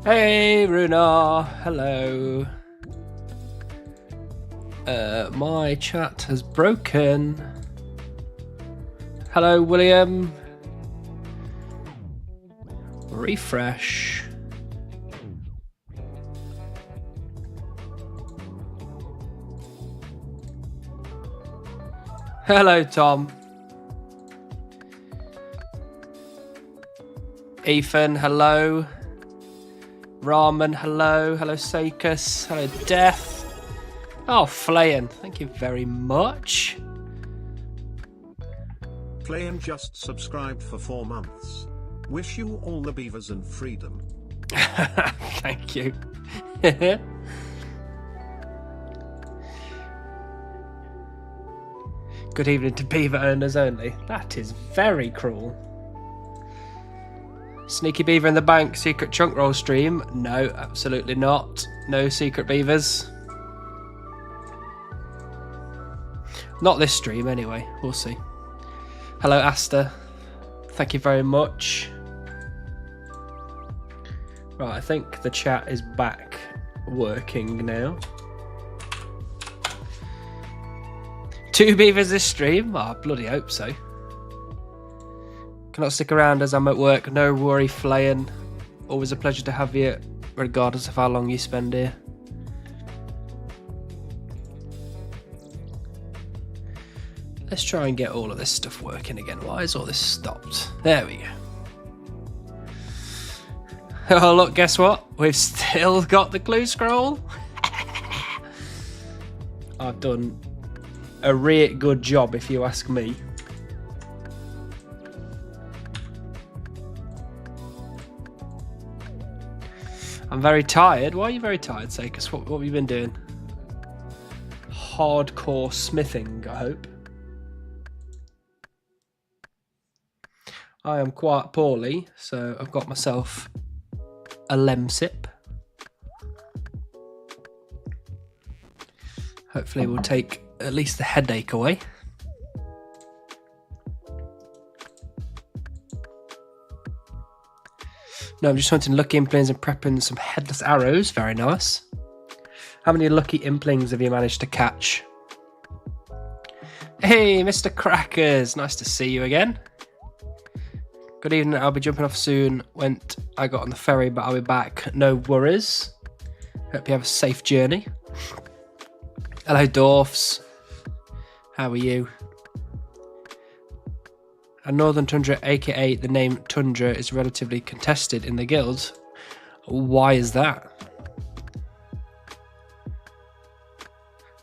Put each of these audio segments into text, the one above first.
Hey, Runar. Hello. My chat has broken. Hello, William. Refresh. Hello, Tom. Ethan, hello. Ramen, hello. Hello, Sakus. Hello, Death. Oh, Flayan, thank you very much. Flayan just subscribed for 4 months. Wish you all the beavers and freedom. Thank you. Good evening to Beaver owners only. That is very cruel. Sneaky Beaver in the bank, secret chunk roll stream. No, absolutely not. No secret beavers. Not this stream anyway, we'll see. Hello Asta, thank you very much. Right, I think the chat is back working now. 2 beavers this stream? Oh, I bloody hope so. Cannot stick around as I'm at work. No worry, Flayan. Always a pleasure to have you, regardless of how long you spend here. Let's try and get all of this stuff working again. Why is all this stopped? There we go. Oh, look, guess what? We've still got the clue scroll. I've done a really good job, if you ask me. I'm very tired. Why are you very tired, Sakus? What have you been doing? Hardcore smithing, I hope. I am quite poorly, so I've got myself a Lemsip. Hopefully we'll take at least the headache away. No, I'm just hunting lucky implings and prepping some headless arrows. Very nice. How many lucky implings have you managed to catch? Hey, Mr. Crackers. Nice to see you again. Good evening. I'll be jumping off soon. I got on the ferry, but I'll be back. No worries. Hope you have a safe journey. Hello, Dwarfs. How are you? A Northern Tundra, aka the name Tundra, is relatively contested in the guilds. Why is that?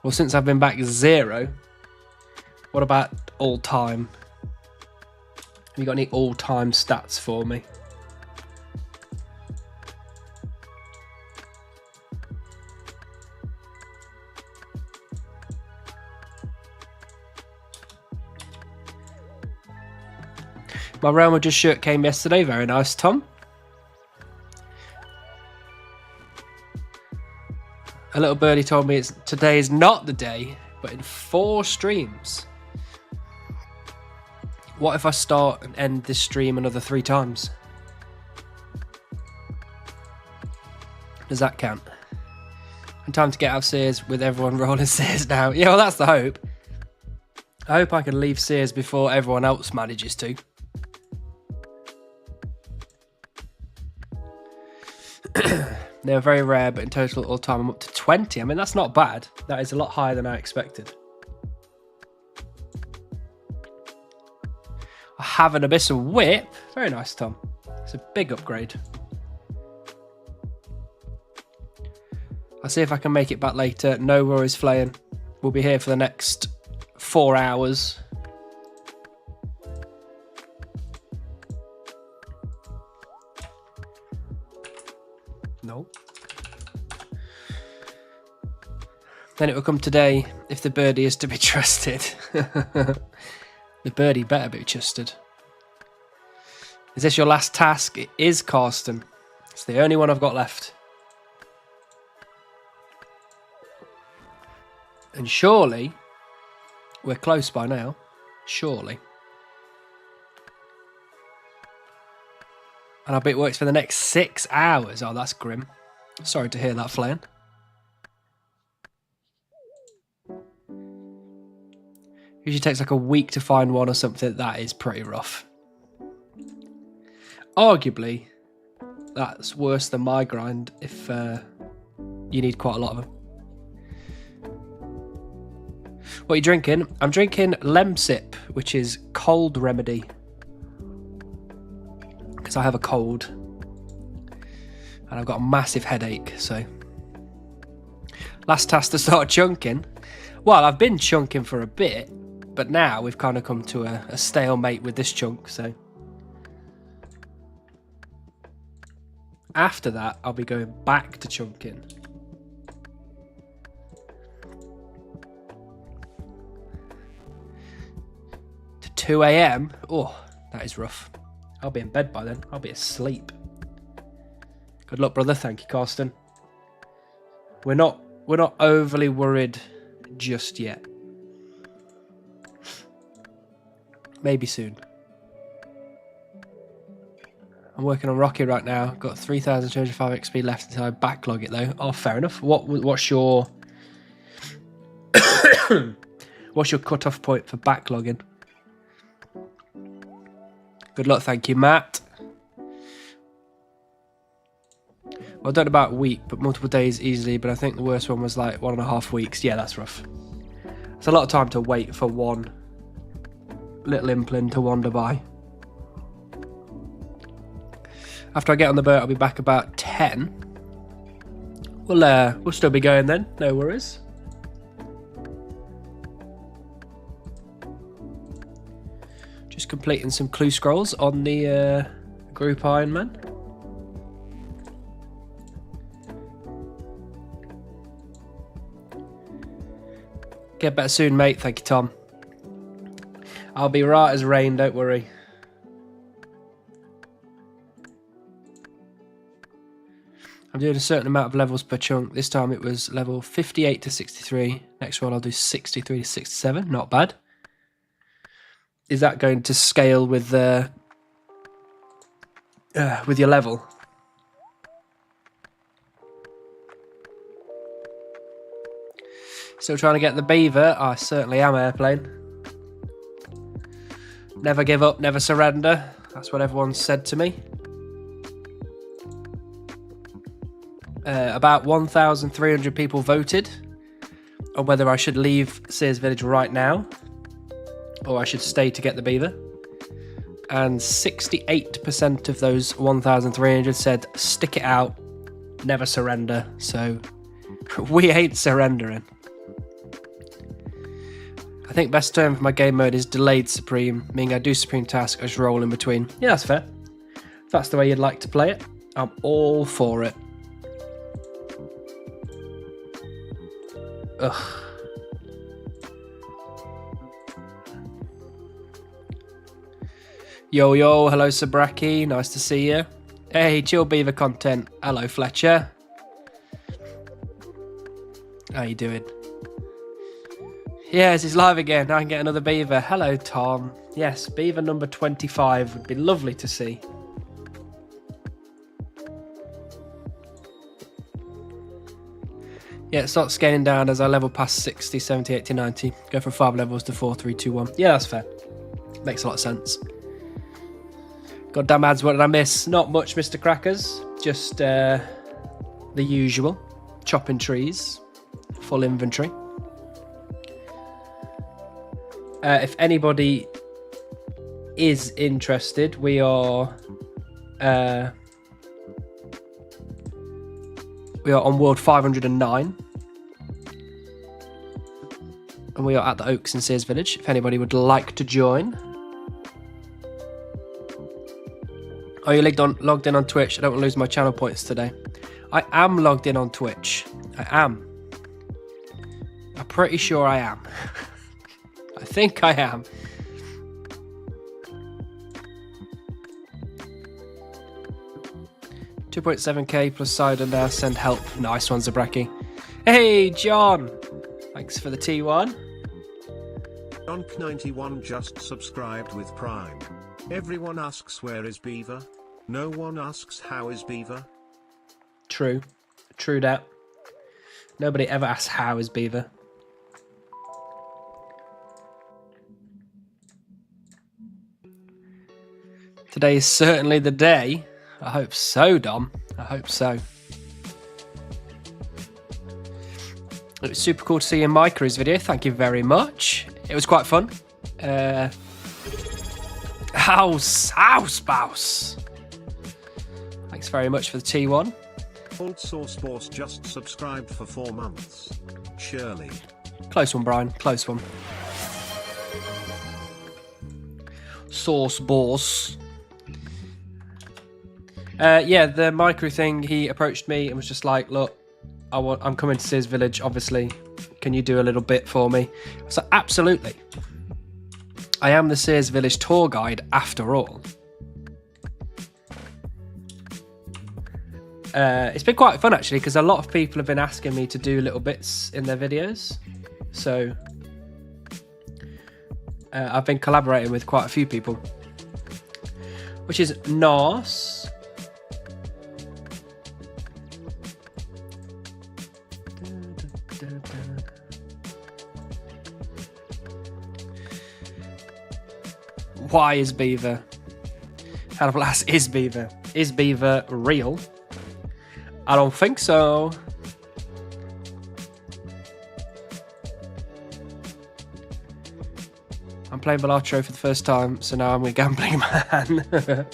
Well, since I've been back 0. What about all time? Have you got any all time stats for me? My Realm of Just shirt came yesterday. Very nice, Tom. A little birdie told me today is not the day, but in 4 streams. What if I start and end this stream another 3 times? Does that count? And time to get out of Sears with everyone rolling Sears now. Yeah, well, that's the hope. I hope I can leave Sears before everyone else manages to. They're very rare, but in total all time I'm up to 20. I mean, that's not bad. That is a lot higher than I expected. I have an Abyssal Whip. Very nice, Tom. It's a big upgrade. I'll see if I can make it back later. No worries, Flayan. We'll be here for the next 4 hours. No. Then it will come today if the birdie is to be trusted. The birdie better be trusted. Is this your last task? It is, Karsten. It's the only one I've got left. And surely, we're close by now. Surely. And I bet it works for the next 6 hours. Oh, that's grim. Sorry to hear that, Flayn. Usually takes like a week to find one or something. That is pretty rough. Arguably, that's worse than my grind if you need quite a lot of them. What are you drinking? I'm drinking Lemsip, which is cold remedy. Because I have a cold. And I've got a massive headache, so. Last task to start chunking. Well, I've been chunking for a bit, but now we've kind of come to a stalemate with this chunk, so. After that, I'll be going back to chunking. To 2 AM? Oh, that is rough. I'll be in bed by then. I'll be asleep. Good luck, brother. Thank you, Carsten. We're not overly worried just yet. Maybe soon. I'm working on Rocky right now. Got 3,205 XP left until I backlog it though. Oh, fair enough. What's your what's your cutoff point for backlogging? Good luck, thank you, Matt. Well, I don't know about a week, but multiple days easily. But I think the worst one was like 1.5 weeks. Yeah, that's rough. It's a lot of time to wait for one little implin to wander by. After I get on the boat, I'll be back about 10. We'll still be going then. No worries. Just completing some clue scrolls on the group Ironman. Get better soon, mate. Thank you, Tom. I'll be right as rain, don't worry. I'm doing a certain amount of levels per chunk. This time it was level 58 to 63. Next one I'll do 63 to 67. Not bad. Is that going to scale with your level? Still trying to get the Beaver? I certainly am, Airplane. Never give up, never surrender. That's what everyone's said to me. About 1,300 people voted on whether I should leave Sears Village right now or I should stay to get the Beaver. And 68% of those 1,300 said stick it out, never surrender. So we ain't surrendering. I think best term for my game mode is delayed supreme, meaning I do supreme task, I just roll in between. Yeah, that's fair. If that's the way you'd like to play it, I'm all for it. Ugh. Yo, hello Sabraki, nice to see you. Hey, Chill Beaver content. Hello Fletcher. How you doing? Yes, it's live again. I can get another Beaver. Hello Tom. Yes, Beaver number 25 would be lovely to see. Yeah, it starts scaling down as I level past 60, 70, 80, 90. Go from 5 levels to 4, 3, 2, 1. Yeah, that's fair. Makes a lot of sense. Goddamn ads, what did I miss? Not much, Mr. Crackers. Just the usual. Chopping trees. Full inventory. If anybody is interested, we are on World 509. And we are at the Oaks in Sears Village, if anybody would like to join. Are you logged in on Twitch? I don't want to lose my channel points today. I am logged in on Twitch. I am. I'm pretty sure I am. I think I am. $2.7k plus side and send help. Nice one, Zabraki. Hey, John. Thanks for the T1. Donk91 just subscribed with Prime. Everyone asks where is Beaver? No one asks how is Beaver. True. True that. Nobody ever asks how is Beaver. Today is certainly the day. I hope so, Dom. I hope so. It was super cool to see you in my cruise video. Thank you very much. It was quite fun. House spouse. Thanks very much for the T1. Old Sauce Boss just subscribed for 4 months. Shirley. Close one, Brian. Close one. Sauce Boss. Yeah, the micro thing, he approached me and was just like, look, I'm coming to Sears Village, obviously. Can you do a little bit for me? I was like, absolutely. I am the Sears Village tour guide after all. It's been quite fun actually, because a lot of people have been asking me to do little bits in their videos. So I've been collaborating with quite a few people, which is nice. Why is Beaver? Hannibal asks, is Beaver? Is Beaver real? I don't think so. I'm playing Balatro for the first time, so now I'm a gambling man.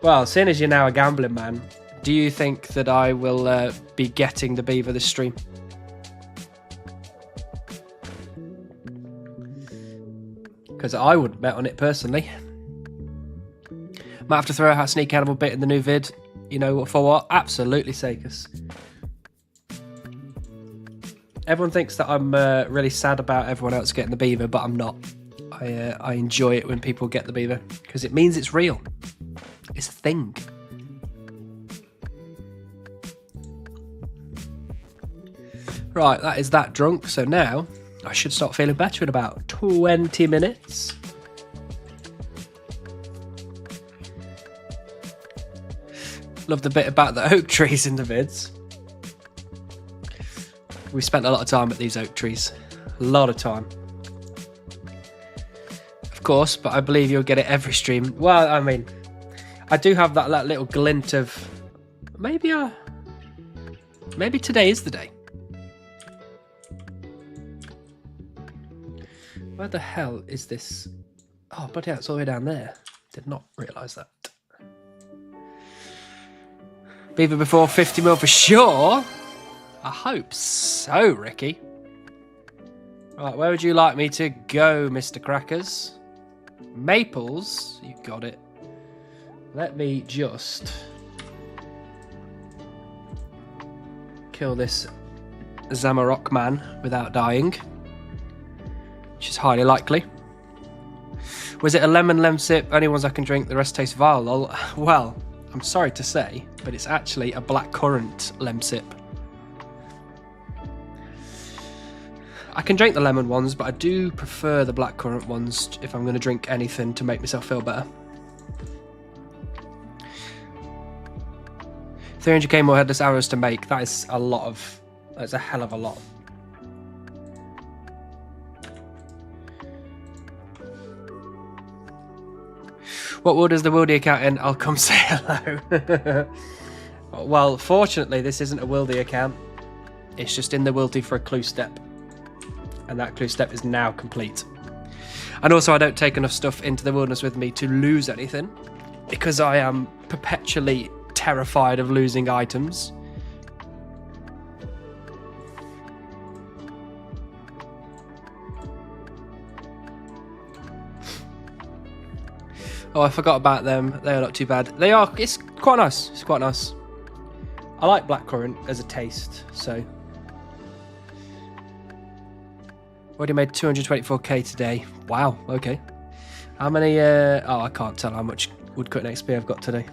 Well, seeing as you're now a gambling man, do you think that I will be getting the Beaver this stream? Because I wouldn't bet on it personally. Might have to throw out Sneak Animal bit in the new vid. You know, for what? Absolutely, Sakus. Everyone thinks that I'm really sad about everyone else getting the Beaver, but I'm not. I enjoy it when people get the Beaver, because it means it's real. It's a thing. Right, that is that drunk, so now I should start feeling better in about 20 minutes. Love the bit about the oak trees in the vids. We spent a lot of time at these oak trees. A lot of time. Of course, but I believe you'll get it every stream. Well, I mean, I do have that little glint of maybe today is the day. Where the hell is this? Oh, bloody hell, it's all the way down there. Did not realise that. Beaver before 50 mil for sure. I hope so, Ricky. Right, where would you like me to go, Mr. Crackers? Maples? You got it. Let me just kill this Zamarok man without dying, which is highly likely. Was it a lemon sip? Only ones I can drink, the rest taste vile. Well, I'm sorry to say, but it's actually a blackcurrant lemsip. I can drink the lemon ones, but I do prefer the blackcurrant ones if I'm going to drink anything to make myself feel better. 300k more headless arrows to make. That is a lot of... That's a hell of a lot. What wood is the Wildy account in? I'll come say hello. Well, fortunately, this isn't a Wildy account. It's just in the Wildy for a clue step. And that clue step is now complete. And also, I don't take enough stuff into the wilderness with me to lose anything, because I am perpetually terrified of losing items. Oh, I forgot about them. They are not too bad. They are. It's quite nice. It's quite nice. I like blackcurrant as a taste, so. Already made 224k today. Wow, okay. How many, oh, I can't tell how much woodcutting XP I've got today.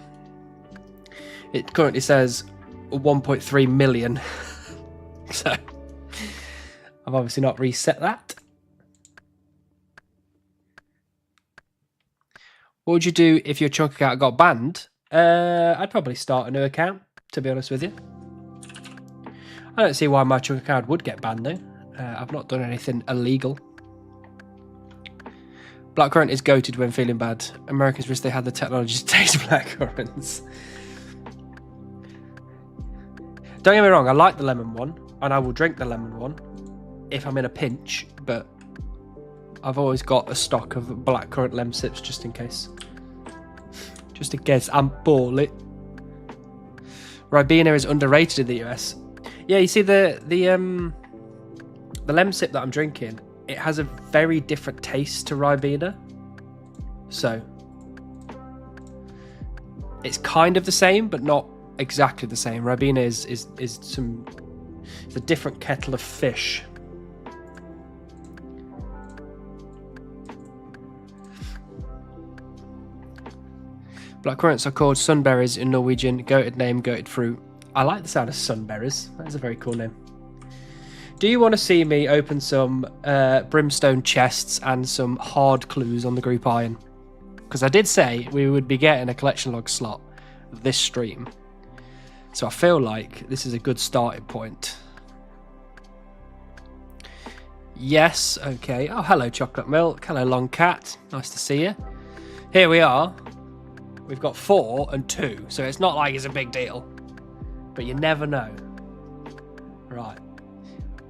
It currently says 1.3 million. So, I've obviously not reset that. What would you do if your chunk account got banned? I'd probably start a new account, to be honest with you. I don't see why my chunk account would get banned, though. I've not done anything illegal. Blackcurrant is goated when feeling bad. Americans wish they had the technology to taste blackcurrants. Don't get me wrong, I like the lemon one, and I will drink the lemon one if I'm in a pinch, but I've always got a stock of blackcurrant lemon sips just in case. Just in case I'm poorly. Ribena is underrated in the US. Yeah, you see the lemon sip that I'm drinking, it has a very different taste to Ribena. So it's kind of the same, but not exactly the same. Ribena is it's a different kettle of fish. Blackcurrants are called sunberries in Norwegian. Goated name, goated fruit. I like the sound of sunberries. That is a very cool name. Do you want to see me open some brimstone chests and some hard clues on the group iron? Because I did say we would be getting a collection log slot this stream. So I feel like this is a good starting point. Yes, okay. Oh, hello, Chocolate Milk. Hello, Long Cat. Nice to see you. Here we are. We've got 4 and 2, so it's not like it's a big deal. But you never know. Right.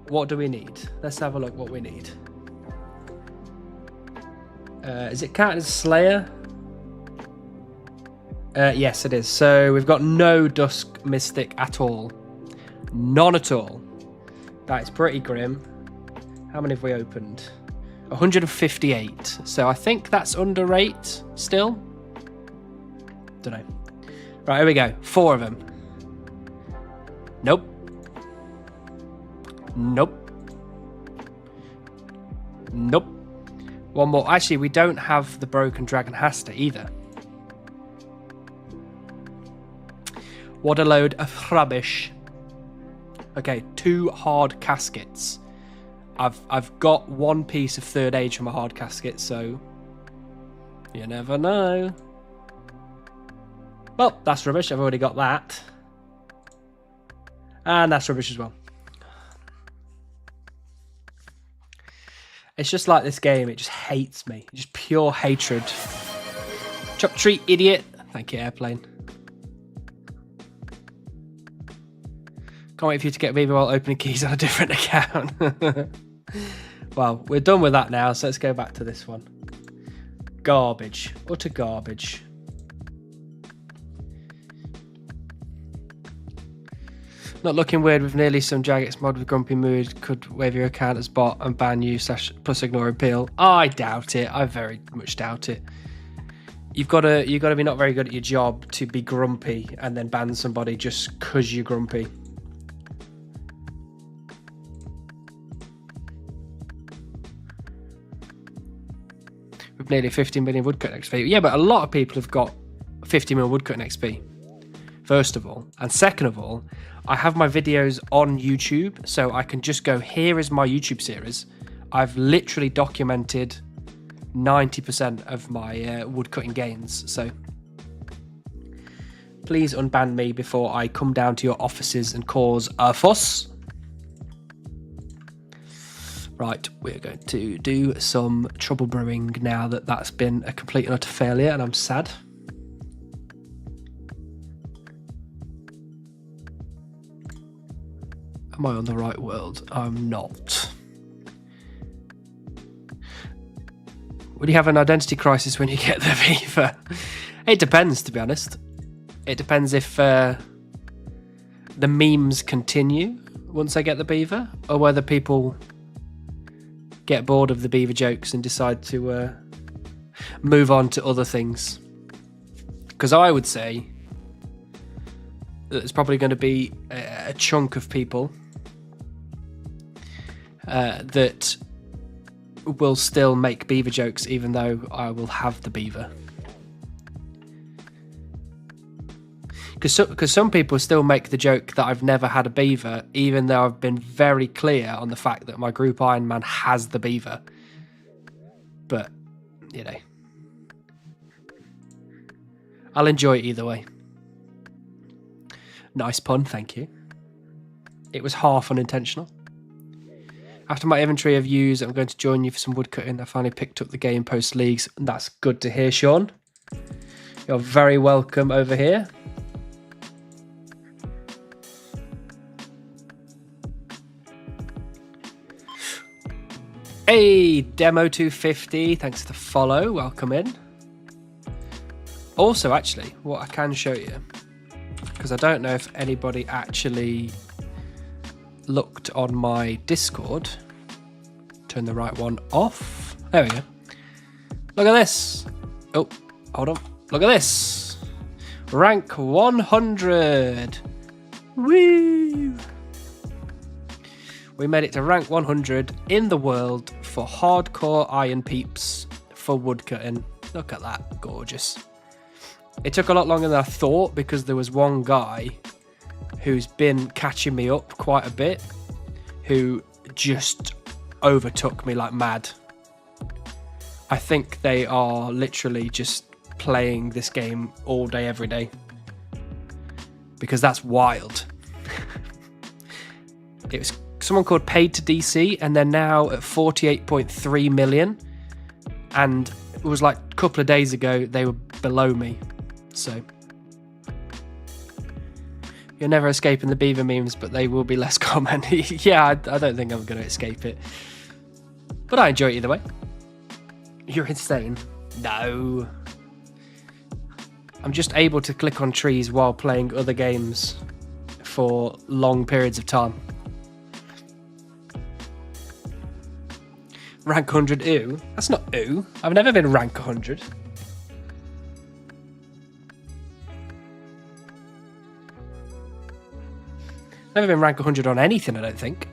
What do we need? Let's have a look what we need. Is it counted as Slayer? Yes, it is. So we've got no Dusk Mystic at all. None at all. That is pretty grim. How many have we opened? 158. So I think that's underrate still. Don't know. Right, here we go. 4 of them. Nope. Nope. Nope. One more. Actually, we don't have the Broken Dragon Hasta either. What a load of rubbish. Okay, 2 hard caskets. I've got 1 piece of third age from a hard casket, so you never know. Well, that's rubbish. I've already got that. And that's rubbish as well. It's just like this game. It just hates me. Just pure hatred. Chop tree, idiot. Thank you, Airplane. Can't wait for you to get Beaver while opening keys on a different account. Well, we're done with that now, so let's go back to this one. Garbage. Utter garbage. Not looking weird with nearly some Jagex mod with Grumpy Mood could waive your account as bot and ban you / plus ignore appeal. I doubt it. I very much doubt it. You've got to be not very good at your job to be grumpy and then ban somebody just because you're grumpy. With nearly 50 million woodcutting XP. Yeah, but a lot of people have got 50 million woodcutting XP. First of all. And second of all, I have my videos on YouTube, so I can just go, here is my YouTube series. I've literally documented 90% of my woodcutting gains, so please unban me before I come down to your offices and cause a fuss. Right, we're going to do some trouble brewing now that that's been a complete and utter failure, and I'm sad. Am I on the right world? I'm not. Will you have an identity crisis when you get the Beaver? It depends, to be honest. It depends if the memes continue once I get the Beaver, or whether people get bored of the Beaver jokes and decide to move on to other things. Because I would say that there's probably going to be a chunk of people that will still make Beaver jokes even though I will have the Beaver. Because some people still make the joke that I've never had a Beaver, even though I've been very clear on the fact that my group Iron Man has the Beaver. But, you know. I'll enjoy it either way. Nice pun, thank you. It was half unintentional. After my inventory of views, I'm going to join you for some woodcutting. I finally picked up the game post leagues. That's good to hear, Sean. You're very welcome over here. Hey, Demo250, thanks for the follow. Welcome in. Also, actually, what I can show you, because I don't know if anybody actually looked on my Discord. Turn the right one off. There we go. Look at this. Oh, hold on. Look at this. Rank 100. Woo! We made it to rank 100 in the world for hardcore iron peeps for woodcutting. Look at that. Gorgeous. It took a lot longer than I thought because there was one guy who's been catching me up quite a bit who just overtook me like mad. I think they are literally just playing this game all day, every day. Because that's wild. It was someone called Paid to DC, and they're now at 48.3 million. And it was like a couple of days ago, they were below me. So you're never escaping the Beaver memes, but they will be less common. Yeah, I don't think I'm going to escape it. But I enjoy it either way. You're insane. No. I'm just able to click on trees while playing other games for long periods of time. Rank 100, ooh. That's not ooh. I've never been rank 100. Never been rank 100 on anything, I don't think.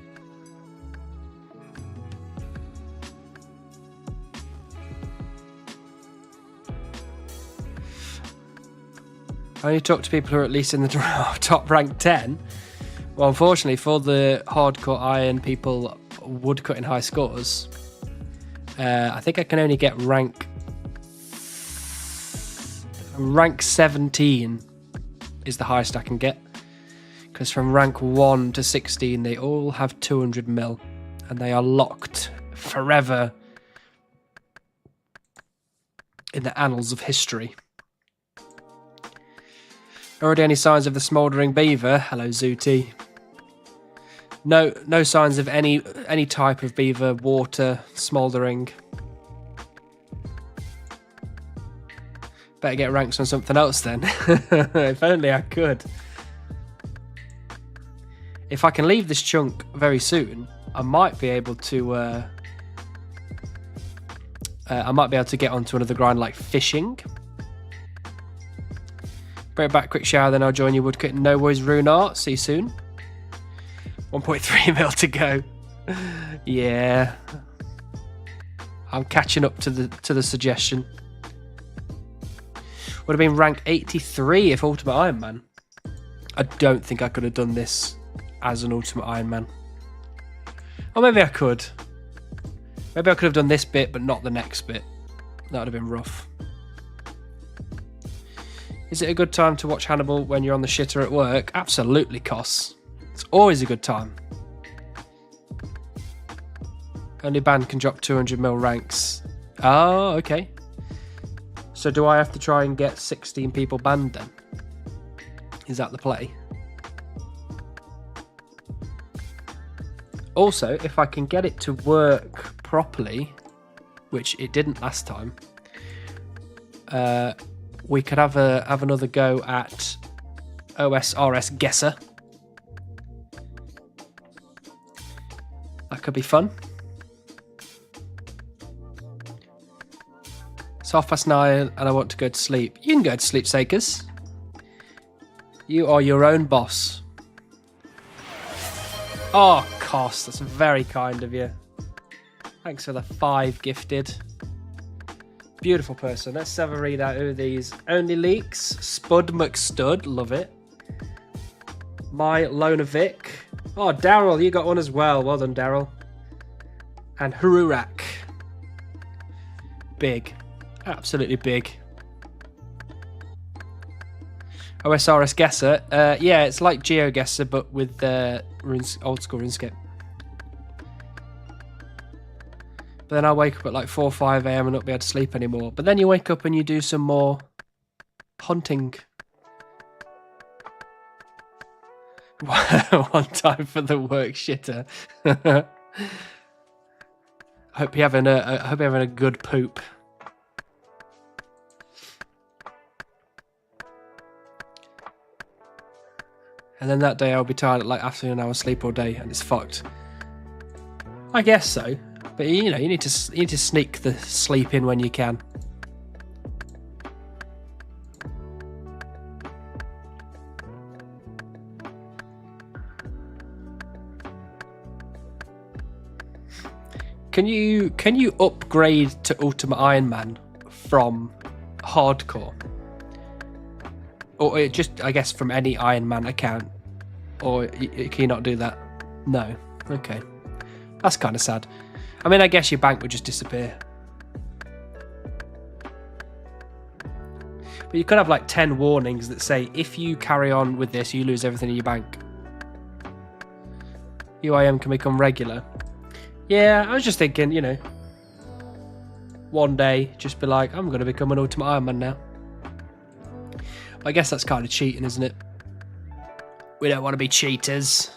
I only talk to people who are at least in the top rank 10. Well, unfortunately, for the hardcore iron people woodcutting high scores, I think I can only get rank 17 is the highest I can get. Because from rank 1 to 16, they all have 200 mil. And they are locked forever in the annals of history. Already any signs of the smouldering beaver? Hello, Zooty. No signs of any type of beaver, water, smouldering. Better get ranks on something else then. If only I could. If I can leave this chunk very soon, I might be able to. I might be able to get onto another grind like fishing. Bring it back, quick shower, then I'll join you woodcutting. No worries, Runar. See you soon. 1.3 mil to go. Yeah, I'm catching up to the suggestion. Would have been rank 83 if Ultimate Iron Man. I don't think I could have done this as an Ultimate Iron Man. Or maybe I could. Maybe I could have done this bit, but not the next bit. That would have been rough. Is it a good time to watch Hannibal when you're on the shitter at work? Absolutely, Cos. It's always a good time. Only band can drop 200 mil ranks. Oh, okay. So do I have to try and get 16 people banned then? Is that the play? Also, if I can get it to work properly, which it didn't last time, we could have another go at OSRS Guesser. That could be fun. It's 9:30 and I want to go to sleep. You can go to sleep, Sakers. You are your own boss. Oh, Cos, that's very kind of you. Thanks for the 5 gifted. Beautiful person. Let's have a read out who these. Only Leaks, Spud McStud, love it. My Loner Vic. Oh, Daryl, you got one as well. Well done, Daryl. And Harurak. Big. Absolutely big. OSRS Guesser. Yeah, it's like GeoGuessr, but with old school RuneScape. But then I wake up at like 4 or 5 a.m. and not be able to sleep anymore. But then you wake up and you do some more hunting. One time for the work shitter. I hope you're having a good poop. And then that day I'll be tired at like after an hour's sleep all day, and it's fucked. I guess so, but you know, you need to sneak the sleep in when you can. Can you upgrade to Ultimate Iron Man from hardcore? Or just, I guess, from any Iron Man account? Or can you not do that? No. Okay. That's kind of sad. I mean, I guess your bank would just disappear. But you could have like 10 warnings that say, if you carry on with this, you lose everything in your bank. UIM can become regular. Yeah, I was just thinking, you know, one day, just be like, I'm going to become an Ultimate Iron Man now. I guess that's kind of cheating, isn't it? We don't want to be cheaters.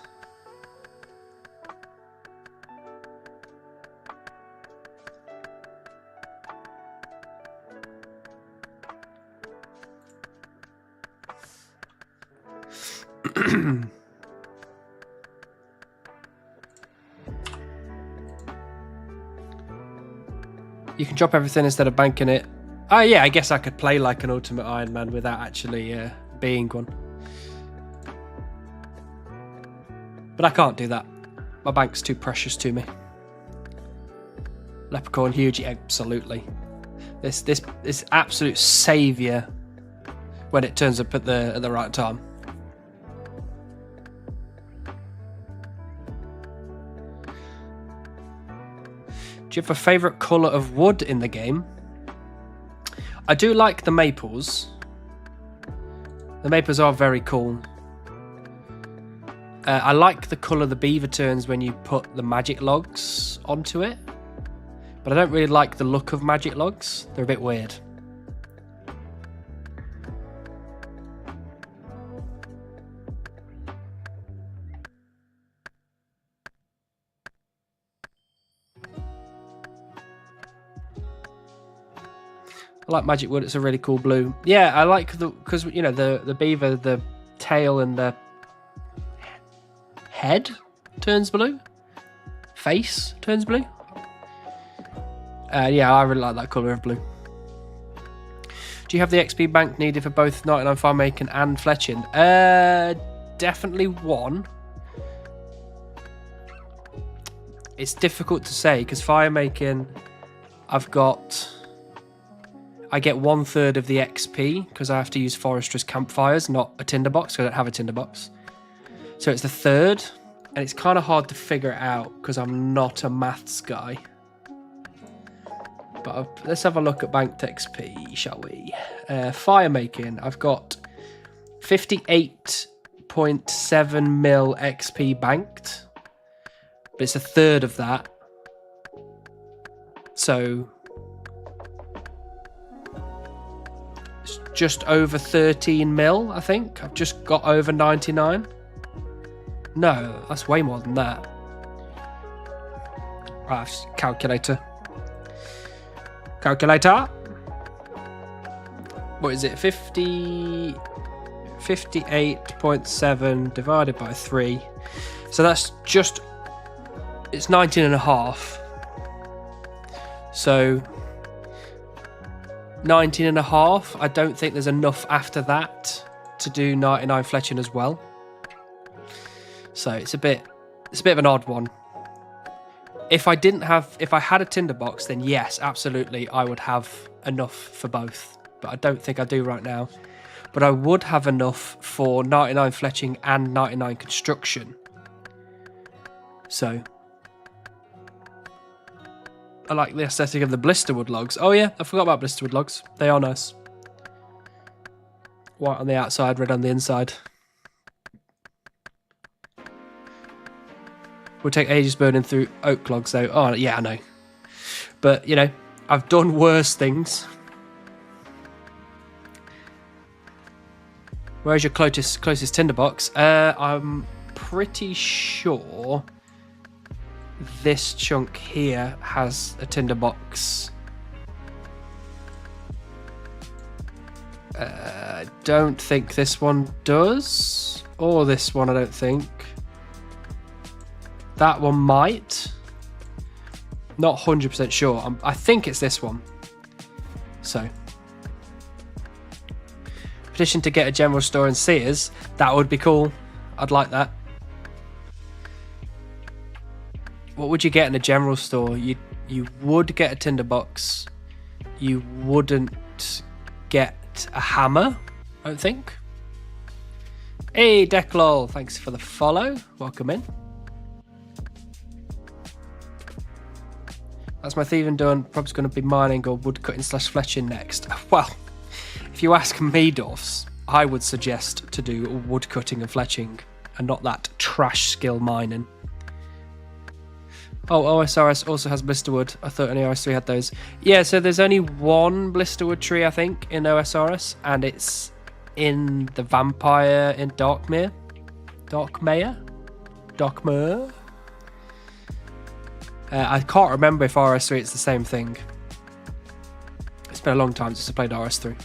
You can drop everything instead of banking it. Oh yeah, I guess I could play like an Ultimate Iron Man without actually being one. But I can't do that. My bank's too precious to me. Leprechaun huge, absolutely. This absolute saviour when it turns up at the right time. Do you have a favourite colour of wood in the game? I do like the maples. The maples are very cool. I like the colour the beaver turns when you put the magic logs onto it. But I don't really like the look of magic logs. They're a bit weird. I like magic wood. It's a really cool blue. Yeah, I like because you know the beaver, the tail and the head turns blue. Face turns blue. Yeah, I really like that colour of blue. Do you have the XP bank needed for both 99 farm making and fletching? Definitely one. It's difficult to say because fire making, I get 1/3 of the XP because I have to use Forester's campfires, not a tinderbox because I don't have a tinderbox. So it's the third, and it's kind of hard to figure it out because I'm not a maths guy. But let's have a look at banked XP, shall we? Fire making, I've got 58.7 mil XP banked, but it's a third of that. So just over 13 mil, I think. I've just got over 99. No, that's way more than that. Right, calculator. Calculator. What is it? 58.7 divided by 3. So that's just, it's 19.5. So 19.5. I don't think there's enough after that to do 99 fletching as well. So it's a bit of an odd one. If I had a tinderbox, then yes, absolutely, I would have enough for both. But I don't think I do right now. But I would have enough for 99 fletching and 99 construction. So I like the aesthetic of the blisterwood logs. Oh yeah, I forgot about blisterwood logs. They are nice. White on the outside, red on the inside. Would take ages burning through oak logs though. Oh, yeah, I know. But, you know, I've done worse things. Where's your closest tinderbox? I'm pretty sure this chunk here has a tinderbox. I don't think this one does. Or this one, I don't think. That one might. Not 100% sure. I think it's this one. So. Petition to get a general store in Sears. That would be cool. I'd like that. What would you get in a general store? You would get a tinderbox. You wouldn't get a hammer, I don't think. Hey, Declol, thanks for the follow. Welcome in. That's my thieving done. Probably going to be mining or woodcutting / fletching next. Well, if you ask me, Dorfs, I would suggest to do woodcutting and fletching and not that trash skill mining. Oh, OSRS also has blisterwood. I thought only OS3 had those. Yeah, so there's only one blisterwood tree, I think, in OSRS, and it's in the vampire in Darkmere. Darkmere? I can't remember if RS3 it's the same thing. It's been a long time since I played RS3.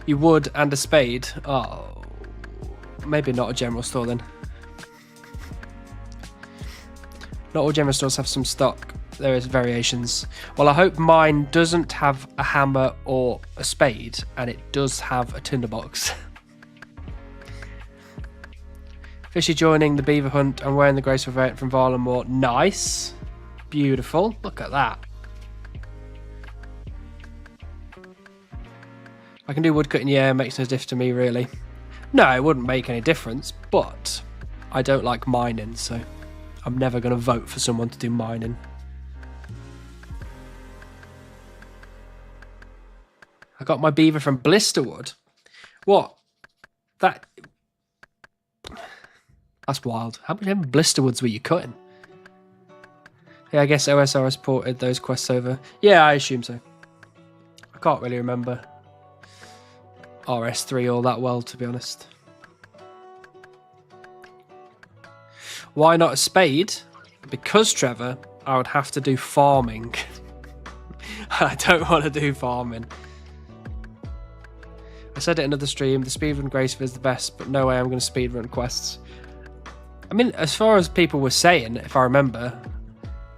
You would and a spade. Oh, maybe not a general store then. Not all general stores have some stock. There is variations. Well, I hope mine doesn't have a hammer or a spade, and it does have a tinderbox. Fishy joining the beaver hunt and wearing the graceful variant from Varlamore. Nice. Beautiful. Look at that. I can do woodcutting, yeah, it makes no difference to me, really. No, it wouldn't make any difference, but I don't like mining, so I'm never going to vote for someone to do mining. I got my beaver from Blisterwood. What? That's wild. How many Blisterwoods were you cutting? Yeah, I guess OSRS ported those quests over. Yeah, I assume so. I can't really remember RS3 all that well, to be honest. Why not a spade? Because, Trevor, I would have to do farming. I don't want to do farming. I said it in another stream, the speedrun Grace is the best, but no way I'm going to speedrun quests. I mean, as far as people were saying, if I remember,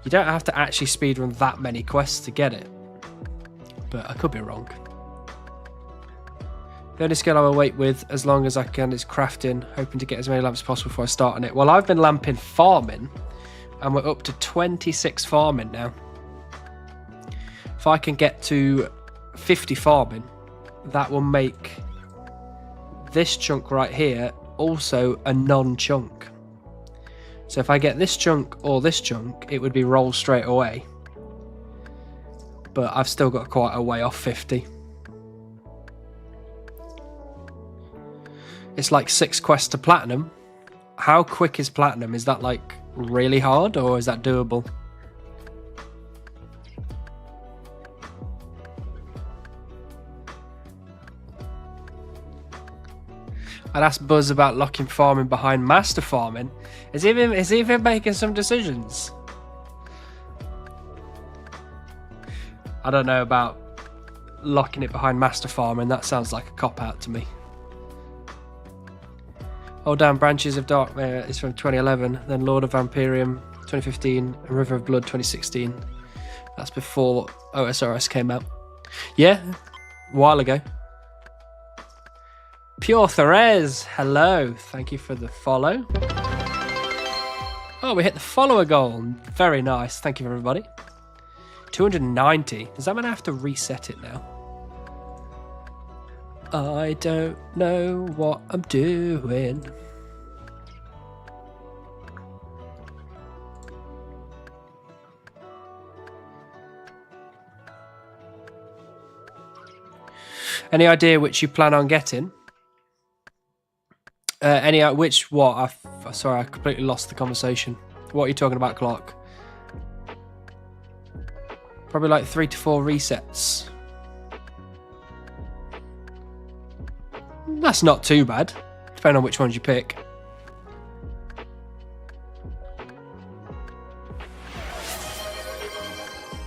you don't have to actually speedrun that many quests to get it. But I could be wrong. The only skill I will wait with as long as I can is crafting, hoping to get as many lamps as possible before I start on it. Well, I've been lamping farming, and we're up to 26 farming now. If I can get to 50 farming, that will make this chunk right here also a non-chunk. So if I get this chunk or this chunk, it would be roll straight away. But I've still got quite a way off 50. It's like 6 quests to platinum. How quick is platinum? Is that like really hard or is that doable? I'd ask Buzz about locking farming behind master farming. Is he even making some decisions? I don't know about locking it behind master farming. That sounds like a cop-out to me. Old Down Branches of Darkmare is from 2011, then Lord of Vampirium 2015, and River of Blood 2016. That's before OSRS came out. Yeah, a while ago. Pure Therese, hello. Thank you for the follow. Oh, we hit the follower goal. Very nice. Thank you, everybody. 290. Does that mean I have to reset it now? I don't know what I'm doing. Any idea which you plan on getting? Which what? Sorry, I completely lost the conversation. What are you talking about, Clark? Probably like 3 to 4 resets. That's not too bad, depending on which ones you pick.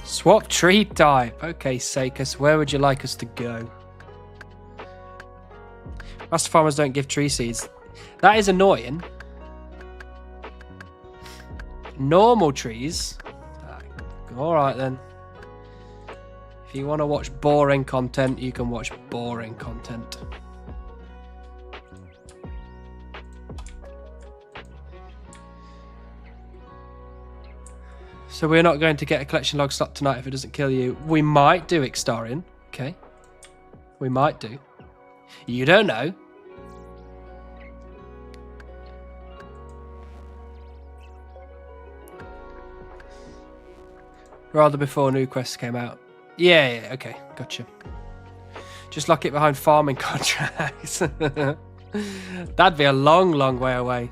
Swap tree type. Okay, Sakus, where would you like us to go? Master farmers don't give tree seeds. That is annoying. Normal trees. Alright then. If you want to watch boring content, you can watch boring content. So we're not going to get a collection log slot tonight if it doesn't kill you. We might do Ixtarian. Okay. We might do. You don't know. Rather before new quests came out. Yeah, okay, gotcha. Just lock it behind farming contracts. That'd be a long, long way away.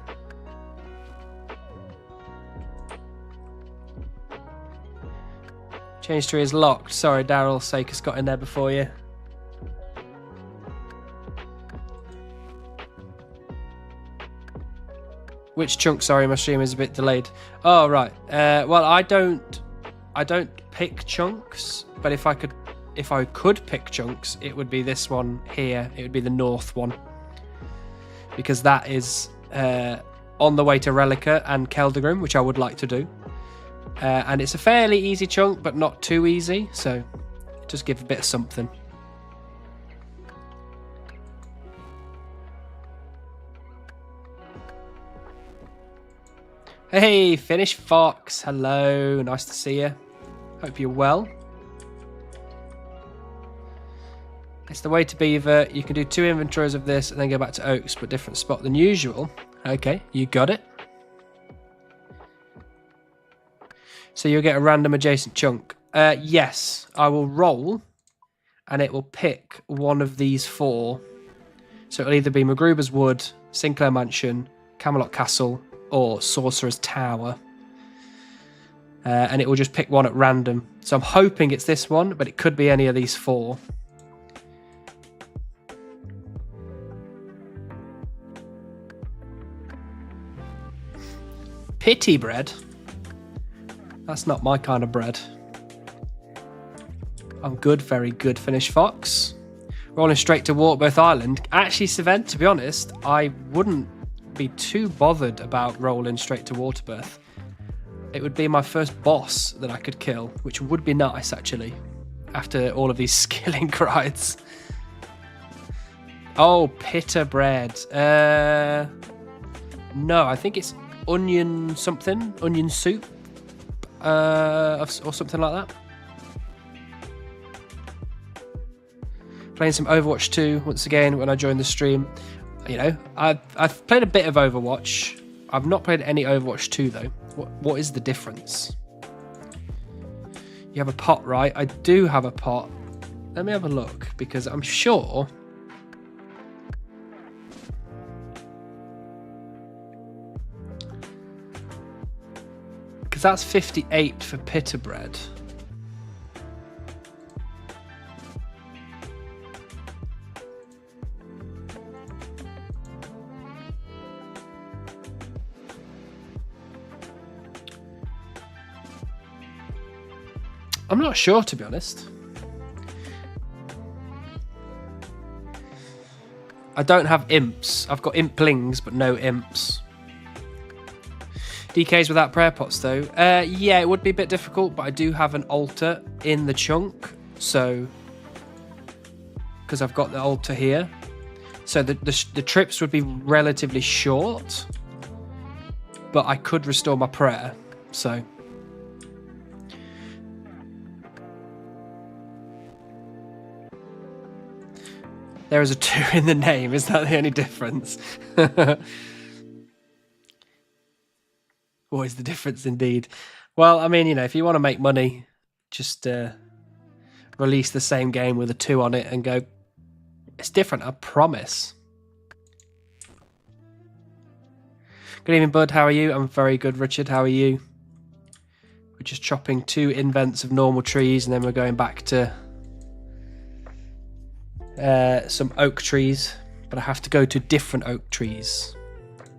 Change tree is locked. Sorry, Daryl, Sakus got in there before you. Which chunk? Sorry, my stream is a bit delayed. Oh, right. Well, I don't pick chunks, but if I could pick chunks, it would be this one here. It would be the north one, because that is on the way to Relica and Keldegrim, which I would like to do. And it's a fairly easy chunk, but not too easy, so just give a bit of something. Hey, Finnish Fox. Hello, nice to see you. Hope you're well. It's the way to Beaver. You can do 2 inventories of this and then go back to Oaks, but different spot than usual. Okay, you got it. So you'll get a random adjacent chunk. Yes, I will roll, and it will pick one of these 4. So it'll either be MacGruber's Wood, Sinclair Mansion, Camelot Castle, or Sorcerer's Tower. And it will just pick one at random. So I'm hoping it's this one, but it could be any of these 4. Pity bread? That's not my kind of bread. I'm good, very good, Finnish Fox. Rolling straight to Wartburth Island. Actually, Seven, to be honest, I wouldn't be too bothered about rolling straight to Wartburth. It would be my first boss that I could kill, which would be nice, actually, after all of these skilling rides. Oh, pitta bread. No, I think it's onion something, onion soup. Or something like that. Playing some Overwatch 2 once again when I joined the stream. You know, I've played a bit of Overwatch. I've not played any Overwatch 2 though. What is the difference? You have a pot, right? I do have a pot. Let me have a look, because I'm sure. Because that's 58 for pita bread. I'm not sure, to be honest. I don't have imps. I've got implings, but no imps. DKs without prayer pots, though. Yeah, it would be a bit difficult, but I do have an altar in the chunk, so... Because I've got the altar here. So the trips would be relatively short, but I could restore my prayer, so... There is a 2 in the name. Is that the only difference? What is the difference indeed? Well, I mean, you know, if you want to make money, just release the same game with a 2 on it and go, It's different, I promise. Good evening, bud. How are you? I'm very good, Richard. How are you? We're just chopping 2 invents of normal trees, and then we're going back to some oak trees. But I have to go to different oak trees,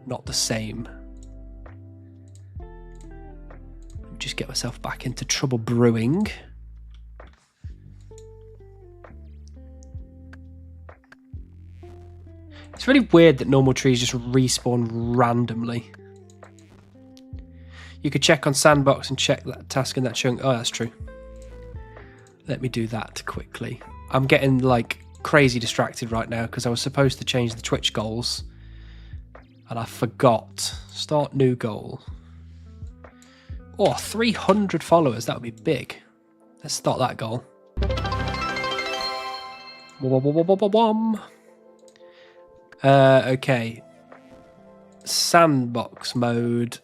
not the same. Just get myself back into trouble brewing. It's really weird that normal trees just respawn randomly. You could check on Sandbox and check that task in that chunk. Oh, that's true. Let me do that quickly. I'm getting like crazy distracted right now because I was supposed to change the Twitch goals and I forgot. Start new goal. Oh, 300 followers. That would be big. Let's start that goal. Okay. Sandbox mode.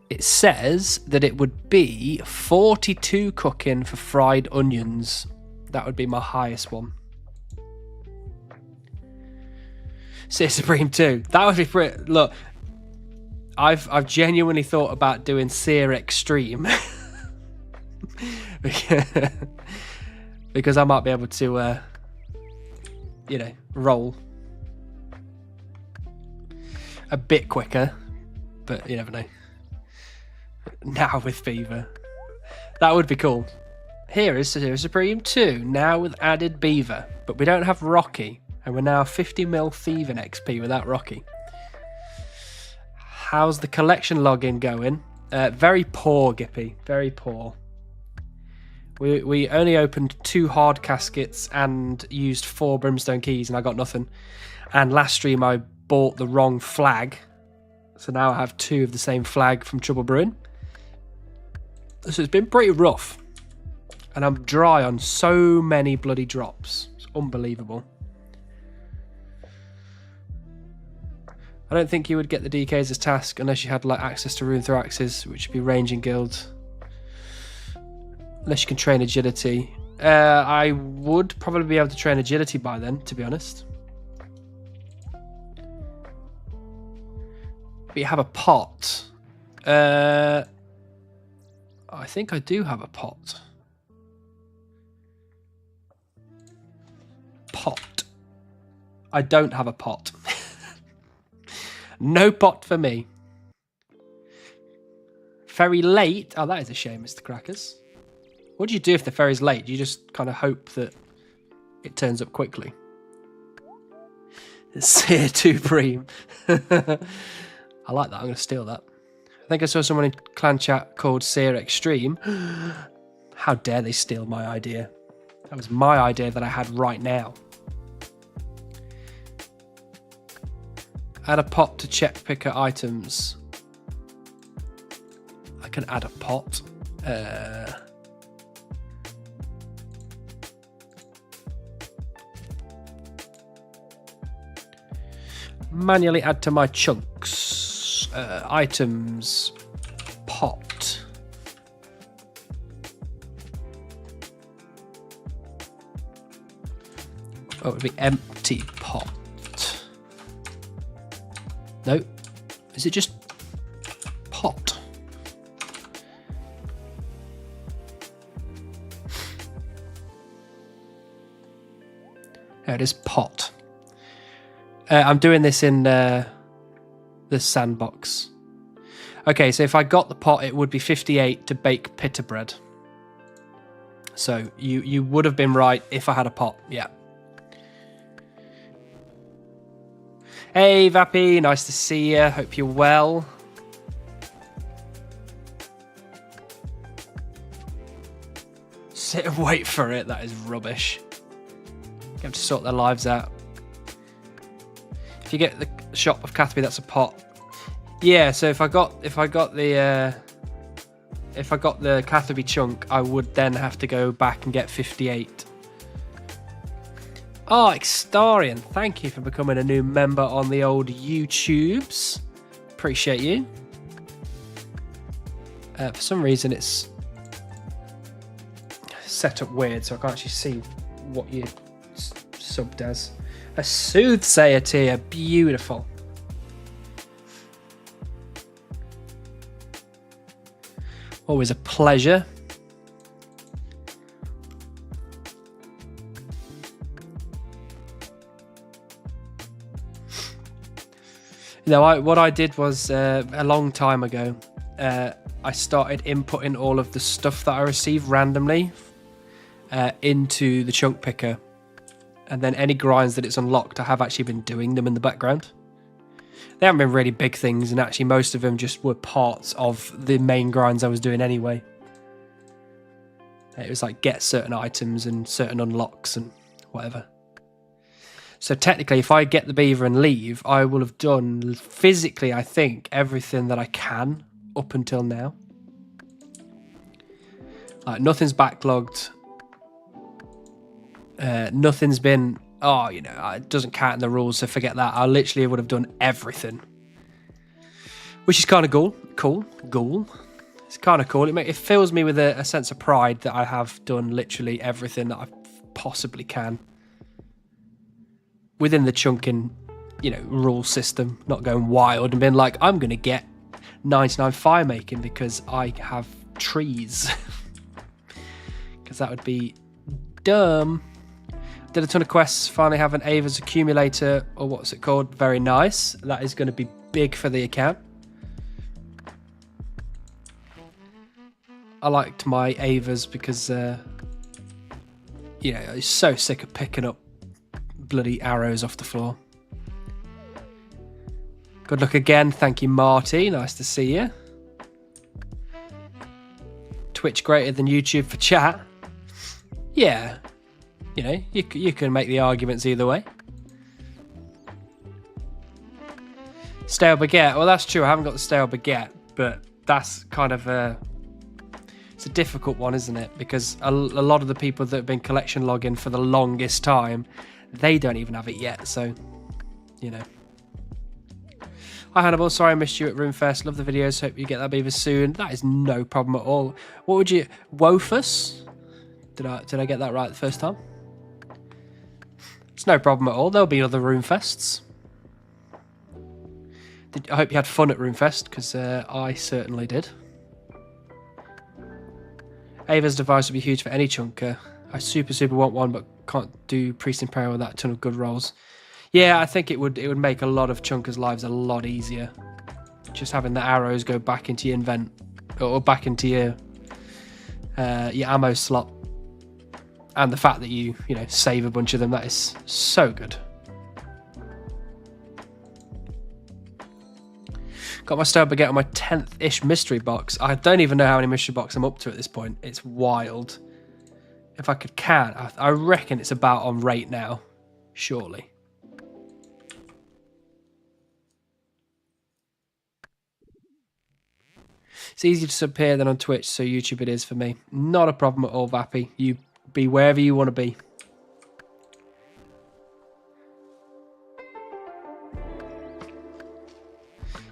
It says that it would be 42 cooking for fried onions. That would be my highest one. Sear Supreme 2. That would be pretty. Look, I've genuinely thought about doing Sear Extreme. Because I might be able to, roll a bit quicker. But you never know. Now with Beaver. That would be cool. Here is Sear Supreme 2, now with added Beaver. But we don't have Rocky. And we're now 50 mil thieving XP without Rocky. How's the collection login going? Very poor, Gippy. Very poor. We only opened 2 hard caskets and used 4 brimstone keys and I got nothing. And last stream I bought the wrong flag. So now I have 2 of the same flag from Trouble Brewing. So it's been pretty rough. And I'm dry on so many bloody drops. It's unbelievable. I don't think you would get the DKs as task unless you had like access to Rune Thoraxes, which would be ranging guild. Unless you can train agility. I would probably be able to train agility by then, to be honest. But you have a pot. I think I do have a pot. Pot. I don't have a pot. No pot for me. Ferry late? Oh, that is a shame, Mr. Crackers. What do you do if the ferry's late? Do you just kind of hope that it turns up quickly? Sear 2 Preem. I like that. I'm going to steal that. I think I saw someone in clan chat called Sear Extreme. How dare they steal my idea? That was my idea that I had right now. Add a pot to check picker items. I can add a pot. Manually add to my chunks. Items. Pot. Oh, it would be empty pot. No. Is it just pot? There it is, pot. I'm doing this in the sandbox. Okay, so if I got the pot, it would be 58 to bake pita bread. So you would have been right if I had a pot, yeah. Hey, Vappy, nice to see you. Hope you're well. Sit and wait for it. That is rubbish. You have to sort their lives out. If you get the shop of Catherby, that's a pot. Yeah. So if I got the Catherby chunk, I would then have to go back and get 58. Oh, Extarian, thank you for becoming a new member on the old YouTubes. Appreciate you. For some reason, it's set up weird, so I can't actually see what you subbed as. A soothsayer tier, beautiful. Always a pleasure. You know, what I did was a long time ago, I started inputting all of the stuff that I received randomly into the chunk picker. And then any grinds that it's unlocked, I have actually been doing them in the background. They haven't been really big things, and actually most of them just were parts of the main grinds I was doing anyway. It was like get certain items and certain unlocks and whatever. So technically, if I get the beaver and leave, I will have done physically, I think, everything that I can up until now. Like, nothing's backlogged. Nothing's been, it doesn't count in the rules, so forget that. I literally would have done everything. Which is kind of cool. It's kind of cool. It fills me with a sense of pride that I have done literally everything that I possibly can. Within the chunking, rule system, not going wild and being like, I'm going to get 99 fire making because I have trees. Because that would be dumb. Did a ton of quests, finally have an Ava's accumulator, or what's it called? Very nice. That is going to be big for the account. I liked my Ava's because, I was so sick of picking up bloody arrows off the floor. Good luck again. Thank you, Marty. Nice to see you. Twitch greater than YouTube for chat. Yeah. You can make the arguments either way. Stale baguette. Well, that's true. I haven't got the stale baguette, but that's kind of it's a difficult one, isn't it? Because a lot of the people that have been collection logging for the longest time, they don't even have it yet. So, Hi Hannibal, sorry I missed you at Roomfest. Love the videos. Hope you get that beaver soon. That is no problem at all. What would you, Wofus? Did I get that right the first time? It's no problem at all. There'll be other Roomfests. I hope you had fun at Roomfest, because I certainly did. Ava's device would be huge for any chunker. I super want one, but can't do Priest in Peril without a ton of good rolls. Yeah, I think it would make a lot of chunkers' lives a lot easier. Just having the arrows go back into your invent, or back into your ammo slot. And the fact that you save a bunch of them, that is so good. Got my stale baguette on my 10th-ish mystery box. I don't even know how many mystery boxes I'm up to at this point. It's wild. If I could count, I reckon it's about on rate now. Surely. It's easier to sub here than on Twitch, so YouTube it is for me. Not a problem at all, Vappy. You be wherever you want to be.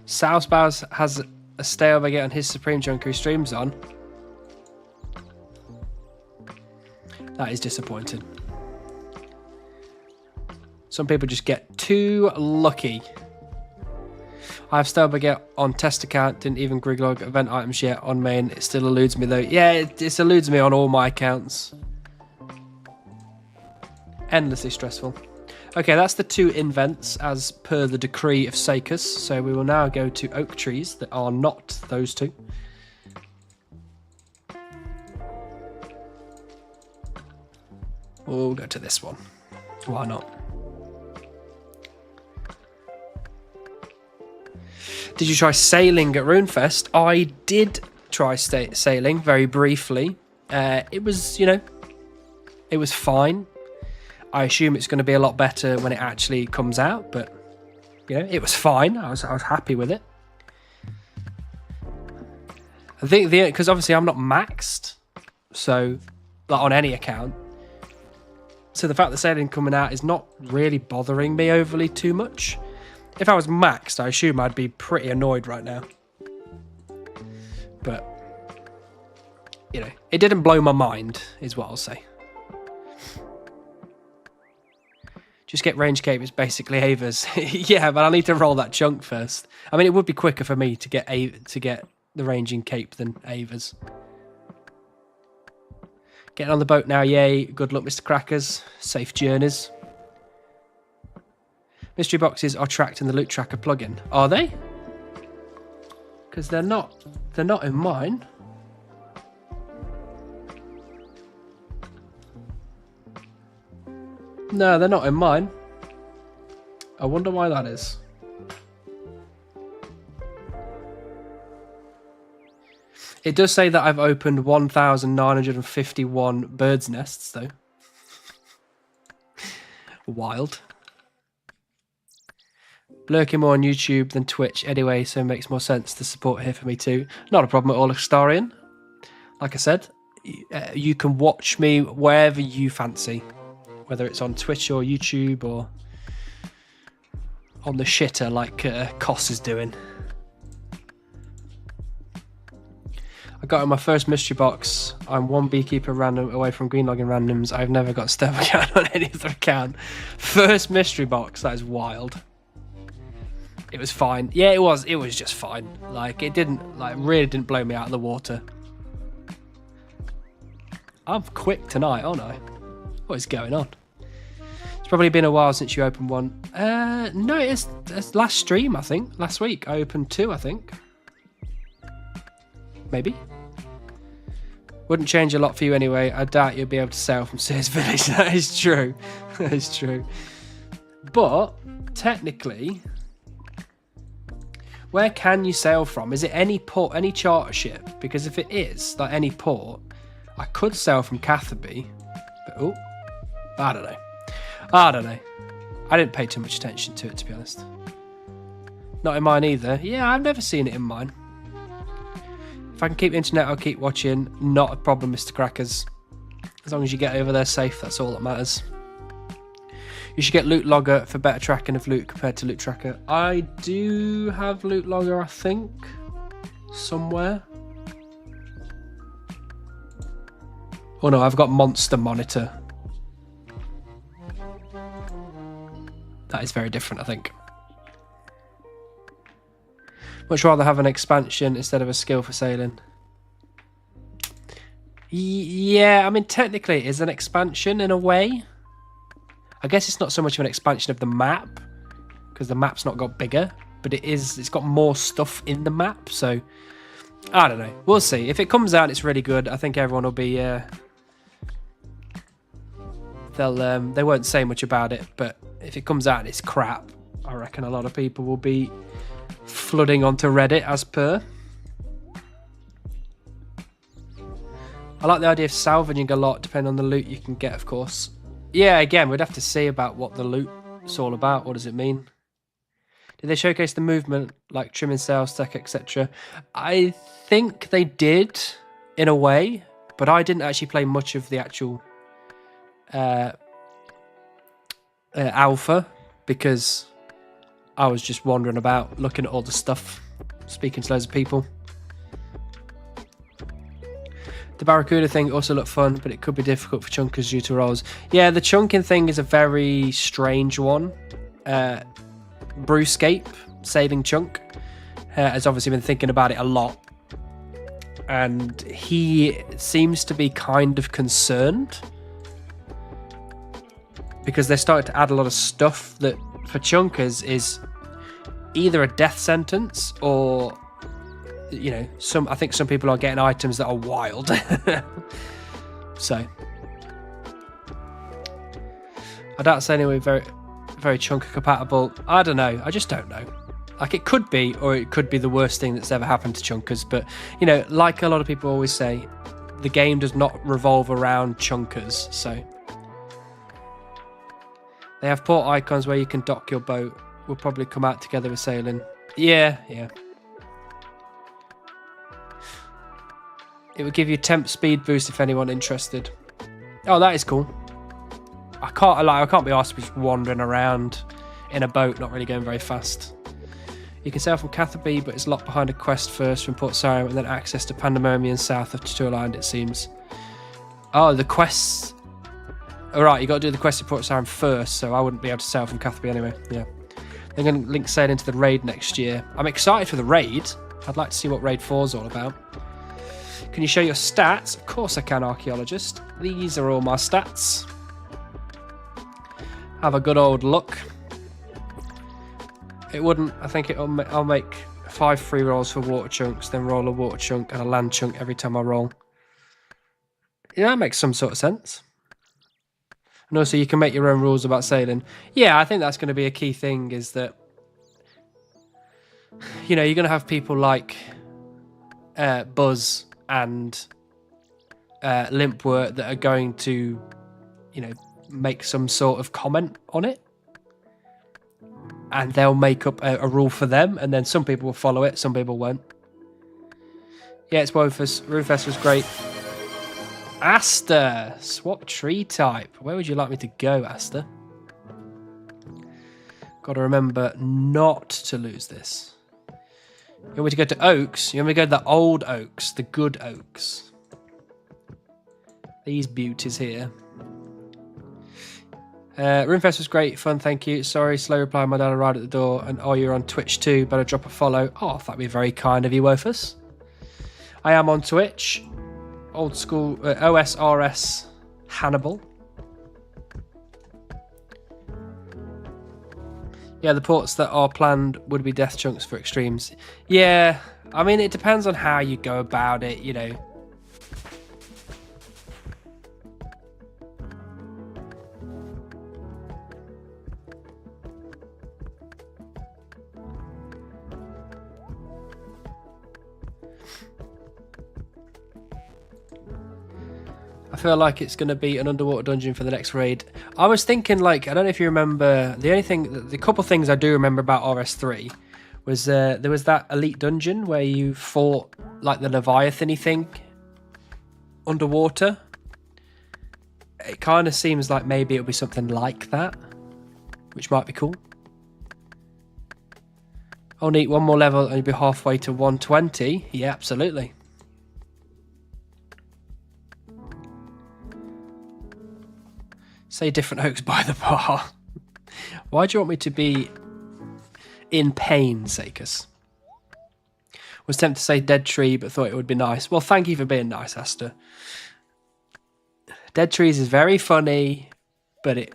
Southbows has a stale baguette on his Supreme Junker he streams on. That is disappointing. Some people just get too lucky. I have stale baguette on test account, didn't even griglog event items yet on main. It still eludes me though. Yeah, it eludes me on all my accounts. Endlessly stressful. Okay, that's the 2 invents as per the decree of Sakus. So we will now go to oak trees that are not those 2. We'll go to this one. Why not? Did you try sailing at Runefest? I did try sailing very briefly. It was, it was fine. I assume it's going to be a lot better when it actually comes out, but it was fine. I was happy with it. I think because obviously I'm not maxed, so like on any account. So the fact that sailing coming out is not really bothering me overly too much. If I was maxed, I assume I'd be pretty annoyed right now. But you know, it didn't blow my mind, is what I'll say. Just get range capers, basically Avers. Yeah, but I need to roll that chunk first. I mean, it would be quicker for me to get the ranging cape than Avers. Getting on the boat now, yay. Good luck, Mr. Crackers. Safe journeys. Mystery boxes are tracked in the loot tracker plugin. Are they? Because they're not in mine. No, they're not in mine. I wonder why that is. It does say that I've opened 1,951 birds' nests, though. Wild. Lurking more on YouTube than Twitch anyway, so it makes more sense to support here for me too. Not a problem at all, Astarian. Like I said, you can watch me wherever you fancy. Whether it's on Twitch or YouTube or on the shitter like Koss is doing. I got in my first mystery box. I'm one beekeeper random away from greenlogging randoms. I've never got step account on any other account. First mystery box, that is wild. It was fine. Yeah, it was just fine. Like, it didn't, like, really didn't blow me out of the water. I'm quick tonight, aren't I? What is going on? It's probably been a while since you opened one. No, it's last stream, I think. Last week. I opened 2, I think. Maybe. Wouldn't change a lot for you anyway. I doubt you'll be able to sail from Sears Village. That is true. That is true. But, technically, where can you sail from? Is it any port, any charter ship? Because if it is, like any port, I could sail from Catherby. But, I don't know. I don't know. I didn't pay too much attention to it, to be honest. Not in mine either. Yeah, I've never seen it in mine. If I can keep internet, I'll keep watching. Not a problem, Mr. Crackers. As long as you get over there safe, that's all that matters. You should get Loot Logger for better tracking of loot compared to Loot Tracker. I do have Loot Logger, I think. Somewhere. Oh no, I've got Monster Monitor. That is very different, I think. Much rather have an expansion instead of a skill for sailing. Yeah, I mean, technically it is an expansion in a way. I guess it's not so much of an expansion of the map, because the map's not got bigger, but it's got more stuff in the map, so I don't know. We'll see. If it comes out, it's really good. I think everyone will be... they won't say much about it, but if it comes out and it's crap, I reckon a lot of people will be flooding onto Reddit as per. I like the idea of salvaging a lot, depending on the loot you can get, of course. Yeah, again, we'd have to see about what the loot's all about. What does it mean? Did they showcase the movement, like trimming sails, tech, etc.? I think they did, in a way, but I didn't actually play much of the actual alpha, because I was just wandering about, looking at all the stuff, speaking to loads of people. The Barracuda thing also looked fun, but it could be difficult for chunkers due to rolls. Yeah, the chunking thing is a very strange one. Brewscape, sailing chunk, has obviously been thinking about it a lot. And he seems to be kind of concerned, because they're starting to add a lot of stuff that, for chunkers, is either a death sentence or... You know, I think some people are getting items that are wild. So I doubt it's anyway very, very chunker compatible. I don't know. I just don't know. Like, it could be, or it could be the worst thing that's ever happened to chunkers. But, you know, like a lot of people always say, the game does not revolve around chunkers. So they have port icons where you can dock your boat. Will probably come out together with sailing. Yeah. It would give you temp speed boost if anyone interested. Oh, that is cool. I can't be asked to be just wandering around in a boat, not really going very fast. You can sail from Catherby, but it's locked behind a quest first from Port Sarim and then access to Pandemonium south of Tutor Island, it seems. Oh, the quests. Alright, you got to do the quest at Port Sarim first, so I wouldn't be able to sail from Catherby anyway. Yeah. They're going to link sail into the raid next year. I'm excited for the raid. I'd like to see what Raid 4 is all about. Can you show your stats? Of course I can, Archaeologist. These are all my stats. Have a good old look. It wouldn't, I think I'll make 5 free rolls for water chunks, then roll a water chunk and a land chunk every time I roll. Yeah, that makes some sort of sense. And also you can make your own rules about sailing. Yeah, I think that's going to be a key thing, is that, you know, you're going to have people like Buzz and Limpwort that are going to, you know, make some sort of comment on it. And they'll make up a rule for them, and then some people will follow it, some people won't. Yeah, it's Rufus. Rufus was great. Asta, swap tree type. Where would you like me to go, Asta? Got to remember not to lose this. You want me to go to Oaks? You want me to go to the old Oaks, the good Oaks? These beauties here. Roomfest was great fun, thank you. Sorry, slow reply, my dad arrived at the door. And oh, you're on Twitch too, better drop a follow. Oh, that'd be very kind of you, Wofus. I am on Twitch. Old school OSRS Hannibal. Yeah, the ports that are planned would be death chunks for extremes. Yeah, I mean, it depends on how you go about it, you know. I feel like it's going to be an underwater dungeon for the next raid. I was thinking, like, I don't know if you remember, the couple things I do remember about RS3 was there was that elite dungeon where you fought, like, the Leviathan-y thing underwater. It kind of seems like maybe it'll be something like that, which might be cool. I'll need one more level and you'll be halfway to 120. Yeah, absolutely. Say different Oaks by the bar. Why do you want me to be in pain, Sakus? Was tempted to say dead tree, but thought it would be nice. Well, thank you for being nice, Asta. Dead trees is very funny, but it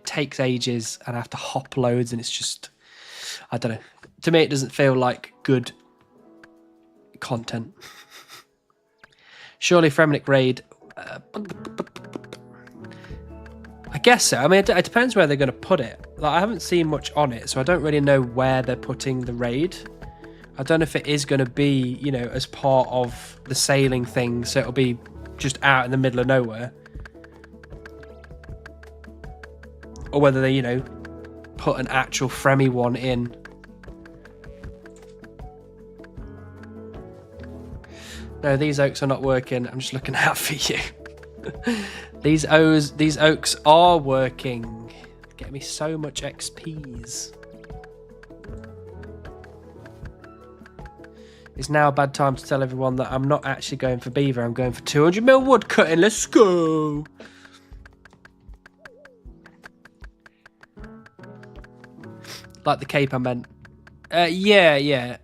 takes ages and I have to hop loads and it's just, I don't know. To me, it doesn't feel like good content. Surely Fremenic raid. I guess so. I mean, it depends where they're going to put it. Like, I haven't seen much on it, so I don't really know where they're putting the raid. I don't know if it is going to be, you know, as part of the sailing thing, so it'll be just out in the middle of nowhere. Or whether they, you know, put an actual Fremi one in. No, these oaks are not working. I'm just looking out for you. These oaks are working. Get me so much XPs. It's now a bad time to tell everyone that I'm not actually going for Beaver. I'm going for 200 mil woodcutting. Let's go. Like the cape I meant. Yeah.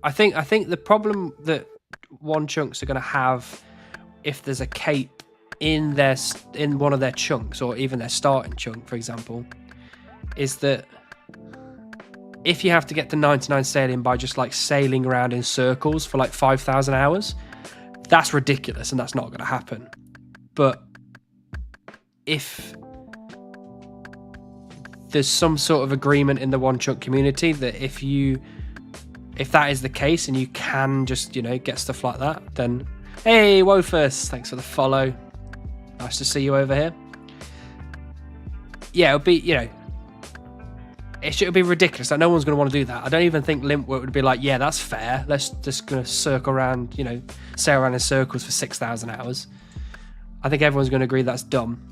I think the problem that one chunks are going to have, if there's a cape in one of their chunks or even their starting chunk, for example, is that if you have to get to 99 sailing by just like sailing around in circles for like 5,000 hours, that's ridiculous and that's not going to happen. But if there's some sort of agreement in the one chunk community that if that is the case and you can just, you know, get stuff like that, then hey, Wofus, thanks for the follow. Nice to see you over here. Yeah, it'll be, you know, it'll be ridiculous. Like, no one's going to want to do that. I don't even think Limpwort would be like, yeah, that's fair. Let's just going to circle around, you know, sail around in circles for 6,000 hours. I think everyone's going to agree that's dumb.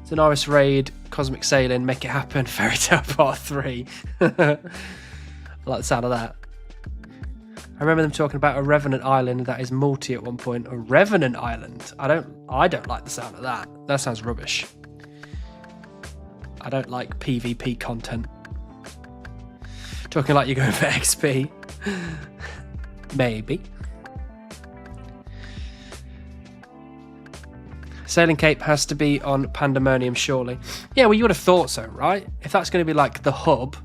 Daenerys Raid, Cosmic Sailing, Make It Happen, Fairy Tale Part 3. I like the sound of that. I remember them talking about a Revenant Island that is multi at one point. A Revenant Island? I don't like the sound of that. That sounds rubbish. I don't like PvP content. Talking like you're going for XP. Maybe. Sailing Cape has to be on Pandemonium, surely. Yeah, well, you would have thought so, right? If that's going to be like the hub,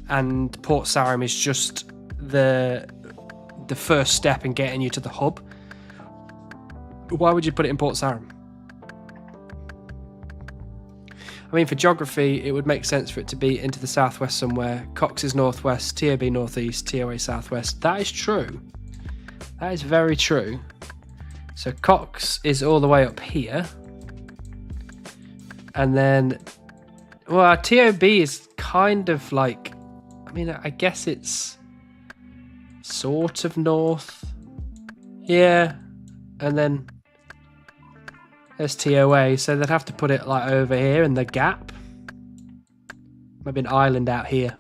and Port Sarim is just the first step in getting you to the hub, why would you put it in Port Sarim? I mean, for geography, it would make sense for it to be into the southwest somewhere. Cox is northwest, TOB northeast, TOA southwest. That is true. That is very true. So Cox is all the way up here. And then, well, TOB is kind of like, I mean, I guess it's sort of north. Yeah. And then there's TOA, so they'd have to put it like over here in the gap. Maybe an island out here.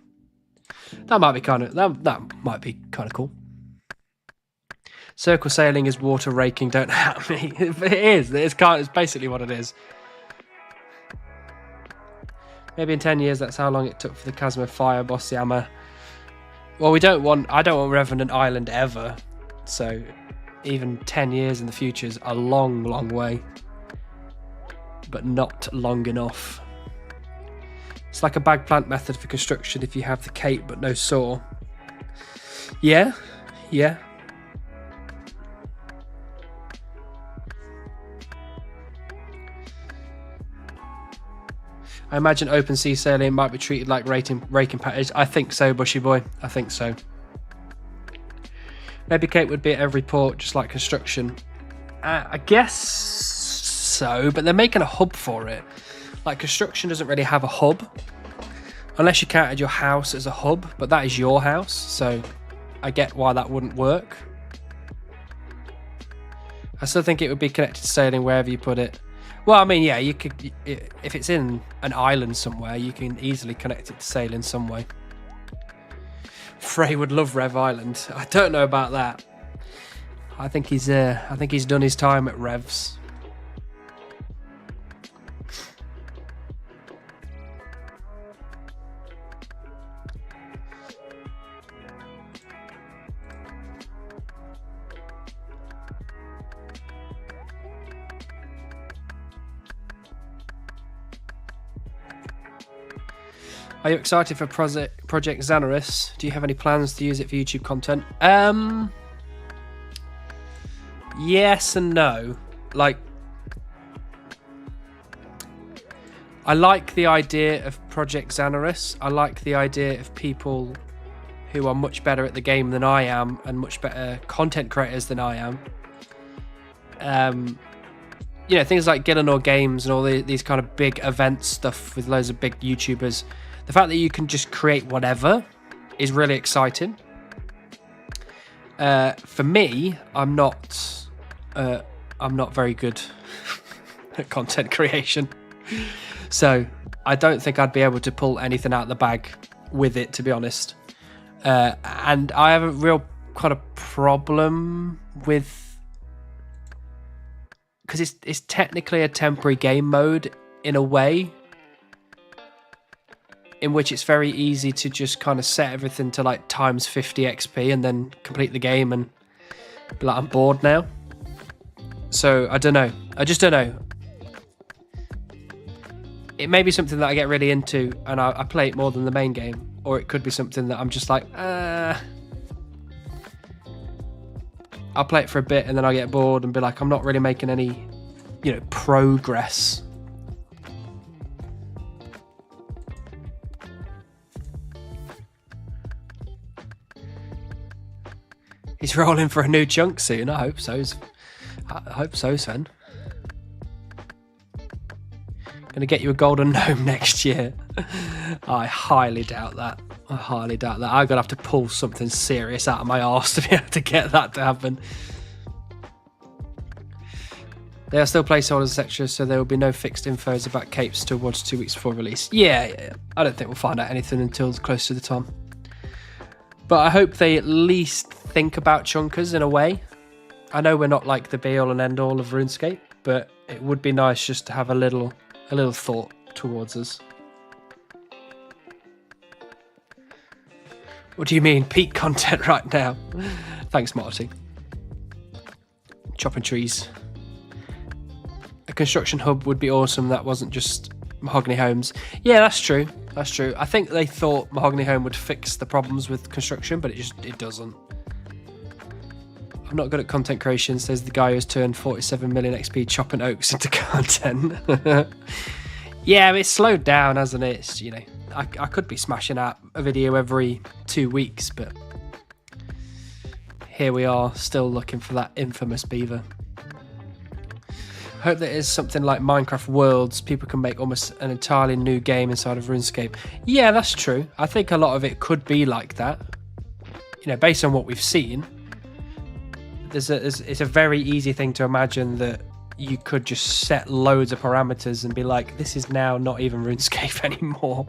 That might be kind of cool. Circle sailing is water raking, don't at me. It is. It's basically what it is. Maybe in 10 years, that's how long it took for the Chasm of Fire boss Yama. Well, I don't want Revenant Island ever. So even 10 years in the future is a long, long way. But not long enough. It's like a bag plant method for construction if you have the cape but no saw. Yeah. I imagine open sea sailing might be treated like raking package. I think so, Bushy Boy. I think so. Maybe Cape would be at every port, just like construction. I guess so, but they're making a hub for it. Like, construction doesn't really have a hub. Unless you counted your house as a hub, but that is your house, so I get why that wouldn't work. I still think it would be connected to sailing wherever you put it. Well, I mean, yeah, you could, if it's in an island somewhere, you can easily connect it to sailing some way. Frey would love Rev Island. I don't know about that. I think he's done his time at Revs. Are you excited for Project Xanaris? Do you have any plans to use it for YouTube content? Yes and no. Like, I like the idea of Project Xanaris. I like the idea of people who are much better at the game than I am and much better content creators than I am. You know, things like Gillinor Games and all these kind of big event stuff with loads of big YouTubers. The fact that you can just create whatever is really exciting. For me, I'm not very good at content creation, so I don't think I'd be able to pull anything out of the bag with it, to be honest. And I have a real kind of problem with, because it's technically a temporary game mode in a way, in which it's very easy to just kind of set everything to like times 50 XP and then complete the game and be like, I'm bored now. So I don't know. I just don't know. It may be something that I get really into and I play it more than the main game, or it could be something that I'm just like, I'll play it for a bit and then I get bored and be like, I'm not really making any, progress. He's rolling for a new chunk soon. I hope so. Sven. Gonna get you a golden gnome next year. I highly doubt that. I'm gonna have to pull something serious out of my arse to be able to get that to happen. They are still placeholders, etc., so there will be no fixed infos about capes till 1 to 2 weeks before release. Yeah, I don't think we'll find out anything until close to the time. But I hope they at least think about chunkers in a way. I know we're not like the be-all and end-all of RuneScape, but it would be nice just to have a little thought towards us. What do you mean, peak content right now? Thanks, Marty. Chopping trees. A construction hub would be awesome. That wasn't just Mahogany Homes. Yeah, that's true. That's true. I think they thought Mahogany Home would fix the problems with construction, but it doesn't. I'm not good at content creation, says the guy who's turned 47 million XP chopping oaks into content. Yeah, but it's slowed down, hasn't it? It's, you know, I could be smashing out a video every 2 weeks, but here we are, still looking for that infamous beaver. I hope there is something like Minecraft Worlds. People can make almost an entirely new game inside of RuneScape. Yeah, that's true. I think a lot of it could be like that. You know, based on what we've seen, it's a very easy thing to imagine that you could just set loads of parameters and be like, this is now not even RuneScape anymore.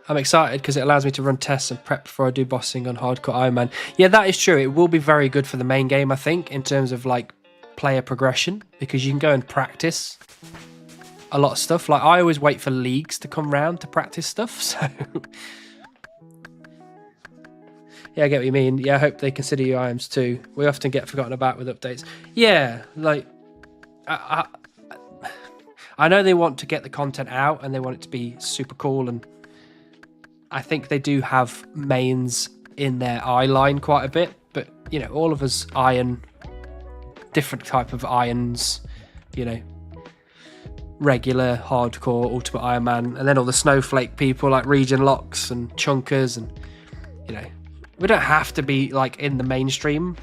I'm excited because it allows me to run tests and prep before I do bossing on Hardcore Iron Man. Yeah, that is true. It will be very good for the main game, I think, in terms of like player progression, because you can go and practice a lot of stuff. Like, I always wait for leagues to come round to practice stuff, so yeah, I get what you mean. Yeah, I hope they consider you IAMs too. We often get forgotten about with updates. Yeah, like I know they want to get the content out and they want it to be super cool, and I think they do have mains in their eye line quite a bit, but you know, all of us iron different type of irons, you know, regular, hardcore, ultimate Iron Man, and then all the snowflake people like Region Locks and Chunkers, and you know, we don't have to be like in the mainstream,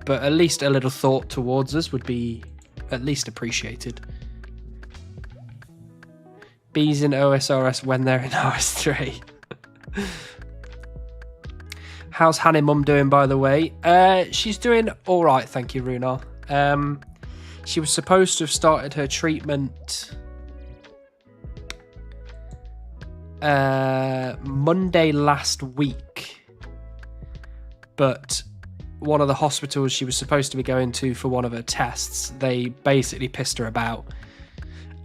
but at least a little thought towards us would be at least appreciated. Bees in OSRS when they're in RS3. How's Hannah Mum doing, by the way? She's doing all right, thank you, Runar. She was supposed to have started her treatment Monday last week, but one of the hospitals she was supposed to be going to for one of her tests, they basically pissed her about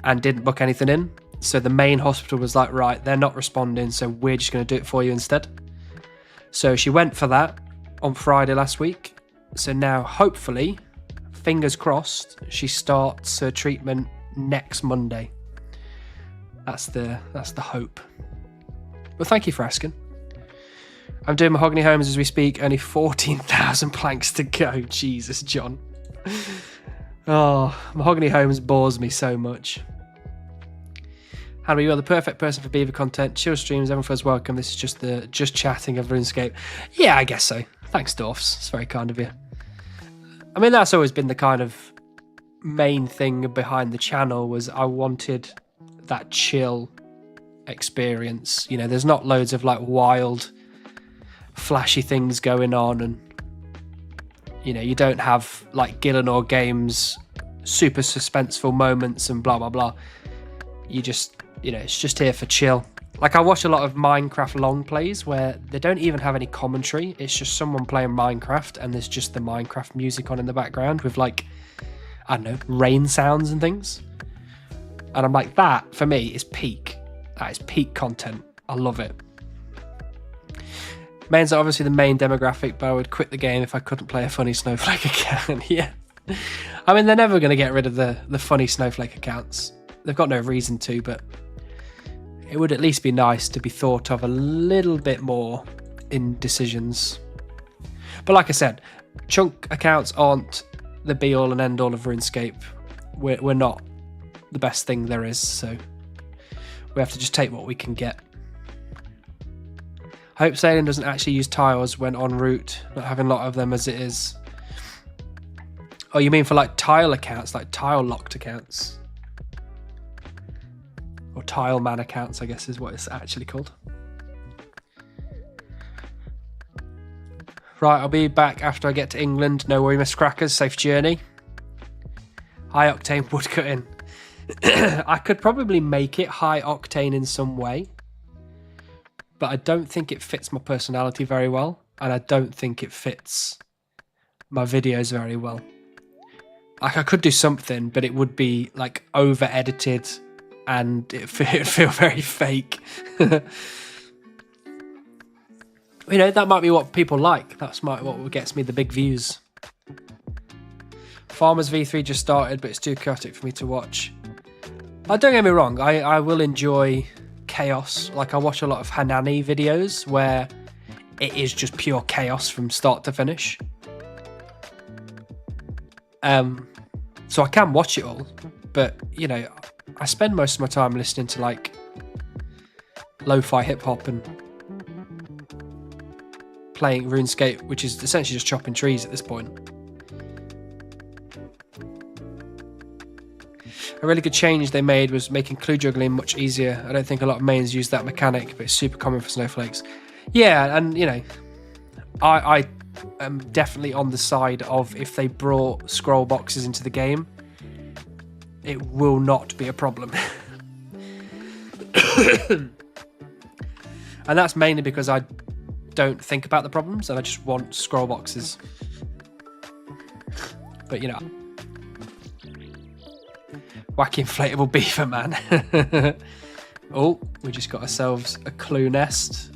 and didn't book anything in. So the main hospital was like, right, they're not responding, so we're just going to do it for you instead. So she went for that on Friday last week. So now, hopefully, fingers crossed, she starts her treatment next Monday. That's the hope. But thank you for asking. I'm doing Mahogany Homes as we speak. Only 14,000 planks to go. Jesus, John. Oh, Mahogany Homes bores me so much. Hannah, you are the perfect person for Beaver content. Chill streams, everyone feels welcome. This is just chatting of RuneScape. Yeah, I guess so. Thanks, Dorfs. It's very kind of you. I mean, that's always been the kind of main thing behind the channel, was I wanted that chill experience. You know, there's not loads of like wild, flashy things going on, and you know, you don't have like Gillenor games, super suspenseful moments and blah blah blah. You just, you know, it's just here for chill. Like, I watch a lot of Minecraft long plays where they don't even have any commentary. It's just someone playing Minecraft and there's just the Minecraft music on in the background with like, I don't know, rain sounds and things. And I'm like, that for me is peak. That is peak content. I love it. Mains are obviously the main demographic, but I would quit the game if I couldn't play a funny snowflake account. Yeah. I mean, they're never going to get rid of the funny snowflake accounts. They've got no reason to, but it would at least be nice to be thought of a little bit more in decisions. But like I said, chunk accounts aren't the be-all and end-all of RuneScape. We're not the best thing there is, so we have to just take what we can get. I hope Sailing doesn't actually use tiles when en route, not having a lot of them as it is. Oh, you mean for like tile accounts, like tile locked accounts? Or tile man accounts, I guess is what it's actually called. Right, I'll be back after I get to England. No worry, Miss Crackers. Safe journey. High octane woodcutting. I could probably make it high octane in some way, but I don't think it fits my personality very well, and I don't think it fits my videos very well. Like, I could do something, but it would be like over edited and it'd feel very fake. You know, that might be what people like. That's what gets me the big views. Farmers V3 just started, but it's too chaotic for me to watch. Don't get me wrong, I will enjoy chaos. Like, I watch a lot of Hanani videos where it is just pure chaos from start to finish. So I can watch it all, but, you know, I spend most of my time listening to, like, lo-fi hip-hop and playing RuneScape, which is essentially just chopping trees at this point. A really good change they made was making clue juggling much easier. I don't think a lot of mains use that mechanic, but it's super common for snowflakes. Yeah, and, you know, I am definitely on the side of if they brought scroll boxes into the game, it will not be a problem. And that's mainly because I don't think about the problems and I just want scroll boxes. But, you know, wacky inflatable beaver, man. Oh, we just got ourselves a clue nest.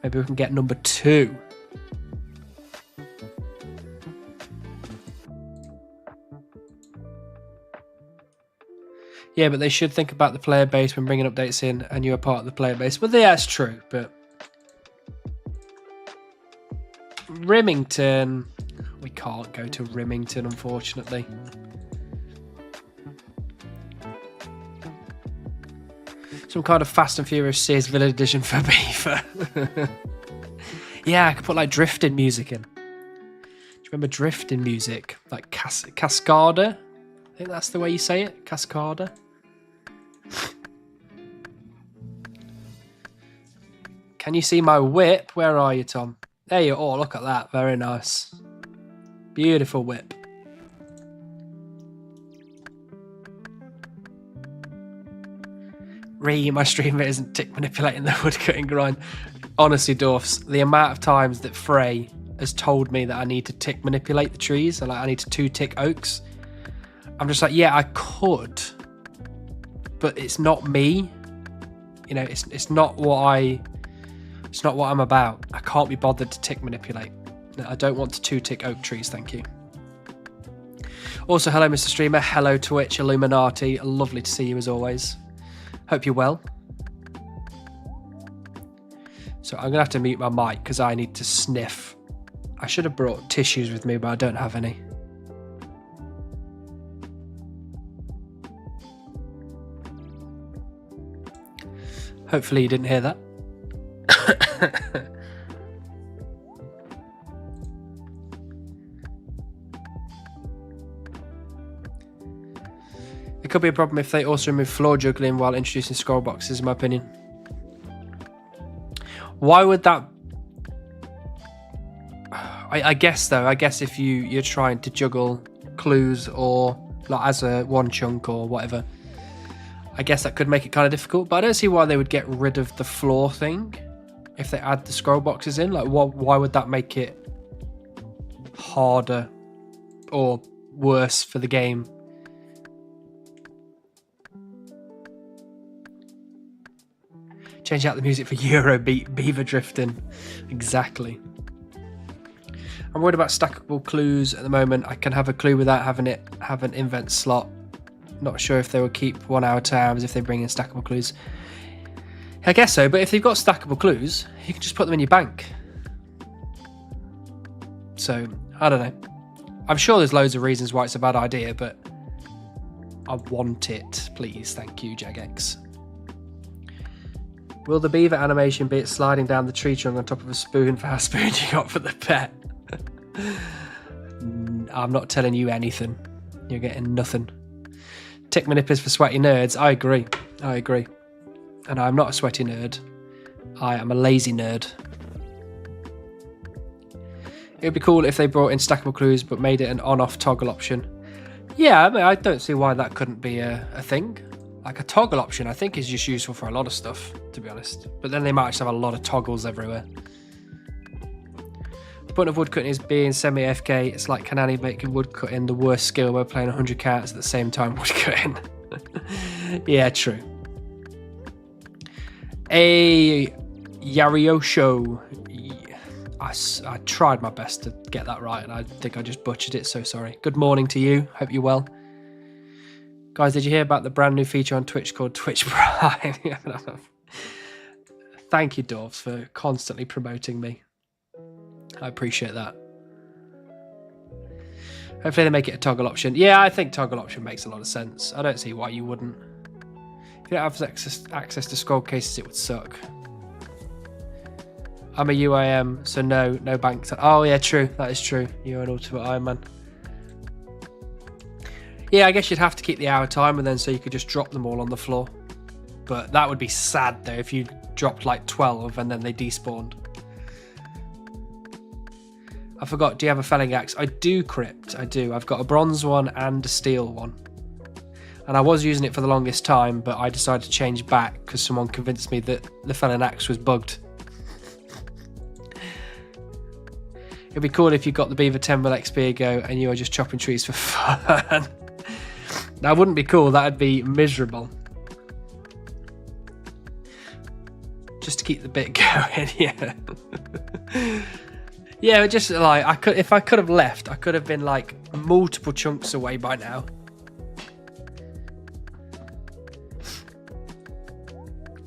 Maybe we can get number 2. Yeah, but they should think about the player base when bringing updates in, and you're a part of the player base. Well, yeah, that's true, but Rimington, we can't go to Rimington, unfortunately. Some kind of Fast and Furious Sears Villa edition for Beaver. Yeah, I could put like drifting music in. Do you remember drifting music? Like Cascada? I think that's the way you say it. Cascada. Can you see my whip? Where are you, Tom? There you are. Oh, look at that. Very nice. Beautiful whip. My streamer isn't tick manipulating the woodcutting grind. Honestly, Dwarfs, the amount of times that Frey has told me that I need to tick manipulate the trees, or like I need to 2-tick oaks, I'm just like, yeah, I could, but it's not me. You know, it's not what I'm about. I can't be bothered to tick manipulate. No, I don't want to 2-tick oak trees, thank you. Also, hello, Mr. Streamer. Hello, Twitch Illuminati. Lovely to see you as always. Hope you're well. So I'm going to have to mute my mic because I need to sniff. I should have brought tissues with me, but I don't have any. Hopefully you didn't hear that. It could be a problem if they also remove floor juggling while introducing scroll boxes, in my opinion. Why would that... I guess, though, if you're trying to juggle clues or like as a one chunk or whatever, I guess that could make it kind of difficult, but I don't see why they would get rid of the floor thing if they add the scroll boxes in. Like, why would that make it harder or worse for the game? Change out the music for Eurobeat Beaver drifting. Exactly. I'm worried about stackable clues at the moment. I can have a clue without having it have an invent slot. Not sure if they will keep 1 hour times if they bring in stackable clues. I guess so, but if they've got stackable clues, you can just put them in your bank. So, I don't know. I'm sure there's loads of reasons why it's a bad idea, but I want it, please. Thank you, Jagex. Will the beaver animation be it sliding down the tree trunk on top of a spoon for how spoon you got for the pet? I'm not telling you anything. You're getting nothing. Tick manipulers for sweaty nerds. I agree. And I'm not a sweaty nerd. I am a lazy nerd. It'd be cool if they brought in stackable clues but made it an on-off toggle option. Yeah, I mean, I don't see why that couldn't be a thing. Like a toggle option, I think is just useful for a lot of stuff, to be honest. But then they might just have a lot of toggles everywhere. The point of woodcutting is being semi-AFK. It's like Kanani making woodcutting the worst skill by playing 100 cards at the same time woodcutting. Yeah, true. A Yariosho. I tried my best to get that right, and I think I just butchered it, so sorry. Good morning to you. Hope you're well. Guys, did you hear about the brand new feature on Twitch called Twitch Prime? Thank you, Dwarves, for constantly promoting me. I appreciate that. Hopefully they make it a toggle option. Yeah, I think toggle option makes a lot of sense. I don't see why you wouldn't. If you don't have access to scroll cases, it would suck. I'm a UIM, so no bank. Oh yeah, true. That is true. You're an Ultimate Iron Man. Yeah, I guess you'd have to keep the hour timer then, so you could just drop them all on the floor. But that would be sad though if you dropped like 12 and then they despawned. I forgot. Do you have a felling axe? I do, Crypt. I do. I've got a bronze one and a steel one. And I was using it for the longest time, but I decided to change back because someone convinced me that the felling axe was bugged. It'd be cool if you got the Beaver 10 mil XP ago and you were just chopping trees for fun. That wouldn't be cool. That'd be miserable. Just to keep the bit going, yeah. Yeah, just like if I could have left, I could have been like multiple chunks away by now.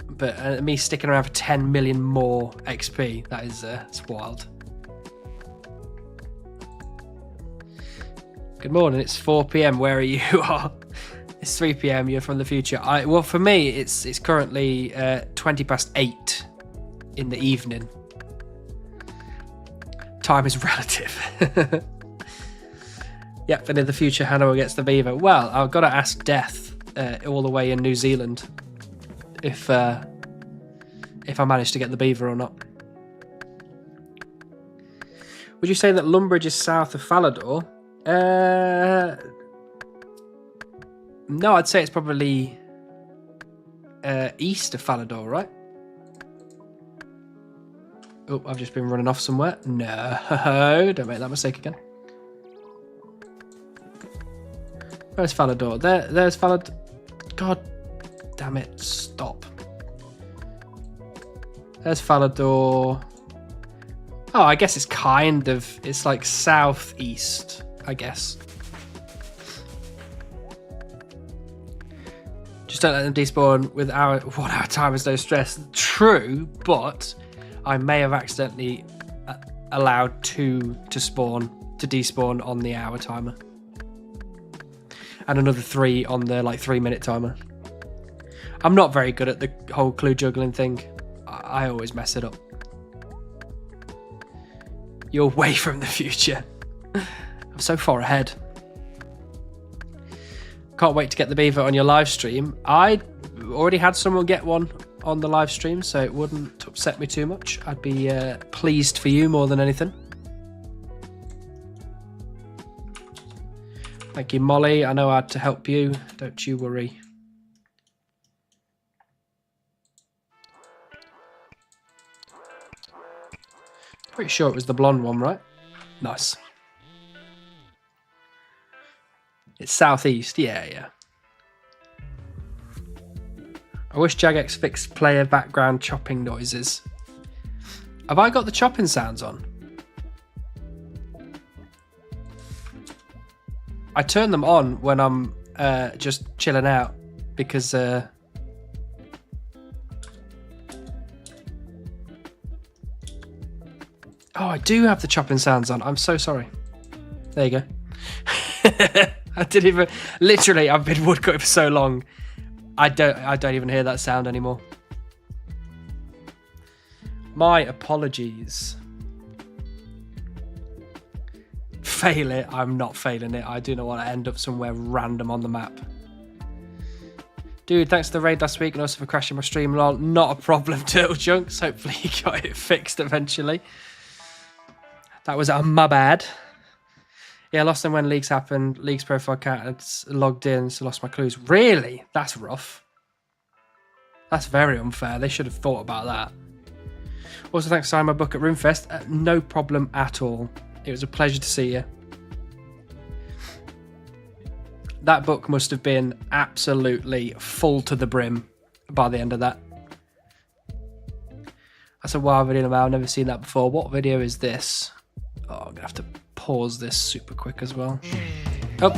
But me sticking around for 10 million more XP, that is it's wild. Good morning, it's 4 PM, where are you? It's 3 PM, you're from the future. Well, for me, it's currently 20 past 8 in the evening. Time is relative. Yep, and in the future, Hannah gets the beaver. Well, I've got to ask Death all the way in New Zealand if I manage to get the beaver or not. Would you say that Lumbridge is south of Falador? No, I'd say it's probably east of Falador, right? Oh, I've just been running off somewhere. No, don't make that mistake again. Where's Falador? There's Falador. God damn it, stop. There's Falador. Oh, I guess it's like southeast, I guess. Just don't let them despawn with 1 hour timers, no stress. True, but I may have accidentally allowed 2 to despawn on the hour timer. And another 3 on the 3-minute timer. I'm not very good at the whole clue juggling thing. I always mess it up. You're way from the future. I'm so far ahead. Can't wait to get the beaver on your live stream. I already had someone get one on the live stream, so it wouldn't upset me too much. I'd be pleased for you more than anything. Thank you, Molly. I know how to help you. Don't you worry. Pretty sure it was the blonde one, right? Nice. It's southeast, yeah. I wish Jagex fixed player background chopping noises. Have I got the chopping sounds on? I turn them on when I'm just chilling out because oh, I do have the chopping sounds on. I'm so sorry. There you go. I didn't even. Literally, I've been woodcutting for so long. I don't even hear that sound anymore. My apologies. Fail it. I'm not failing it. I do not want to end up somewhere random on the map. Dude, thanks for the raid last week and also for crashing my stream. Lol. Not a problem, Turtle Chunks. Hopefully you got it fixed eventually. That was my bad. Yeah, I lost them when leaks happened. Leaks profile account had logged in, so lost my clues. Really? That's rough. That's very unfair. They should have thought about that. Also, thanks for signing my book at Roomfest. No problem at all. It was a pleasure to see you. That book must have been absolutely full to the brim by the end of that. That's a wild video. I've never seen that before. What video is this? Oh, I'm going to have to pause this super quick as well. Oh,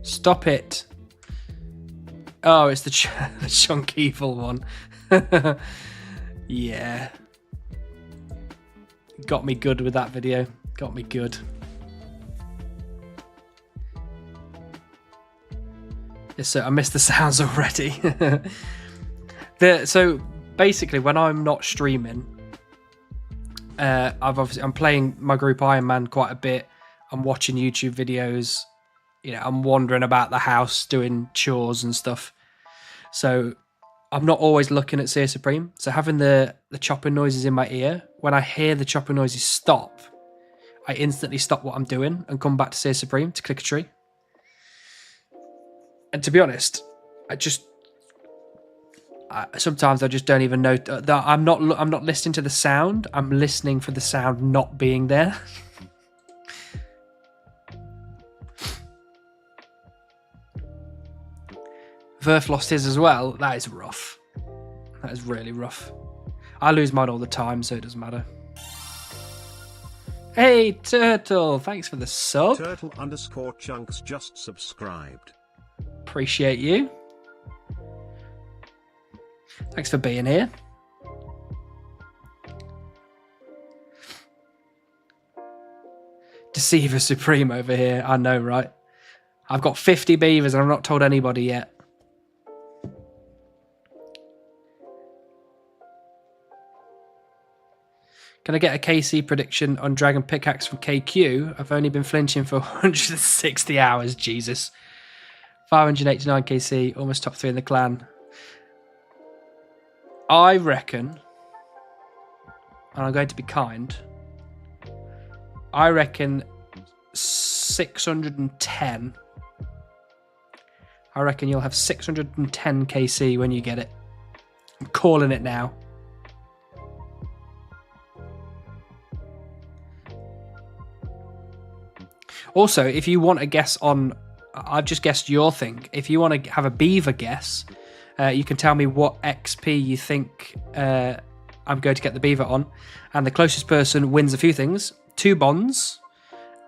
stop it. Oh, it's the Chunk Evil one. Yeah. Got me good with that video. Got me good. Yes, sir. I missed the sounds already. So basically, when I'm not streaming, I'm playing my group Iron Man quite a bit. I'm watching YouTube videos. You know, I'm wandering about the house doing chores and stuff. So I'm not always looking at Seer Supreme. So having the chopping noises in my ear, when I hear the chopping noises stop, I instantly stop what I'm doing and come back to Seer Supreme to click a tree. And to be honest, sometimes I just don't even know that I'm not listening to the sound. I'm listening for the sound not being there. Verf lost his as well. That is rough. That is really rough. I lose mine all the time, so it doesn't matter. Hey, Turtle. Thanks for the sub. Turtle_chunks just subscribed. Appreciate you. Thanks for being here. Deceiver Supreme over here. I know, right? I've got 50 beavers and I've not told anybody yet. Can I get a KC prediction on Dragon Pickaxe from KQ? I've only been flinching for 160 hours. Jesus. 589 KC, almost top 3 in the clan. I reckon, and I'm going to be kind, I reckon 610. I reckon you'll have 610 KC when you get it. I'm calling it now. Also, if you want a guess on, I've just guessed your thing. If you want to have a beaver guess, you can tell me what XP you think I'm going to get the beaver on. And the closest person wins a few things. 2 bonds,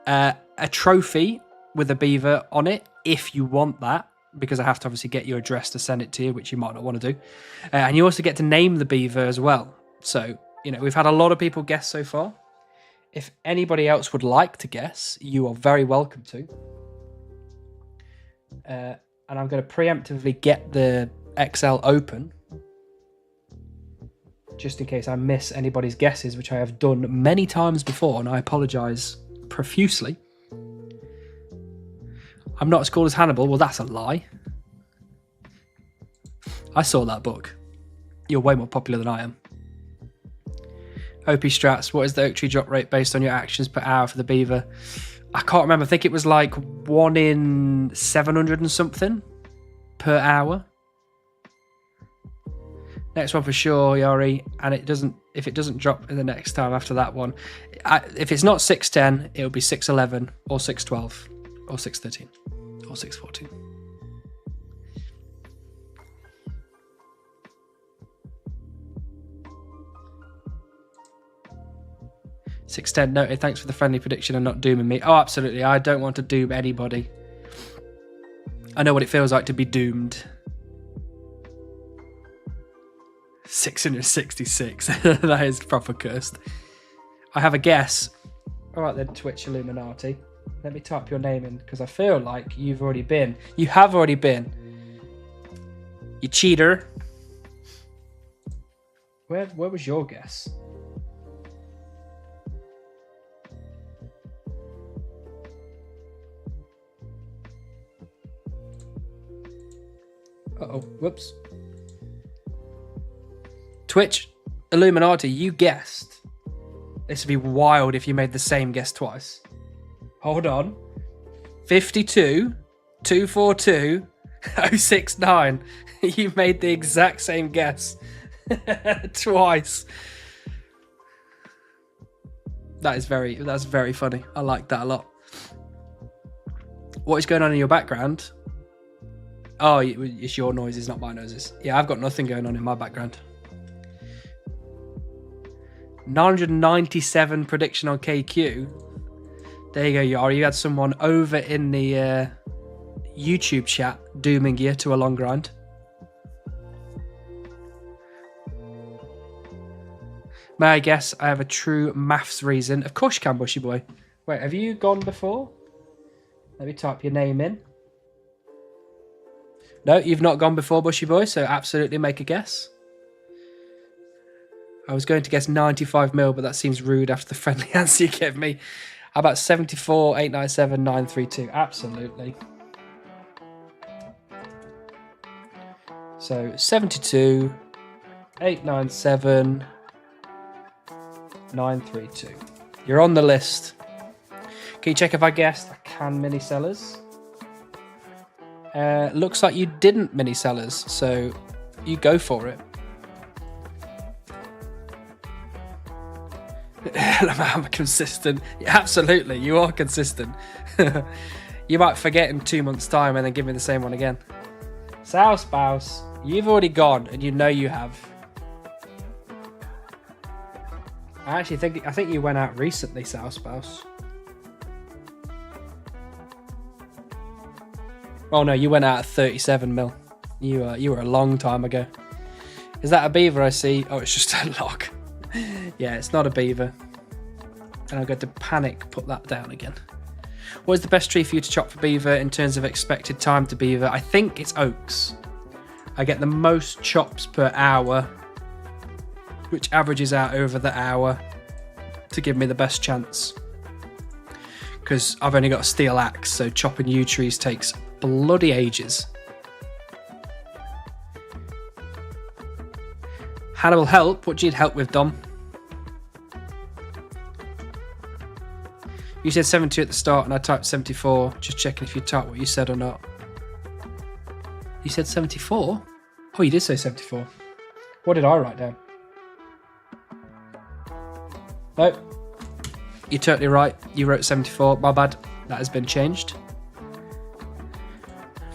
a trophy with a beaver on it, if you want that, because I have to obviously get your address to send it to you, which you might not want to do. And you also get to name the beaver as well. So, you know, we've had a lot of people guess so far. If anybody else would like to guess, you are very welcome to. And I'm going to preemptively get the XL open, just in case I miss anybody's guesses, which I have done many times before, and I apologise profusely. I'm not as cool as Hannibal. Well, that's a lie. I saw that book. You're way more popular than I am. OP strats, what is the oak tree drop rate based on your actions per hour for the beaver? I can't remember. I think it was like 1 in 700 and something per hour. Next one for sure, Yari. And if it doesn't drop in the next time after that one, if it's not 610, it'll be 611 or 612 or 613 or 614. $610 noted. Thanks for the friendly prediction and not dooming me. Oh, absolutely. I don't want to doom anybody. I know what it feels like to be doomed. 666. That is proper cursed. I have a guess. All right then, Twitch Illuminati. Let me type your name in because I feel like you've already been. You have already been. You cheater. Where was your guess? Uh-oh, whoops. Twitch Illuminati, you guessed This would be wild if you made the same guess twice. Hold on. 52, 242, 069. You made the exact same guess. Twice. That's very funny. I like that a lot. What is going on in your background? Oh, it's your noises, not my noises. Yeah, I've got nothing going on in my background. 997 prediction on KQ. There you go, Yara. You had someone over in the YouTube chat dooming you to a long grind. May I guess I have a true maths reason? Of course you can, Bushy Boy. Wait, have you gone before? Let me type your name in. No, you've not gone before, Bushy Boy, so absolutely make a guess. I was going to guess 95 mil, but that seems rude after the friendly answer you gave me. How about 74, 897, 932? Absolutely. So 72, 897, 932. You're on the list. Can you check if I guessed? I can mini sellers. Looks like you didn't mini sellers, so you go for it. I'm consistent. Yeah, absolutely, you are consistent. You might forget in 2 months' time and then give me the same one again. Sow Spouse, you've already gone, and you know you have. I think you went out recently, Sow Spouse. Oh no, you went out at 37 mil. You were a long time ago. Is that a beaver I see? Oh, it's just a log. Yeah, it's not a beaver. And I'm going to panic put that down again. What is the best tree for you to chop for beaver in terms of expected time to beaver? I think it's oaks. I get the most chops per hour, which averages out over the hour to give me the best chance. Because I've only got a steel axe, so chopping yew trees takes bloody ages. Hannibal help? What do you need help with, Dom? You said 72 at the start and I typed 74. Just checking if you typed what you said or not. You said 74? Oh, you did say 74. What did I write down? Nope. You're totally right. You wrote 74. My bad. That has been changed.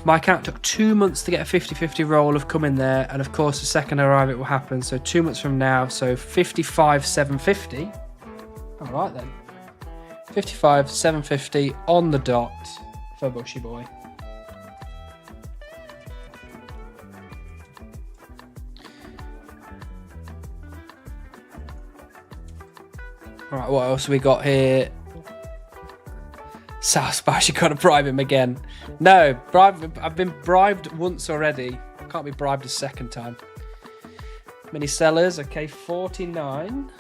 My account took 2 months to get a 50-50 roll of coming there, and of course the second I arrive it will happen, so 2 months from now, so 55,750. Alright then. 55,750 on the dot for Bushy Boy. Alright, what else have we got here? South Spice, you gotta bribe him again. No, I've been bribed once already. Can't be bribed a second time. Mini sellers, okay, 49,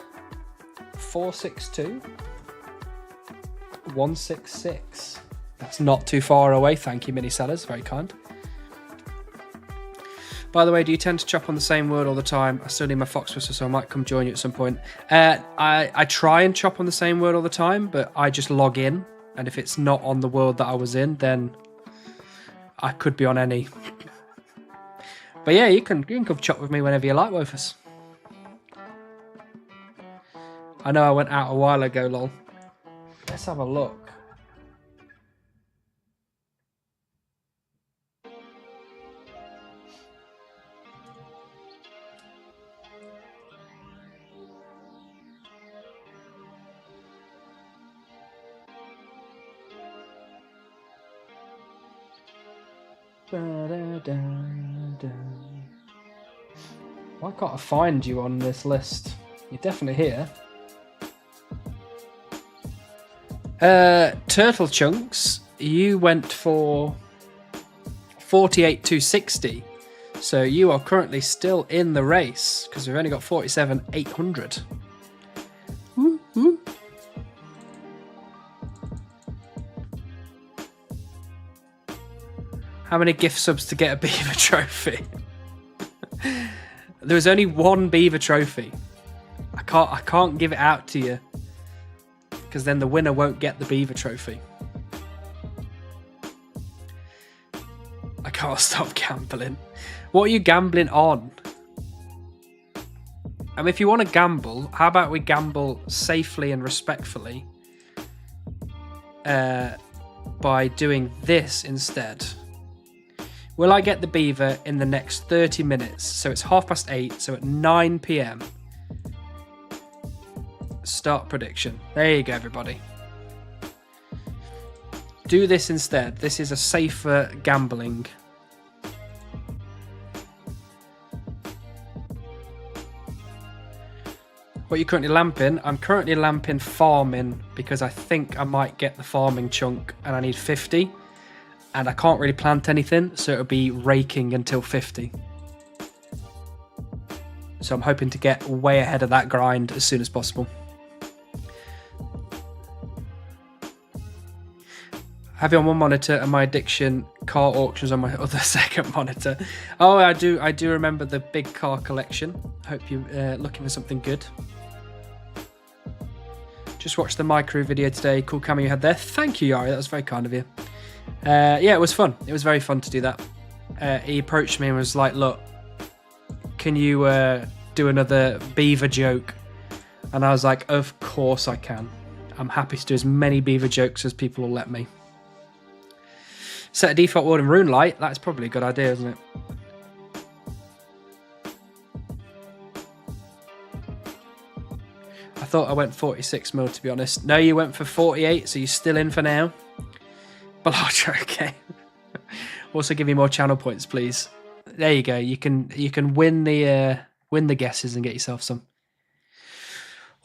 462, 166. That's not too far away. Thank you, mini sellers. Very kind. By the way, do you tend to chop on the same word all the time? I still need my fox whistle, so I might come join you at some point. I try and chop on the same word all the time, but I just log in. And if it's not on the world that I was in, then I could be on any. But yeah, you can come chop with me whenever you like, Wofus. I know I went out a while ago, lol. Let's have a look. Why can't I find you on this list? You're definitely here. Turtle Chunks, you went for 48,260. So you are currently still in the race because we've only got 47,800. How many gift subs to get a Beaver trophy? There was only one Beaver trophy. I can't give it out to you. because then the winner won't get the Beaver trophy. I can't stop gambling. What are you gambling on? I mean, if you want to gamble, how about we gamble safely and respectfully by doing this instead? Will I get the Beaver in the next 30 minutes? So it's 8:30, so at 9 p.m. Start prediction. There you go, everybody. Do this instead. This is a safer gambling. What are you currently lamping? I'm currently lamping farming because I think I might get the farming chunk and I need 50. And I can't really plant anything, so it'll be raking until 50. So I'm hoping to get way ahead of that grind as soon as possible. I have you on one monitor and my addiction car auctions on my other second monitor. Oh, I do remember the big car collection. Hope you're looking for something good. Just watched the micro video today. Cool camera you had there. Thank you, Yari. That was very kind of you. Yeah, it was fun. It was very fun to do that. He approached me and was like, look, can you do another Beaver joke? And I was like, of course I can. I'm happy to do as many Beaver jokes as people will let me. Set a default world in Runelite. That's probably a good idea, isn't it? I thought I went 46 mil, to be honest. No, you went for 48, so you're still in for now. Balaja, okay. Also give me more channel points, please. There you go. You can win the guesses and get yourself some.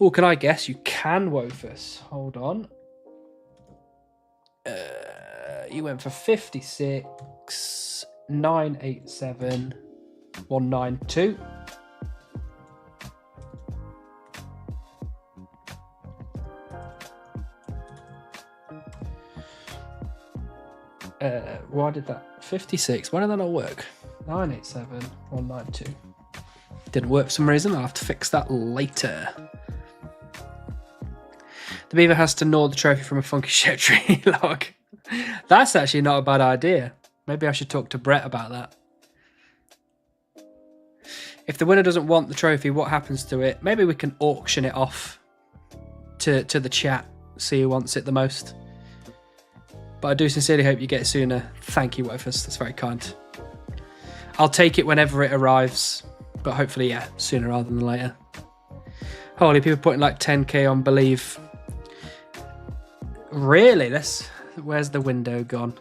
Oh, can I guess? You can, Wofus. Hold on. You went for 56, 987, 192. Why did that? 56. Why did that not work? 987, 192. Didn't work for some reason. I'll have to fix that later. The Beaver has to gnaw the trophy from a funky shaped tree log. That's actually not a bad idea. Maybe I should talk to Brett about that. If the winner doesn't want the trophy, what happens to it? Maybe we can auction it off to the chat, see who wants it the most. But I do sincerely hope you get it sooner. Thank you, Wofus. That's very kind. I'll take it whenever it arrives. But hopefully, yeah, sooner rather than later. Holy, people putting like 10k on Believe. Really? Where's the window gone?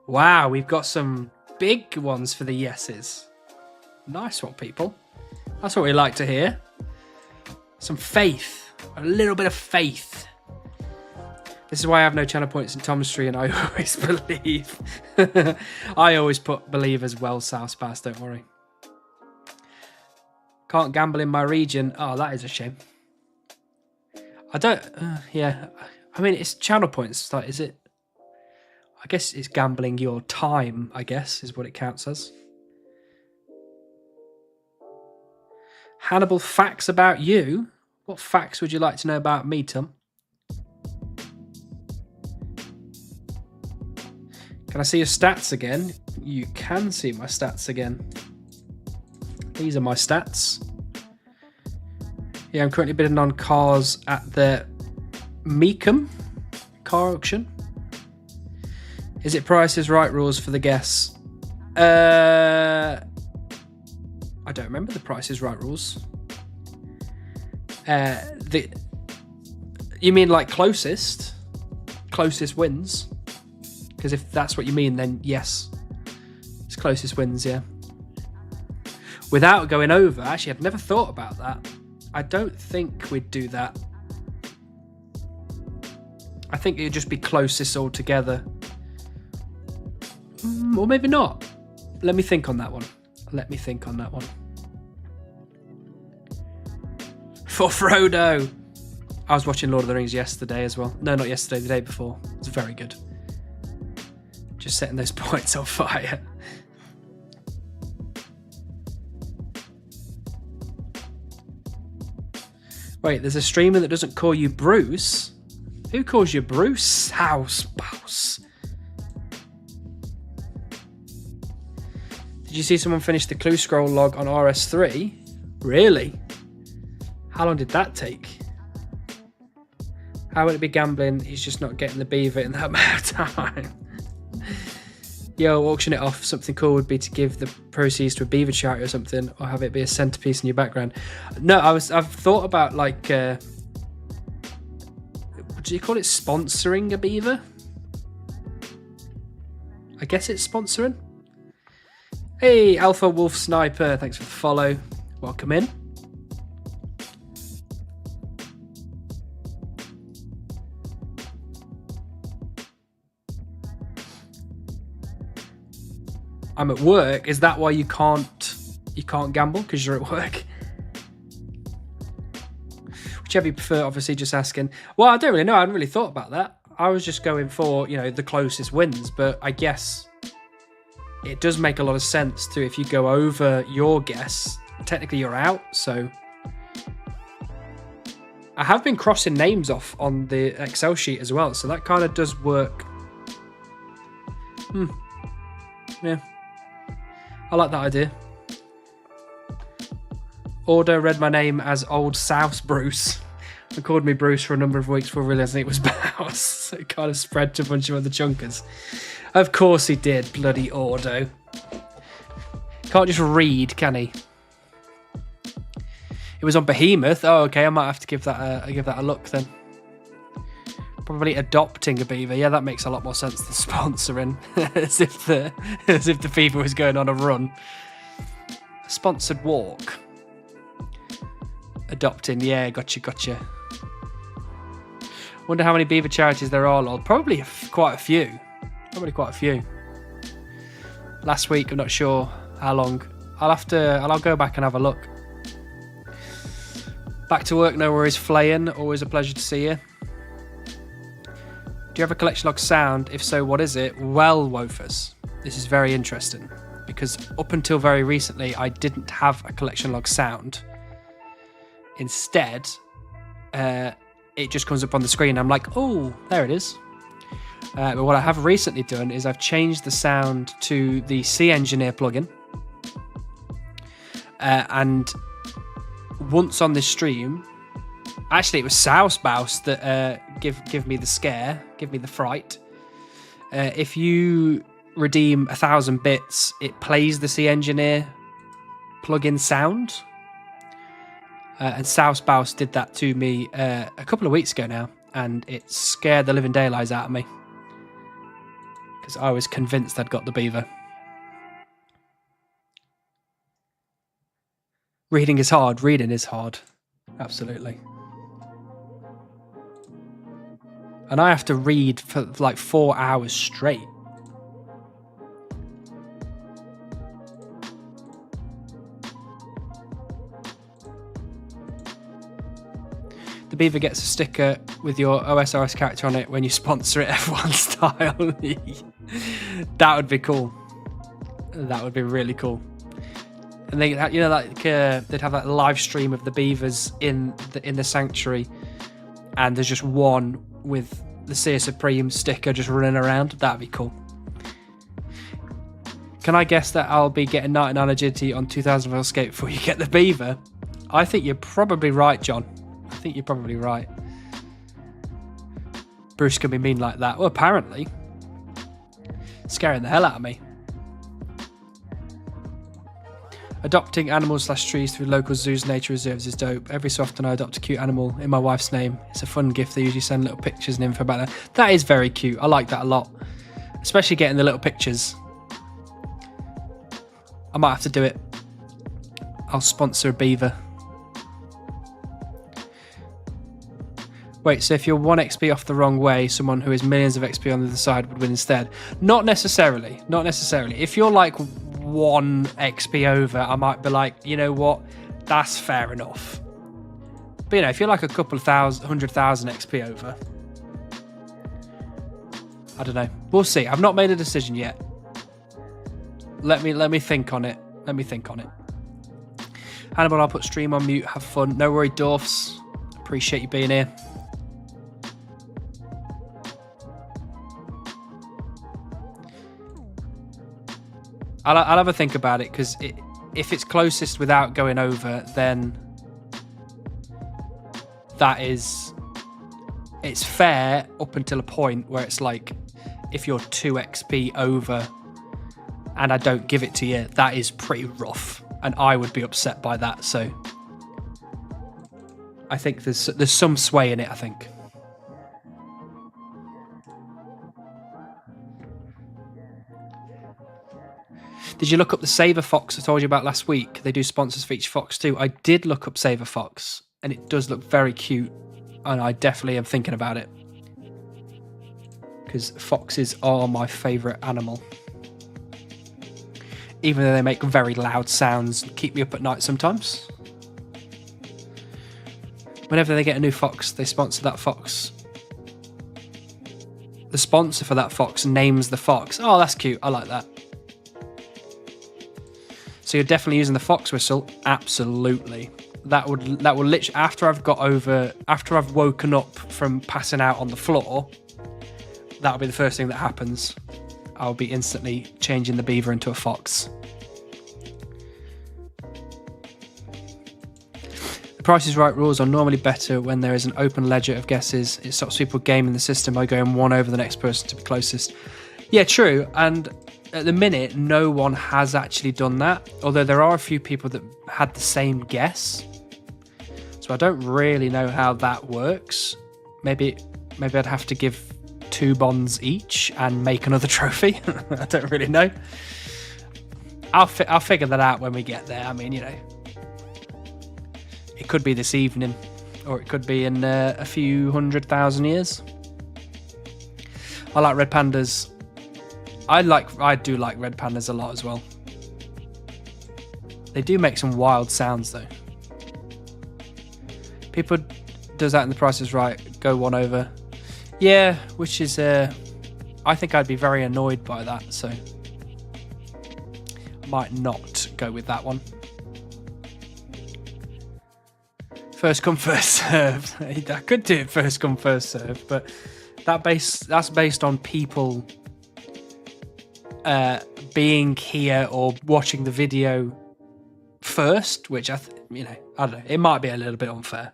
Wow, we've got some big ones for the yeses. Nice one, people. That's what we like to hear. Some faith. A little bit of faith. This is why I have no channel points in Thomasry and I always believe. I always put believe as well, South Pass, don't worry. Can't gamble in my region. Oh, that is a shame. I don't, yeah. I mean, it's channel points, like, is it? I guess it's gambling your time, I guess, is what it counts as. Hannibal, facts about you? What facts would you like to know about me, Tom? Can I see your stats again? You can see my stats again. These are my stats. Yeah, I'm currently bidding on cars at the Meekum car auction. Is it Price is Right rules for the guess? I don't remember the Price is Right rules. You mean like closest? Closest wins? Because if that's what you mean, then yes. It's closest wins, yeah. Without going over, actually, I've never thought about that. I don't think we'd do that. I think it'd just be closest altogether. Or maybe not. Let me think on that one. Let me think on that one. For Frodo. I was watching Lord of the Rings yesterday as well. No, not yesterday, the day before. It was very good. Just setting those points on fire. Wait, there's a streamer that doesn't call you Bruce? Who calls you Bruce? House. Did you see someone finish the clue scroll log on RS3? Really? How long did that take? How would it be gambling? He's just not getting the beaver in that amount of time. Yo, auction it off. Something cool would be to give the proceeds to a beaver charity or something, or have it be a centerpiece in your background. No, I've thought about like, what do you call it? Sponsoring a beaver? I guess it's sponsoring. Hey, Alpha Wolf Sniper, thanks for the follow. Welcome in. I'm at work. Is that why you can't gamble? Because you're at work? Whichever you prefer, obviously, just asking. Well, I don't really know. I hadn't really thought about that. I was just going for, you know, the closest wins. But I guess it does make a lot of sense to, if you go over your guess, technically you're out. So I have been crossing names off on the Excel sheet as well. So that kind of does work. Yeah. I like that idea. Order read my name as Old South Bruce and called me Bruce for a number of weeks before realising it was Bouse. So it kind of spread to a bunch of other chunkers. Of course he did, bloody Ordo. Can't just read, can he? It was on Behemoth. Oh, okay. I might have to give that a look then. Probably adopting a beaver. Yeah, that makes a lot more sense than sponsoring. as if the beaver was going on a run. A sponsored walk. Adopting. Yeah, gotcha. Wonder how many beaver charities there are, lol. Probably quite a few. Last week, I'm not sure how long. I'll go back and have a look. Back to work, no worries. Flaying, always a pleasure to see you. Do you have a collection log sound? If so, what is it? Well, Wofus, this is very interesting because up until very recently, I didn't have a collection log sound. Instead, it just comes up on the screen. I'm like, oh, there it is. But what I have recently done is I've changed the sound to the C Engineer plugin. And once on this stream, actually, it was Southbouse that give me the scare, give me the fright. If you redeem 1,000 bits, it plays the C Engineer plugin sound. And Southbouse did that to me a couple of weeks ago now, and it scared the living daylights out of me because I was convinced I'd got the beaver. Reading is hard. Absolutely. And I have to read for like 4 hours straight. The beaver gets a sticker with your OSRS character on it when you sponsor it F1 style. That would be cool. That would be really cool. And they, you know, like they'd have that live stream of the beavers in the sanctuary, and there's just one with the Seer Supreme sticker just running around. That'd be cool. Can I guess that I'll be getting 99 agility on 2000 Escape before you get the beaver? I think you're probably right, John. I think you're probably right. Bruce can be mean like that. Well, apparently. Scaring the hell out of me. Adopting animals / trees through local zoos, nature reserves is dope. Every so often I adopt a cute animal in my wife's name. It's a fun gift. They usually send little pictures and info about that. That is very cute. I like that a lot. Especially getting the little pictures. I might have to do it. I'll sponsor a beaver. Wait, so if you're 1 XP off the wrong way, someone who is millions of XP on the other side would win instead? Not necessarily. Not necessarily. If you're like 1 XP over, I might be like, you know what? That's fair enough. But you know, if you're like a couple of 100,000 XP over, I don't know. We'll see. I've not made a decision yet. Let me think on it. Hannibal, I'll put stream on mute. Have fun. No worry, Dorfs. Appreciate you being here. I'll have a think about it, because if it's closest without going over, then it's fair up until a point where it's like, if you're 2 XP over and I don't give it to you, that is pretty rough, and I would be upset by that. So I think there's some sway in it, I think. Did you look up the Saver Fox I told you about last week? They do sponsors for each fox too. I did look up Saver Fox, and it does look very cute, and I definitely am thinking about it, because foxes are my favourite animal. Even though they make very loud sounds and keep me up at night sometimes. Whenever they get a new fox, they sponsor that fox. The sponsor for that fox names the fox. Oh, that's cute. I like that. So you're definitely using the fox whistle? Absolutely. That will literally, after I've woken up from passing out on the floor, that'll be the first thing that happens. I'll be instantly changing the beaver into a fox. The Price is Right rules are normally better when there is an open ledger of guesses. It stops people gaming the system by going one over the next person to be closest. Yeah, true. And at the minute, no one has actually done that, although there are a few people that had the same guess. So I don't really know how that works. Maybe I'd have to give 2 bonds each and make another trophy. I don't really know. I'll figure that out when we get there. I mean, you know, it could be this evening, or it could be in a few 100,000 years. I like red pandas. I do like red pandas a lot as well. They do make some wild sounds though. People does that in The Price is Right, go one over. Yeah, which is I think I'd be very annoyed by that, so I might not go with that one. First come, first served. I could do it first come, first served, but that's based on people being here or watching the video first, which I don't know, it might be a little bit unfair.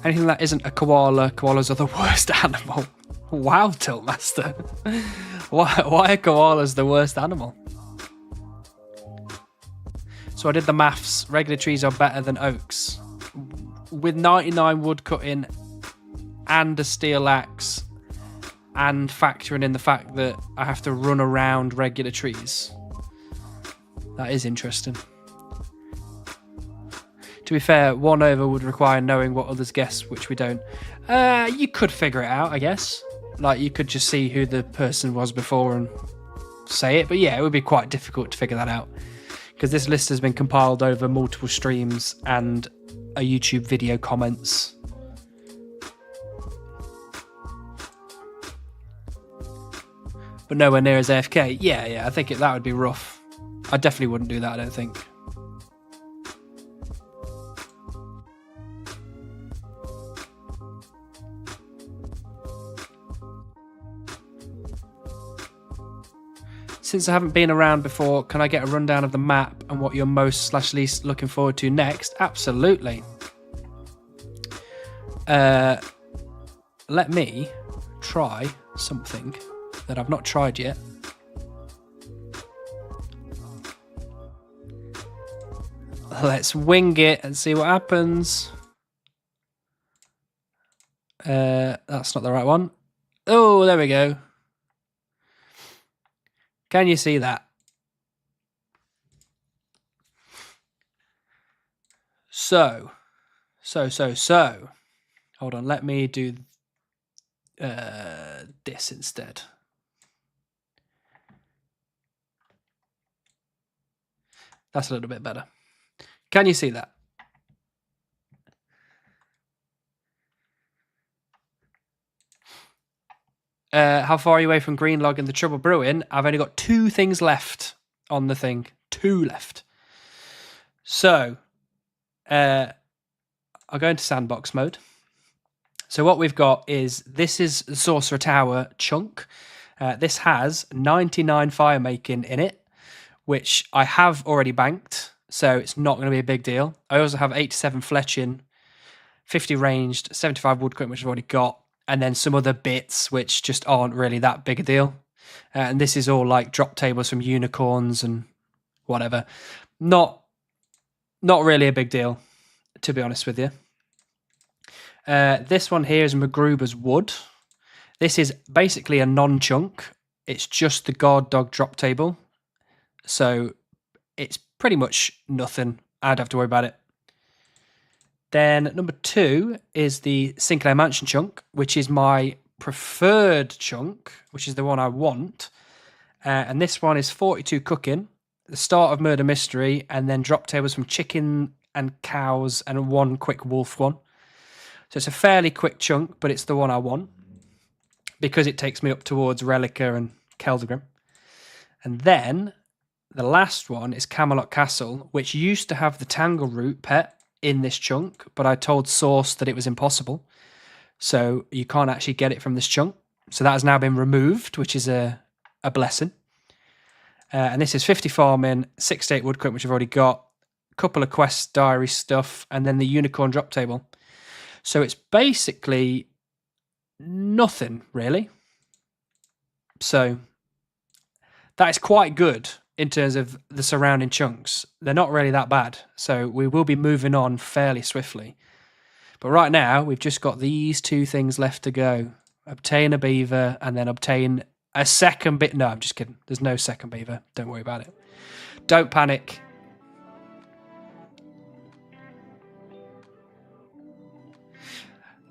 Anything that isn't a koala, koalas are the worst animal. Wow, Tiltmaster. Why are koalas the worst animal? So I did the maths. Regular trees are better than oaks. With 99 wood cutting and a steel axe, and factoring in the fact that I have to run around regular trees. That is interesting. To be fair, one over would require knowing what others guess, which we don't. You could figure it out, I guess. Like, you could just see who the person was before and say it. But yeah, it would be quite difficult to figure that out, because this list has been compiled over multiple streams and a YouTube video comments. But nowhere near as AFK. Yeah, I think that would be rough. I definitely wouldn't do that, I don't think. Since I haven't been around before, can I get a rundown of the map and what you're most/least looking forward to next? Absolutely. Let me try something that I've not tried yet. Let's wing it and see what happens. That's not the right one. Oh, there we go. Can you see that? So. Hold on, let me do this instead. That's a little bit better. Can you see that? How far are you away from Greenlog and the Trouble Brewing? I've only got 2 things left on the thing. 2 left. So, I'll go into sandbox mode. So what we've got is, this is the Sorcerer Tower chunk. This has 99 fire making in it, which I have already banked, so it's not going to be a big deal. I also have 87 fletching, 50 ranged, 75 woodcutting, which I've already got, and then some other bits which just aren't really that big a deal. And this is all like drop tables from unicorns and whatever. Not really a big deal, to be honest with you. This one here is MacGruber's Wood. This is basically a non-chunk. It's just the guard dog drop table. So it's pretty much nothing. I don't have to worry about it. Then number 2 is the Sinclair Mansion chunk, which is my preferred chunk, which is the one I want. And this one is 42 cooking, the start of Murder Mystery, and then drop tables from chicken and cows and 1 quick wolf one. So it's a fairly quick chunk, but it's the one I want because it takes me up towards Relica and Keldagrim. And then the last one is Camelot Castle, which used to have the Tangleroot pet in this chunk, but I told Source that it was impossible. So you can't actually get it from this chunk. So that has now been removed, which is a blessing. And this is 50 farming, 6 to 8 woodcutting, which I've already got, a couple of quest diary stuff, and then the unicorn drop table. So it's basically nothing, really. So that is quite good in terms of the surrounding chunks. They're not really that bad. So we will be moving on fairly swiftly. But right now, we've just got these 2 things left to go. Obtain a beaver and then obtain a second bit. No, I'm just kidding. There's no second beaver. Don't worry about it. Don't panic.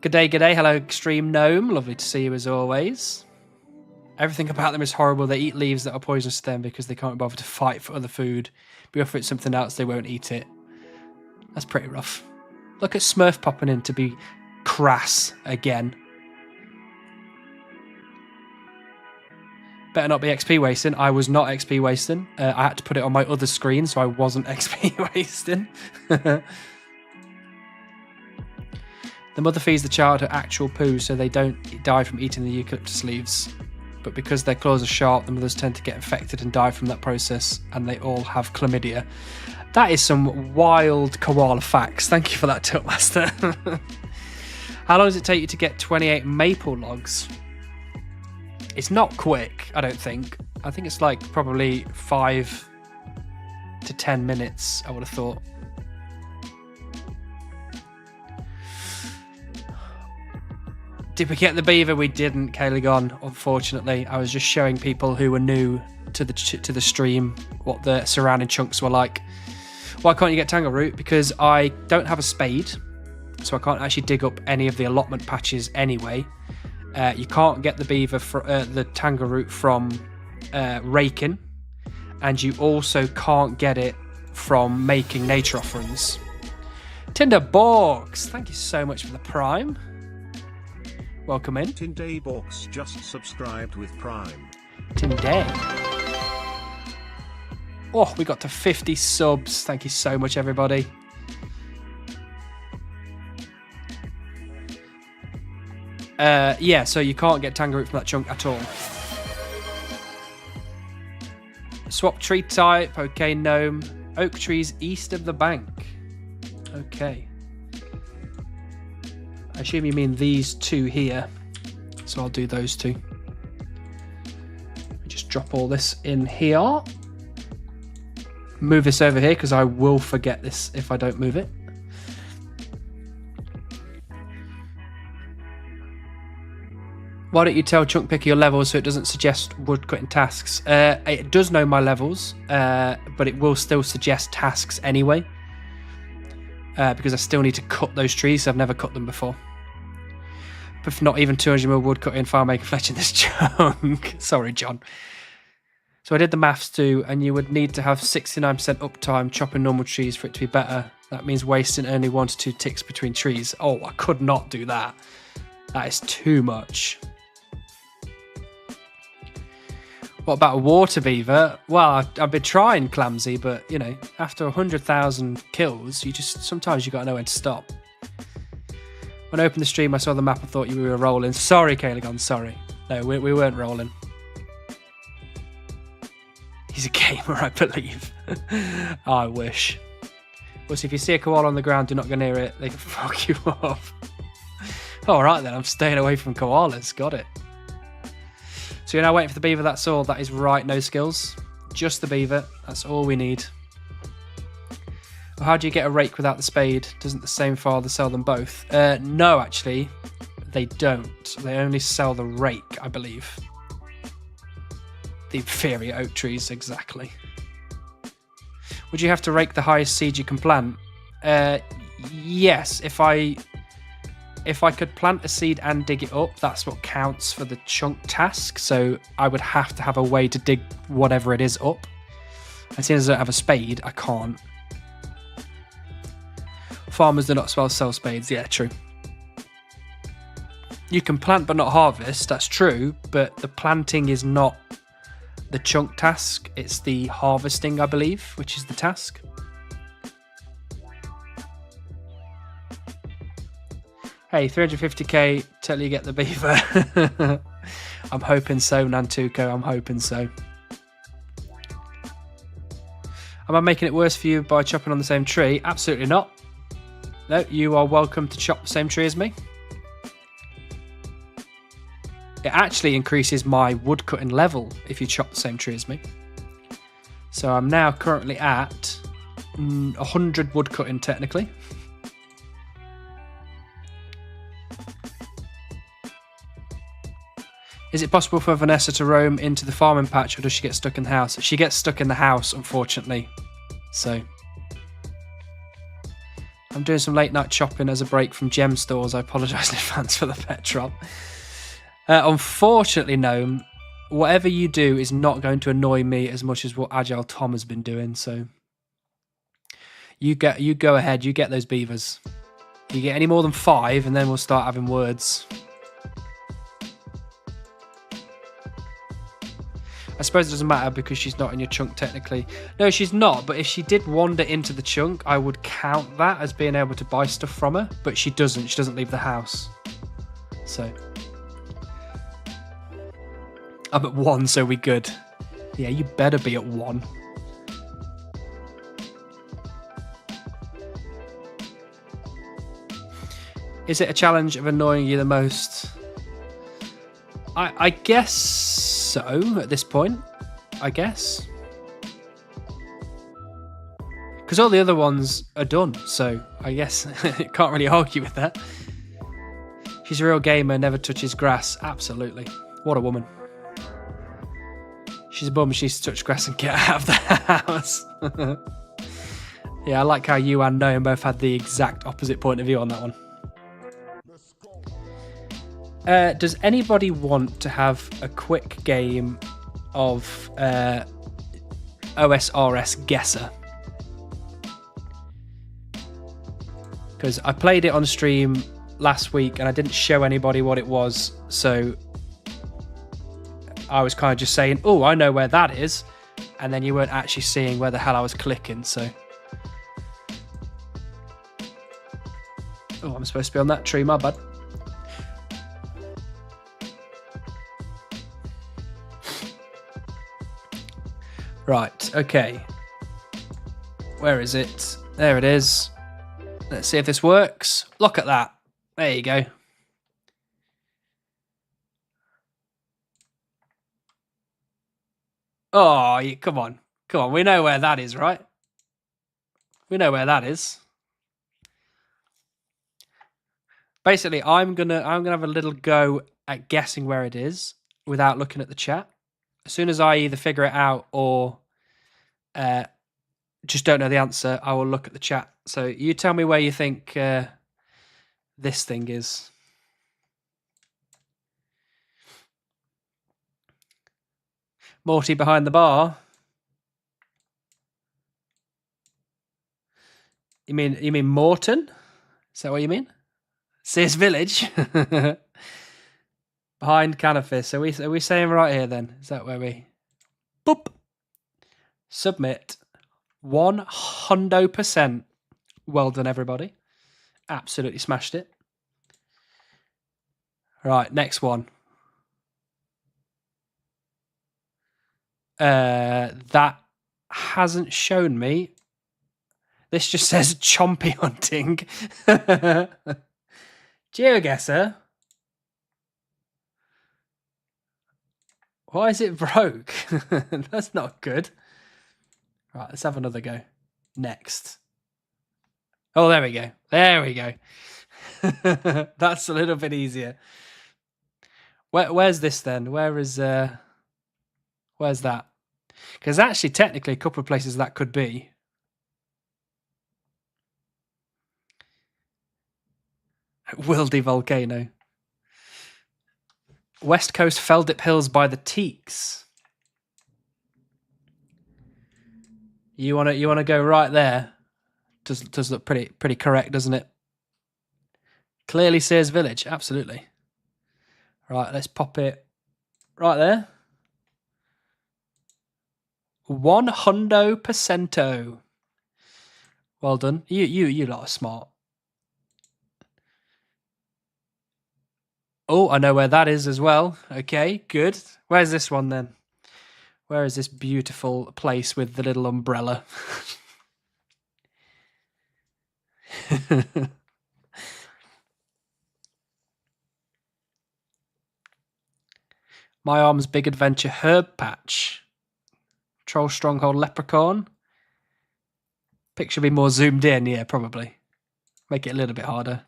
Good day. Hello, Extreme Gnome. Lovely to see you as always. Everything about them is horrible. They eat leaves that are poisonous to them because they can't bother to fight for other food. But offer it something else, they won't eat it. That's pretty rough. Look at Smurf popping in to be crass again. Better not be XP wasting. I was not XP wasting. I had to put it on my other screen, so I wasn't XP wasting. The mother feeds the child her actual poo so they don't die from eating the eucalyptus leaves. But because their claws are sharp, the mothers tend to get infected and die from that process, and they all have chlamydia. That is some wild koala facts. Thank you for that, Tiltmaster. How long does it take you to get 28 maple logs? It's not quick, I don't think. I think it's like probably 5 to 10 minutes, I would have thought. Did we get the beaver? We didn't, Kaylagon, unfortunately. I was just showing people who were new to the stream what the surrounding chunks were like. Why can't you get Tangleroot? Because I don't have a spade, so I can't actually dig up any of the allotment patches anyway. You can't get the beaver the Tangleroot from raking, and you also can't get it from making nature offerings. Tinderborgs, thank you so much for the Prime. Welcome in. Tinderborgs just subscribed with Prime. Tinder. Oh, we got to 50 subs. Thank you so much, everybody. Yeah, so you can't get Tangleroot from that chunk at all. Swap tree type. Okay, gnome. Oak trees east of the bank. Okay. I assume you mean these 2 here. So I'll do those 2. Just drop all this in here. Move this over here because I will forget this if I don't move it. Why don't you tell Chunk Picker your levels so it doesn't suggest woodcutting tasks? It does know my levels, but it will still suggest tasks anyway. Because I still need to cut those trees, so I've never cut them before. But not even 200 mil woodcutting, file maker fletch in this chunk. Sorry, John. So I did the maths too, and you would need to have 69% uptime chopping normal trees for it to be better. That means wasting only 1 to 2 ticks between trees. Oh, I could not do that. That is too much. What about a water beaver? Well, I've been trying, Clumsy, but, you know, after 100,000 kills, sometimes you got to know when to stop. When I opened the stream, I saw the map and thought you were rolling. Sorry, Kalagon, sorry. No, we weren't rolling. He's a gamer, I believe. Oh, I wish. But if you see a koala on the ground, do not go near it. They can fuck you up. All right, then. I'm staying away from koalas. Got it. So you're now waiting for the beaver. That's all. That is right. No skills. Just the beaver. That's all we need. Well, how do you get a rake without the spade? Doesn't the same father sell them both? No, actually. They don't. They only sell the rake, I believe. The inferior oak trees, exactly. Would you have to rake the highest seed you can plant? Yes, if I could plant a seed and dig it up, that's what counts for the chunk task. So I would have to have a way to dig whatever it is up. As soon as I don't have a spade, I can't. Farmers do not sell spades. Yeah, true. You can plant but not harvest. That's true, but the planting is not the chunk task. It's the harvesting, I believe, which is the task. Hey, 350k till you get the beaver. I'm hoping so, Nantuko. I'm hoping so. Am I making it worse for you by chopping on the same tree? Absolutely not. No, you are welcome to chop the same tree as me. It actually increases my woodcutting level if you chop the same tree as me. So I'm now currently at 100 woodcutting technically. Is it possible for Vanessa to roam into the farming patch, or does she get stuck in the house? She gets stuck in the house, unfortunately. So I'm doing some late night shopping as a break from gem stores. I apologise in advance for the pet drop. Unfortunately, Gnome, whatever you do is not going to annoy me as much as what Agile Tom has been doing. So you go ahead, you get those beavers. You get any more than 5, and then we'll start having words. I suppose it doesn't matter because she's not in your chunk technically. No, she's not, but if she did wander into the chunk, I would count that as being able to buy stuff from her, but she doesn't. She doesn't leave the house. So I'm at 1, so we good. Yeah, you better be at 1. Is it a challenge of annoying you the most? I guess so at this point. I guess. Because all the other ones are done, so I guess can't really argue with that. She's a real gamer, never touches grass. Absolutely. What a woman. She's a bum, she needs to touch grass and get out of the house. Yeah, I like how you and Noam both had the exact opposite point of view on that one. Does anybody want to have a quick game of OSRS Guesser? Because I played it on stream last week and I didn't show anybody what it was, so I was kind of just saying, oh, I know where that is, and then you weren't actually seeing where the hell I was clicking, so... Oh, I'm supposed to be on that tree, my bad. Right, okay. Where is it? There it is. Let's see if this works. Look at that. There you go. Oh, come on. Come on, we know where that is, right? We know where that is. Basically, I'm gonna have a little go at guessing where it is without looking at the chat. As soon as I either figure it out or just don't know the answer, I will look at the chat. So you tell me where you think this thing is. Morty behind the bar. You mean Morton? Is that what you mean? Sears Village. Behind Canifis. Are we saying right here then? Is that where we... Boop. Submit. 100%. Well done, everybody. Absolutely smashed it. Right, next one. That hasn't shown me. This just says chompy hunting. GeoGuessr. Why is it broke? That's not good. Right, let's have another go. Next. Oh, there we go. There we go. That's a little bit easier. Where's this then? Where's that? Because actually, technically, a couple of places that could be. Wildy volcano. West Coast Fell Dip Hills by the Teaks. You wanna go right there? Does look pretty correct, doesn't it? Clearly Sears Village, absolutely. Right, let's pop it right there. 100%. Well done. You lot are smart. Oh, I know where that is as well. Okay, good. Where's this one then? Where is this beautiful place with the little umbrella? My Arm's Big Adventure Herb Patch. Troll Stronghold Leprechaun. Picture be more zoomed in, yeah, probably. Make it a little bit harder.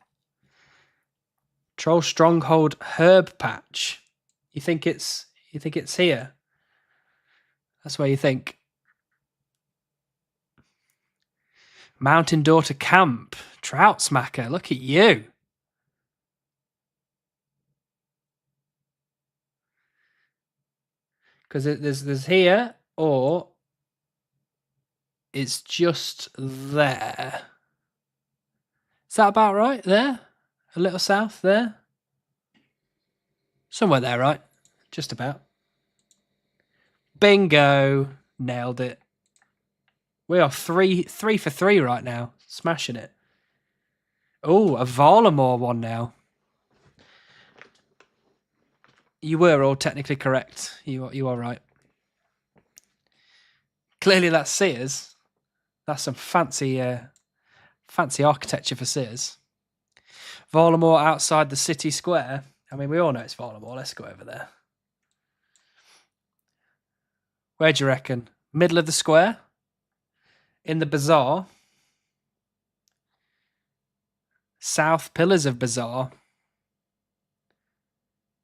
Troll Stronghold Herb Patch. You think it's here? That's where you think. Mountain Daughter Camp. Trout Smacker. Look at you. Because there's here, or it's just there. Is that about right? There? A little south there? Somewhere there, right? Just about. Bingo. Nailed it. We are three for three right now. Smashing it. Oh, a Varlamore one now. You were all technically correct. You are right. Clearly that's Sears. That's some fancy architecture for Sears. Varlamore outside the city square. I mean, we all know it's Varlamore. Let's go over there. Where do you reckon? Middle of the square? In the bazaar? South pillars of bazaar?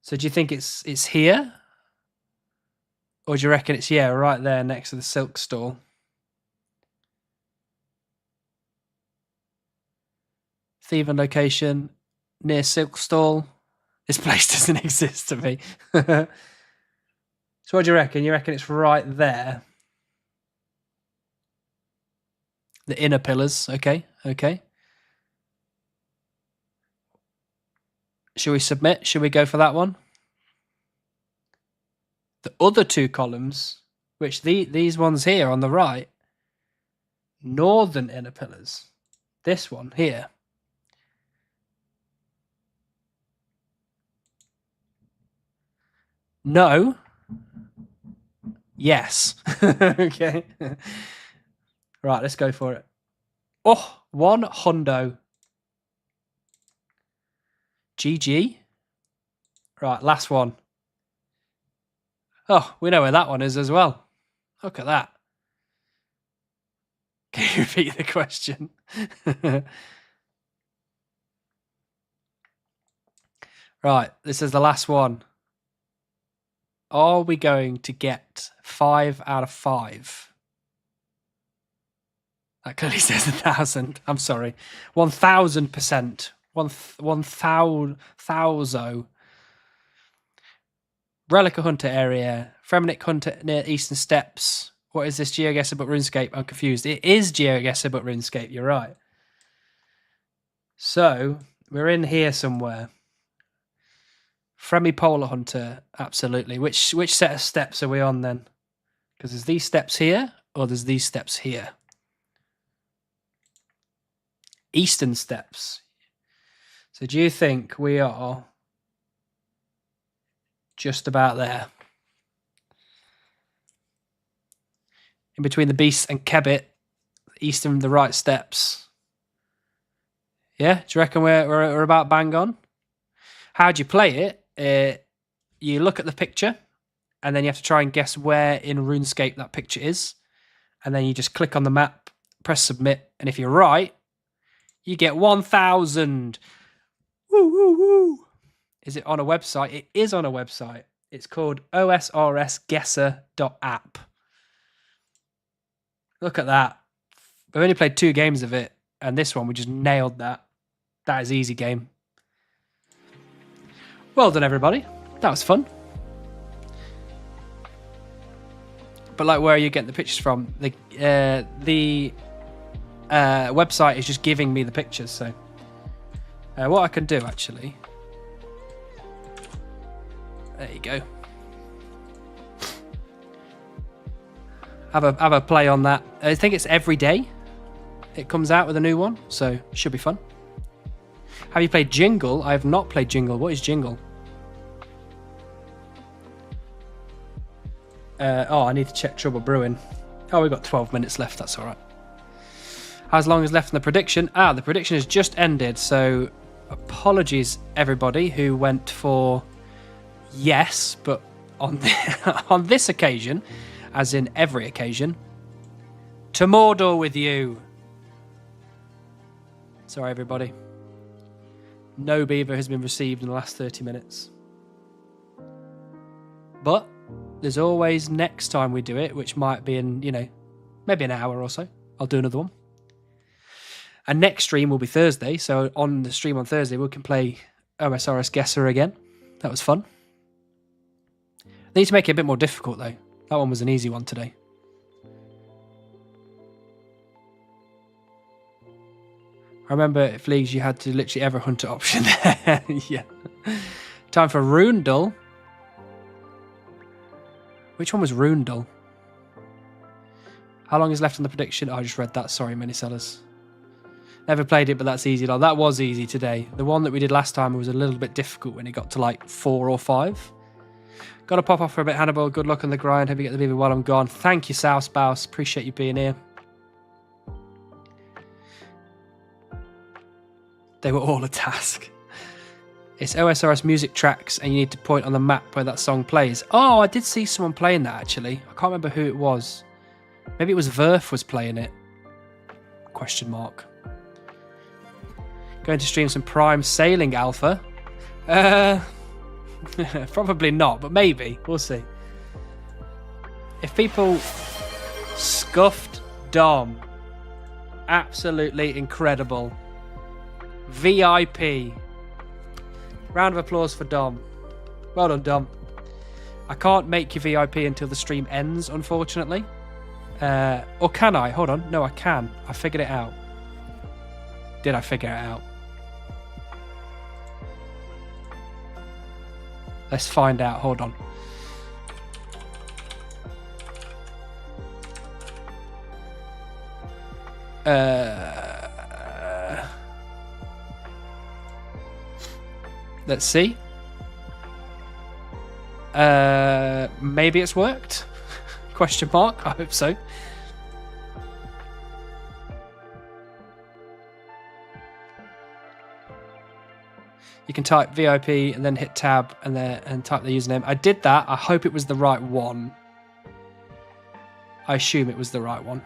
So do you think it's here? Or do you reckon it's, yeah, right there next to the silk stall? Thieving location near silk stall. This place doesn't exist to me. So what do you reckon? You reckon it's right there? The inner pillars. Okay. Should we submit? Should we go for that one? The other two columns, which these ones here on the right, northern inner pillars. This one here. No. Yes. Okay. Right, let's go for it. Oh, 100. GG. Right, last one. Oh, we know where that one is as well. Look at that. Can you repeat the question? Right, this is the last one. Are we going to get 5 out of 5? That clearly says 1,000. I'm sorry. 1,000%. 1,000. Relic Hunter area Fremenic Hunter near Eastern Steps. What is this GeoGuessr but RuneScape? I'm confused. It is GeoGuessr but RuneScape. You're right. So we're in here somewhere. Fremi Polar Hunter, absolutely. Which set of steps are we on then? Because there's these steps here, or there's these steps here. Eastern Steps. So do you think we are just about there? In between the Beast and Kebbit, eastern the right steps. Yeah, do you reckon we're about bang on? How do you play it? You look at the picture, and then you have to try and guess where in RuneScape that picture is. And then you just click on the map, press submit, and if you're right, you get 1,000. Woo, woo, woo. Is it on a website? It is on a website. It's called OSRSguesser.app. Look at that. We've only played 2 games of it, and this one, we just nailed that. That is easy game. Well done, everybody. That was fun. But like, where are you getting the pictures from? The website is just giving me the pictures, so what I can do, actually, there you go, have a play on that. I think it's every day it comes out with a new one, so it should be fun. Have you played Jingle? I have not played Jingle. What is Jingle? I need to check Trouble Brewing. Oh, we've got 12 minutes left. That's all right. As long as left in the prediction. The prediction has just ended, so apologies everybody who went for yes, but on on this occasion, as in every occasion, to Mordor with you. Sorry everybody. No Beaver has been received in the last 30 minutes. But there's always next time we do it, which might be in, maybe an hour or so. I'll do another one. And next stream will be Thursday, so on the stream on Thursday, we can play OSRS Guesser again. That was fun. I need to make it a bit more difficult, though. That one was an easy one today. I remember at Leagues you had to literally ever hunter option. Yeah. Time for Rundle. Which one was Rundle? How long is left on the prediction? Oh, I just read that. Sorry, many sellers. Never played it, but that's easy. Like, that was easy today. The one that we did last time was a little bit difficult when it got to like 4 or 5. Got to pop off for a bit, Hannibal. Good luck on the grind. Hope you get the Beaver while I'm gone. Thank you, South Spouse. Appreciate you being here. They were all a task. It's OSRS music tracks, and you need to point on the map where that song plays. Oh, I did see someone playing that, actually. I can't remember who it was. Maybe it was Verf was playing it. Question mark. Going to stream some Prime Sailing Alpha. Probably not, but maybe. We'll see. If people scuffed Dom. Absolutely incredible. VIP. Round of applause for Dom. Well done, Dom. I can't make you VIP until the stream ends, unfortunately. Or can I? Hold on. No, I can. I figured it out. Did I figure it out? Let's find out. Hold on. Let's see. Maybe it's worked? Question mark. I hope so. You can type VIP and then hit tab and type the username. I did that. I hope it was the right one. I assume it was the right one.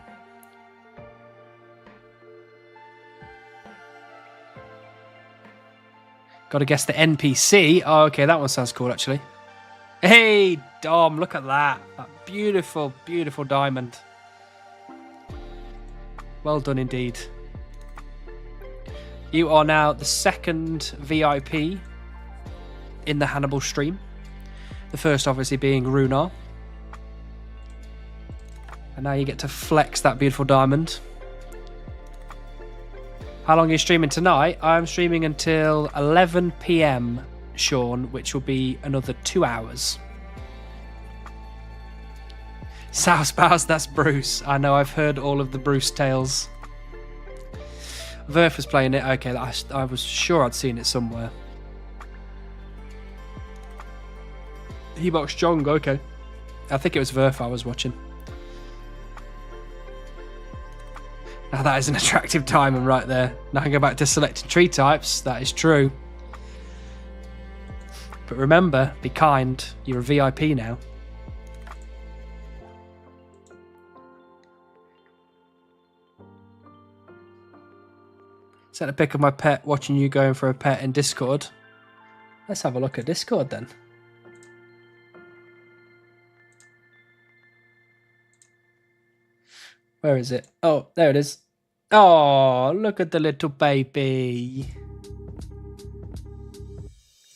Got to guess the NPC. Oh, okay, that one sounds cool, actually. Hey, Dom, look at that. That beautiful, beautiful diamond. Well done indeed. You are now the second VIP in the Hannibal stream. The first, obviously, being Runar. And now you get to flex that beautiful diamond. How long are you streaming tonight? I'm streaming until 11 PM, Sean, which will be another 2 hours. South Spouse, that's Bruce. I know, I've heard all of the Bruce tales. Verf was playing it. Okay, I was sure I'd seen it somewhere. He-Box Jong, okay. I think it was Verf I was watching. Now that is an attractive diamond right there. Now I can go back to selecting tree types. That is true. But remember, be kind. You're a VIP now. Sent a pic of my pet watching you going for a pet in Discord. Let's have a look at Discord then. Where is it? Oh, there it is. Oh, look at the little baby.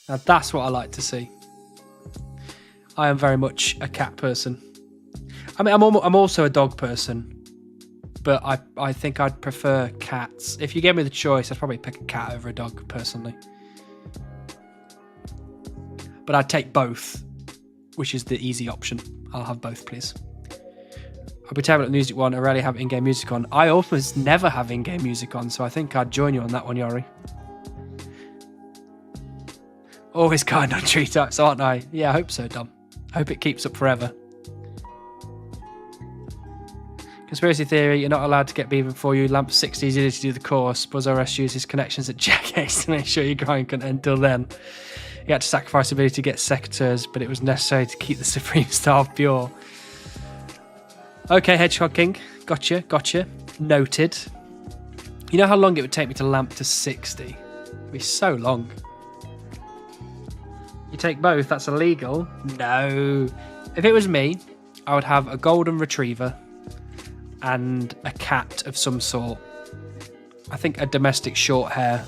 Now that's what I like to see. I am very much a cat person. I mean, I'm also a dog person, but I think I'd prefer cats. If you gave me the choice, I'd probably pick a cat over a dog, personally. But I'd take both, which is the easy option. I'll have both, please. I'll be terrible at the music one. I rarely have in-game music on. I almost never have in-game music on, so I think I'd join you on that one, Yori. Always kind on tree types, aren't I? Yeah, I hope so, Dom. I hope it keeps up forever. Conspiracy theory, you're not allowed to get Beaver for you. Lamp 60 is easy to do the course. OSRS uses connections at Jack Ace to make sure your grind can end until then. You had to sacrifice the ability to get secateurs, but it was necessary to keep the Supreme Staff pure. Okay, Hedgehog King. Gotcha. Noted. You know how long it would take me to lamp to 60? It'd be so long. You take both, that's illegal? No. If it was me, I would have a golden retriever and a cat of some sort. I think a domestic short hair.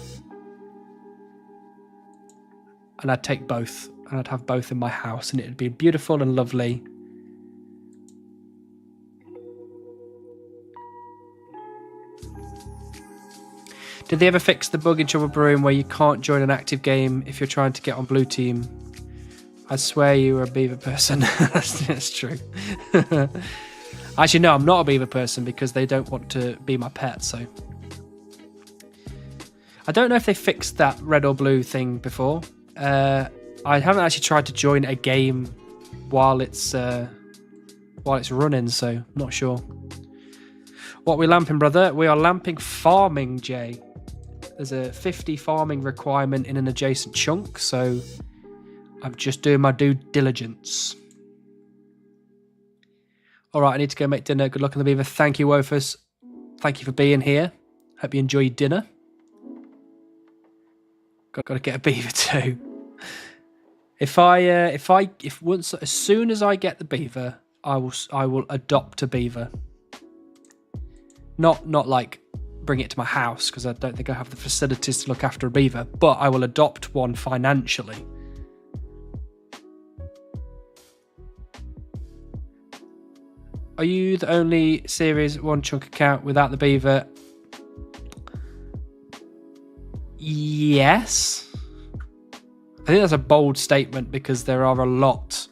And I'd take both. And I'd have both in my house and it'd be beautiful and lovely. Did they ever fix the bug in Trouble Broom where you can't join an active game if you're trying to get on blue team? I swear you were a Beaver person. That's true. Actually, no, I'm not a Beaver person because they don't want to be my pet, so. I don't know if they fixed that red or blue thing before. I haven't actually tried to join a game while it's running, so I'm not sure. What are we lamping, brother? We are lamping farming, Jay. There's a 50 farming requirement in an adjacent chunk, so I'm just doing my due diligence. All right, I need to go make dinner. Good luck on the Beaver. Thank you, Wofus. Thank you for being here. Hope you enjoy your dinner. Got to get a Beaver too. As soon as I get the Beaver, I will adopt a Beaver. Not like bring it to my house because I don't think I have the facilities to look after a Beaver, but I will adopt one financially. Are you the only Series 1 chunk account without the Beaver? Yes. I think that's a bold statement because there are a lot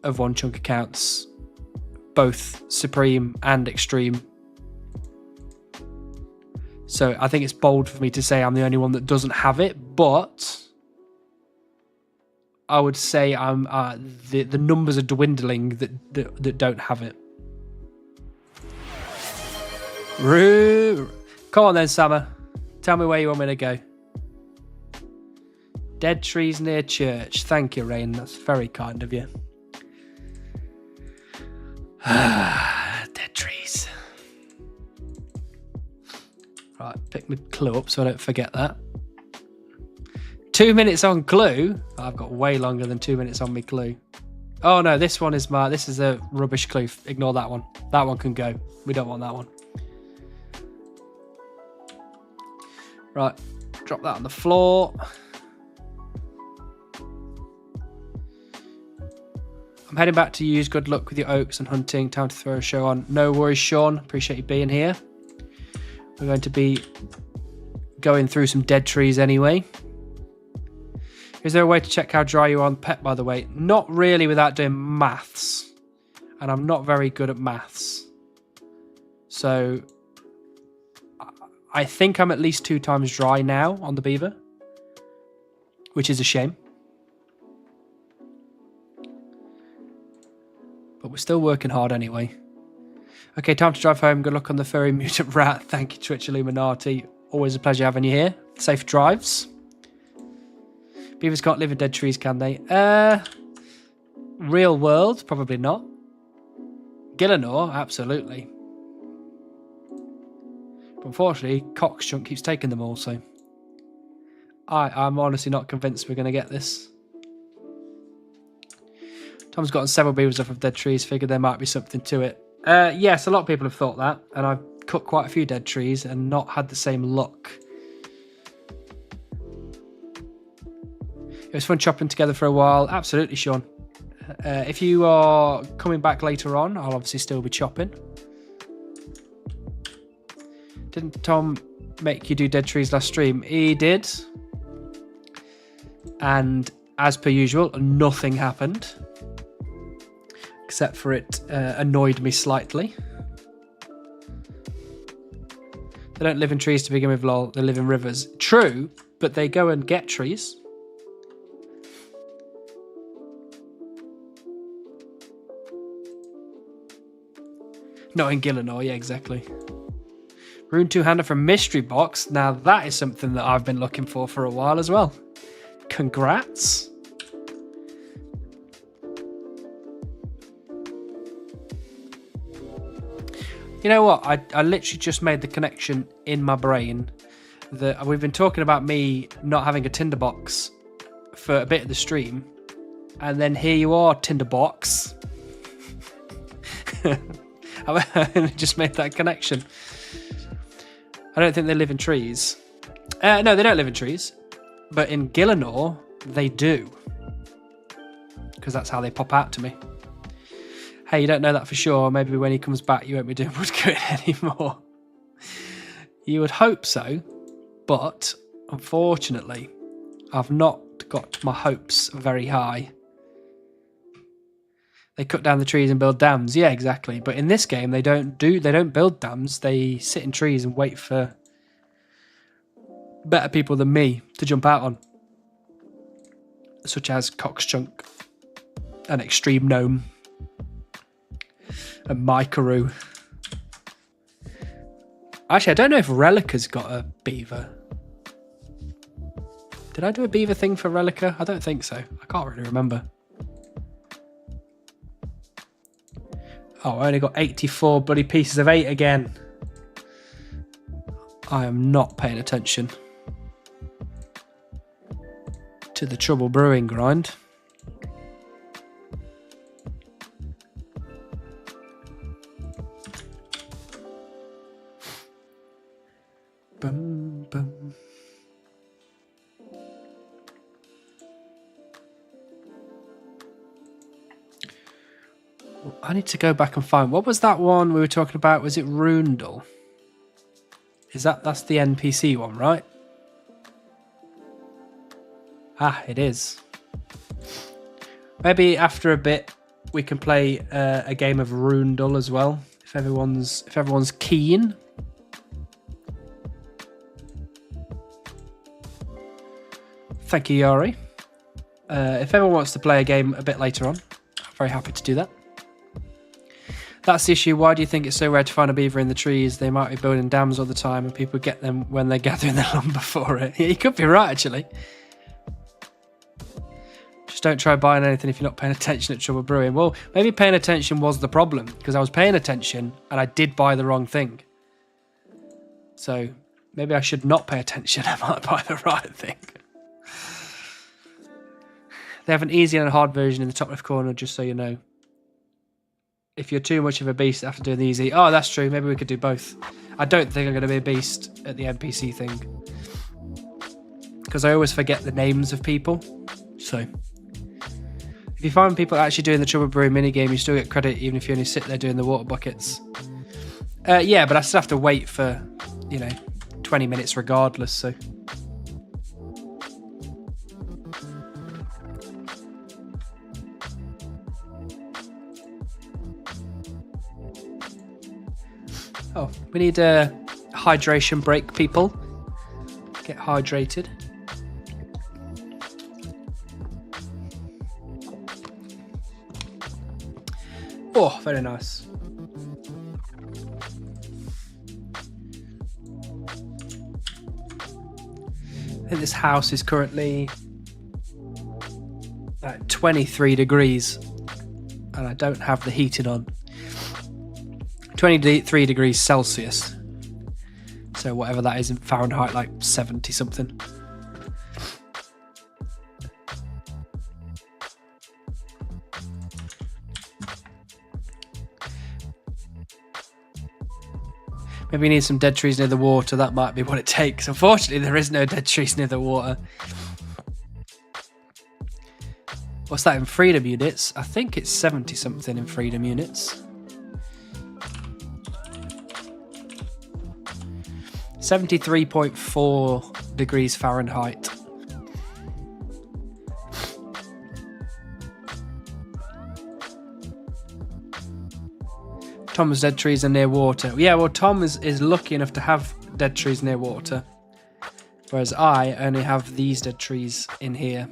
of 1 chunk accounts, both Supreme and Extreme. So I think it's bold for me to say I'm the only one that doesn't have it, but I would say I'm the numbers are dwindling that don't have it. Come on then, Sammer. Tell me where you want me to go. Dead trees near church. Thank you, Rain. That's very kind of you. Dead trees. Right, pick my clue up so I don't forget that. 2 minutes on clue. I've got way longer than 2 minutes on my clue. Oh no, this is a rubbish clue. Ignore that one. That one can go. We don't want that one. Right, drop that on the floor. I'm heading back to use. Good luck with your oaks and hunting. Time to throw a show on. No worries, Sean. Appreciate you being here. We're going to be going through some dead trees anyway. Is there a way to check how dry you are on pet, by the way? Not really without doing maths. And I'm not very good at maths. So I think I'm at least 2 times dry now on the Beaver, which is a shame. But we're still working hard anyway. Okay, time to drive home. Good luck on the furry mutant rat. Thank you, Twitch Illuminati. Always a pleasure having you here. Safe drives. Beavers can't live in dead trees, can they? Real world, probably not. Gillinor, absolutely. But unfortunately, Cockschunk keeps taking them all, so I'm honestly not convinced we're going to get this. Tom's gotten several beavers off of dead trees. Figured there might be something to it. Yes, a lot of people have thought that, and I've cut quite a few dead trees and not had the same luck. It was fun chopping together for a while. Absolutely, Sean. If you are coming back later on, I'll obviously still be chopping. Didn't Tom make you do dead trees last stream? He did. And as per usual, nothing happened. Except for it annoyed me slightly. They don't live in trees to begin with, lol. They live in rivers. True, but they go and get trees. Not in Gillinor, yeah, exactly. Rune 2-hander from Mystery Box. Now that is something that I've been looking for a while as well. Congrats. You know what? I literally just made the connection in my brain that we've been talking about me not having a tinderbox for a bit of the stream. And then here you are, tinderbox. I just made that connection. I don't think they live in trees. No, they don't live in trees. But in Gillinor, they do. Because that's how they pop out to me. Hey, you don't know that for sure. Maybe when he comes back, you won't be doing woodcutting anymore. You would hope so. But, unfortunately, I've not got my hopes very high. They cut down the trees and build dams. Yeah, exactly. But in this game, they don't build dams. They sit in trees and wait for better people than me to jump out on. Such as Cockschunk, an Extreme Gnome, and Mykaroo. Actually, I don't know if Relica's got a beaver. Did I do a beaver thing for Relica? I don't think so. I can't really remember. Oh, I only got 84 bloody pieces of 8 again. I am not paying attention to the Trouble Brewing grind. Bum, bum. I need to go back and find... What was that one we were talking about? Was it Rundle? That's the NPC one, right? Ah, it is. Maybe after a bit we can play a game of Rundle as well, if everyone's keen. Thank you, Yari. If everyone wants to play a game a bit later on, I'm very happy to do that. That's the issue. Why do you think it's so rare to find a beaver in the trees? They might be building dams all the time and people get them when they're gathering their lumber for it. Yeah, you could be right, actually. Just don't try buying anything if you're not paying attention at Trouble Brewing. Well, maybe paying attention was the problem, because I was paying attention and I did buy the wrong thing. So maybe I should not pay attention. I might buy the right thing. They have an easy and a hard version in the top left corner, just so you know. If you're too much of a beast after doing the easy... Oh, that's true. Maybe we could do both. I don't think I'm going to be a beast at the NPC thing. Because I always forget the names of people. So, If you find people actually doing the Trouble Brew minigame, you still get credit even if you only sit there doing the water buckets. Yeah, but I still have to wait for, 20 minutes regardless, so... Oh, we need a hydration break, people. Get hydrated. Oh, very nice. I think this house is currently at 23 degrees and I don't have the heating on. 23 degrees Celsius. So whatever that is in Fahrenheit, like 70 something. Maybe we need some dead trees near the water. That might be what it takes. Unfortunately, there is no dead trees near the water. What's that in freedom units? I think it's 70 something in freedom units. 73.4 degrees Fahrenheit. Tom's dead trees are near water. Yeah, well, Tom is lucky enough to have dead trees near water. Whereas I only have these dead trees in here.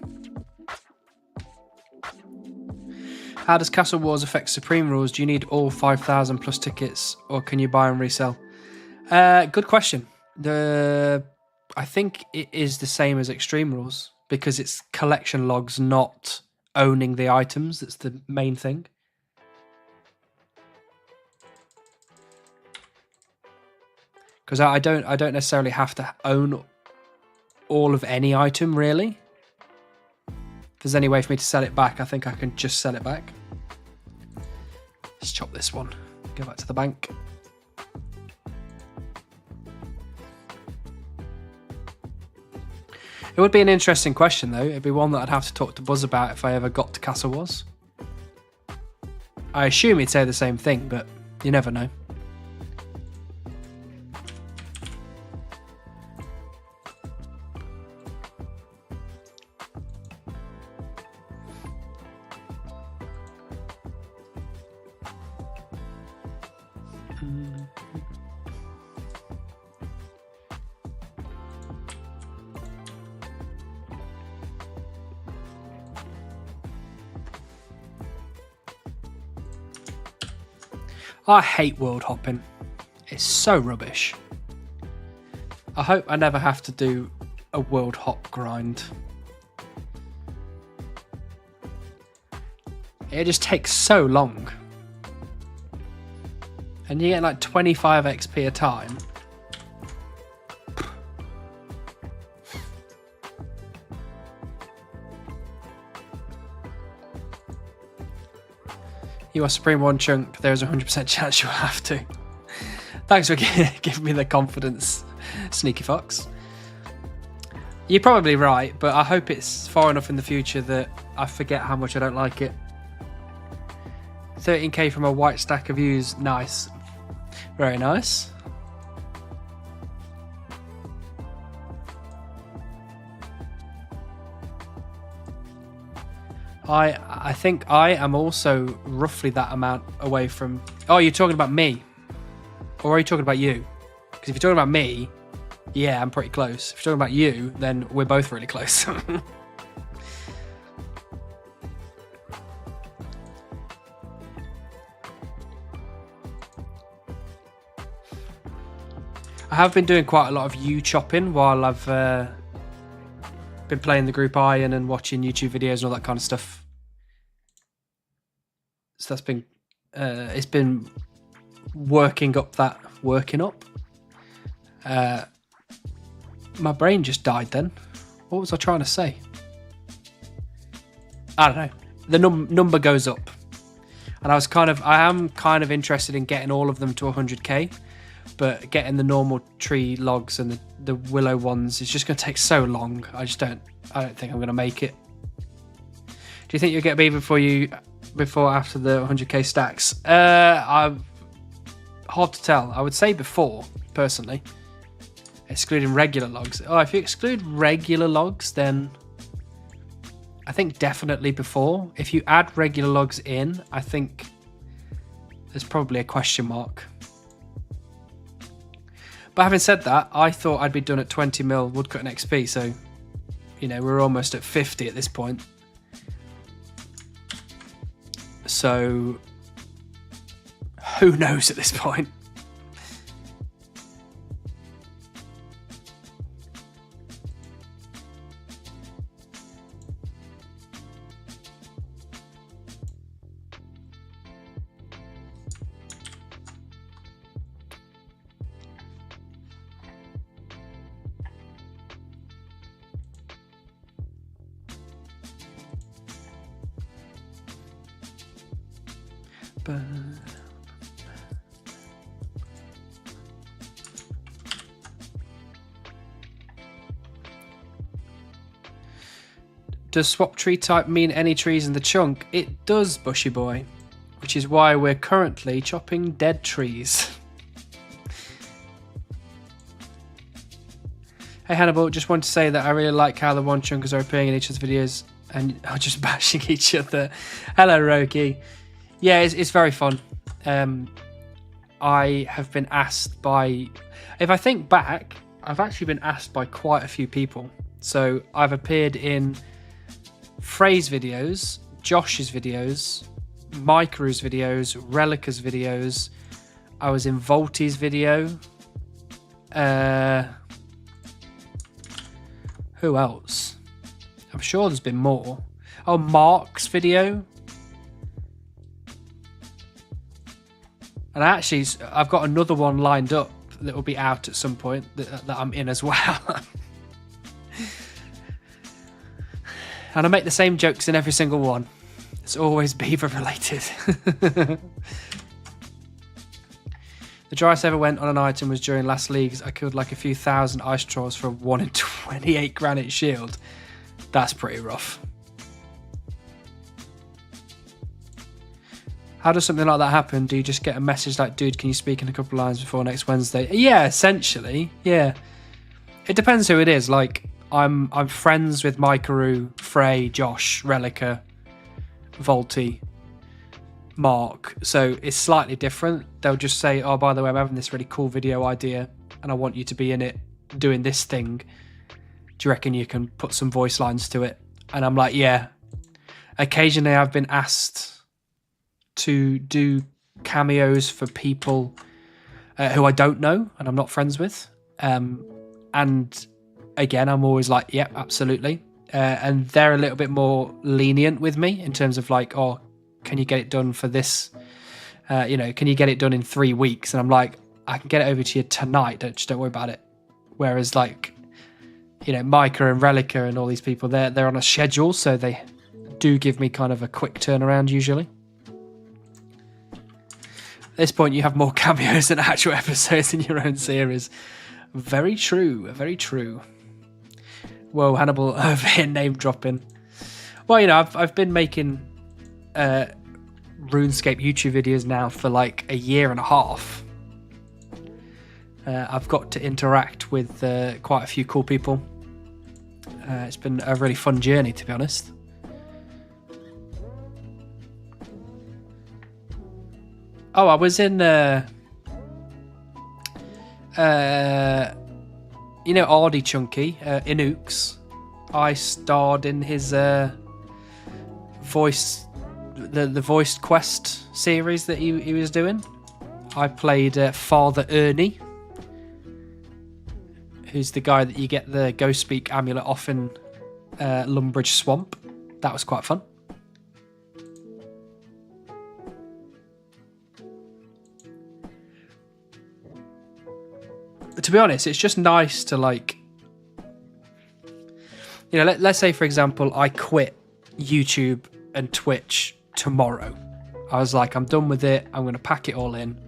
How does Castle Wars affect Supreme rules? Do you need all 5,000 plus tickets or can you buy and resell? Good question. I think it is the same as Extreme rules because it's collection logs, not owning the items. That's the main thing. Because I don't necessarily have to own all of any item, really. If there's any way for me to sell it back, I think I can just sell it back. Let's chop this one. Go back to the bank. It would be an interesting question, though. It'd be one that I'd have to talk to Buzz about if I ever got to Castle Wars. I assume he'd say the same thing, but you never know. I hate world hopping. It's so rubbish. I hope I never have to do a world hop grind. It just takes so long. And you get like 25 XP a time. You are Supreme One Chunk. There's a 100% chance you'll have to. Thanks for giving me the confidence, Sneaky Fox. You're probably right, but I hope it's far enough in the future that I forget how much I don't like it. 13k from a white stack of views. Nice. Very nice. I think I am also roughly that amount away from... Oh, you're talking about me? Or are you talking about you? Because if you're talking about me, yeah, I'm pretty close. If you're talking about you, then we're both really close. I have been doing quite a lot of chopping while I've been playing the group Iron and watching YouTube videos and all that kind of stuff. So that's been, it's been working up. My brain just died then. What was I trying to say? I don't know. The number goes up. And I am kind of interested in getting all of them to 100k, but getting the normal tree logs and the willow ones is just going to take so long. I don't think I'm going to make it. Do you think you'll get Beaver before after the 100k stacks? Hard to tell. I would say before, personally. Excluding regular logs. Oh, if you exclude regular logs, then I think definitely before. If you add regular logs in, I think there's probably a question mark. But having said that, I thought I'd be done at 20 mil woodcutting XP, so, you know, we're almost at 50 at this point. So, who knows at this point? Does swap tree type mean any trees in the chunk? It does, Bushy Boy, which is why we're currently chopping dead trees. Hey Hannibal, just want to say that I really like how the one chunkers are appearing in each other's videos and are just bashing each other. Hello, Roki. Yeah, it's very fun. I have been asked by... If I think back, I've actually been asked by quite a few people. So I've appeared in Frey's videos, Josh's videos, Micro's videos, Relica's videos. I was in Volty's video. Who else? I'm sure there's been more. Oh, Mark's video. And actually, I've got another one lined up that will be out at some point that I'm in as well. And I make the same jokes in every single one. It's always Beaver related. The driest I ever went on an item was during last leagues. I killed like a few thousand ice trolls for a 1 in 28 granite shield. That's pretty rough. How does something like that happen? Do you just get a message like, dude, can you speak in a couple of lines before next Wednesday? Yeah, essentially. Yeah. It depends who it is. Like, I'm friends with Micro, Frey, Josh, Relica, Volty, Mark. So it's slightly different. They'll just say, oh, by the way, I'm having this really cool video idea and I want you to be in it doing this thing. Do you reckon you can put some voice lines to it? And I'm like, yeah. Occasionally I've been asked to do cameos for people who I don't know and I'm not friends with. And again, I'm always like, yep, absolutely. And they're a little bit more lenient with me in terms of like, oh, can you get it done for this? Can you get it done in 3 weeks? And I'm like, I can get it over to you tonight. Just don't worry about it. Whereas like, Micah and Relica and all these people, they're on a schedule. So they do give me kind of a quick turnaround usually. At this point, you have more cameos than actual episodes in your own series. Very true. Very true. Whoa, Hannibal over here name dropping. Well, I've been making RuneScape YouTube videos now for like a year and a half. I've got to interact with quite a few cool people. It's been a really fun journey, to be honest. Oh, I was in Ardy Chunky, Inukes. I starred in his voice, the voiced quest series that he was doing. I played Father Ernie, who's the guy that you get the Ghost Speak amulet off in Lumbridge Swamp. That was quite fun. To be honest, it's just nice to like, let's say for example, I quit YouTube and Twitch tomorrow. I was like, I'm done with it. I'm going to pack it all in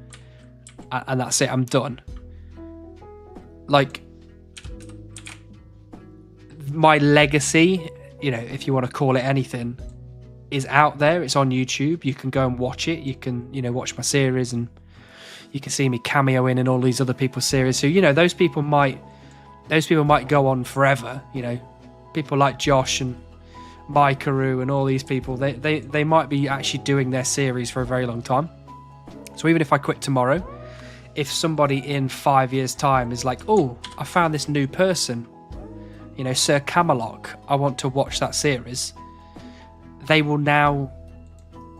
and that's it. I'm done. Like my legacy, if you want to call it anything, is out there. It's on YouTube. You can go and watch it. You can, watch my series, and you can see me cameoing in all these other people's series. So, those people might go on forever. People like Josh and Mikaru and all these people, they might be actually doing their series for a very long time. So even if I quit tomorrow, if somebody in 5 years' time is like, oh, I found this new person, Sir Camelot, I want to watch that series, they will now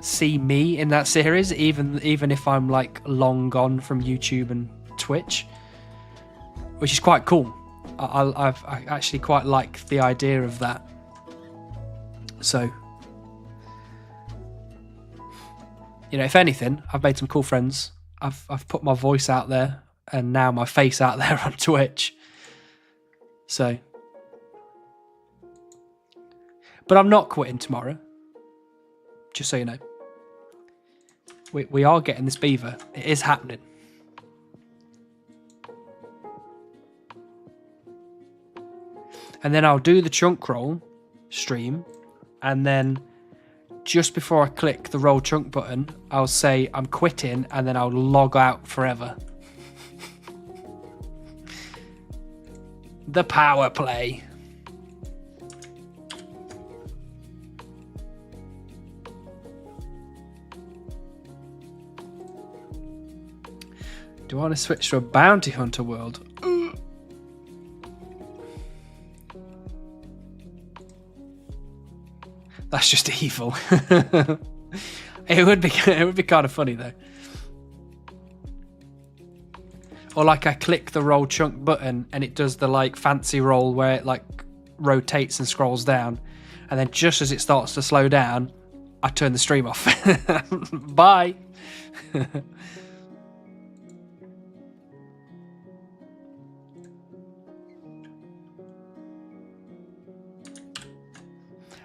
see me in that series, even if I'm like long gone from YouTube and Twitch, which is quite cool. I actually quite like the idea of that. So, if anything, I've made some cool friends. I've put my voice out there, and now my face out there on Twitch. So, but I'm not quitting tomorrow. Just so you know, we are getting this beaver. It is happening. And then I'll do the chunk roll stream, and then just before I click the roll chunk button, I'll say I'm quitting, and then I'll log out forever. The power play. Do I want to switch to a bounty hunter world? That's just evil. It would be kind of funny though. Or like I click the roll chunk button and it does the like fancy roll where it like rotates and scrolls down, and then just as it starts to slow down, I turn the stream off. Bye.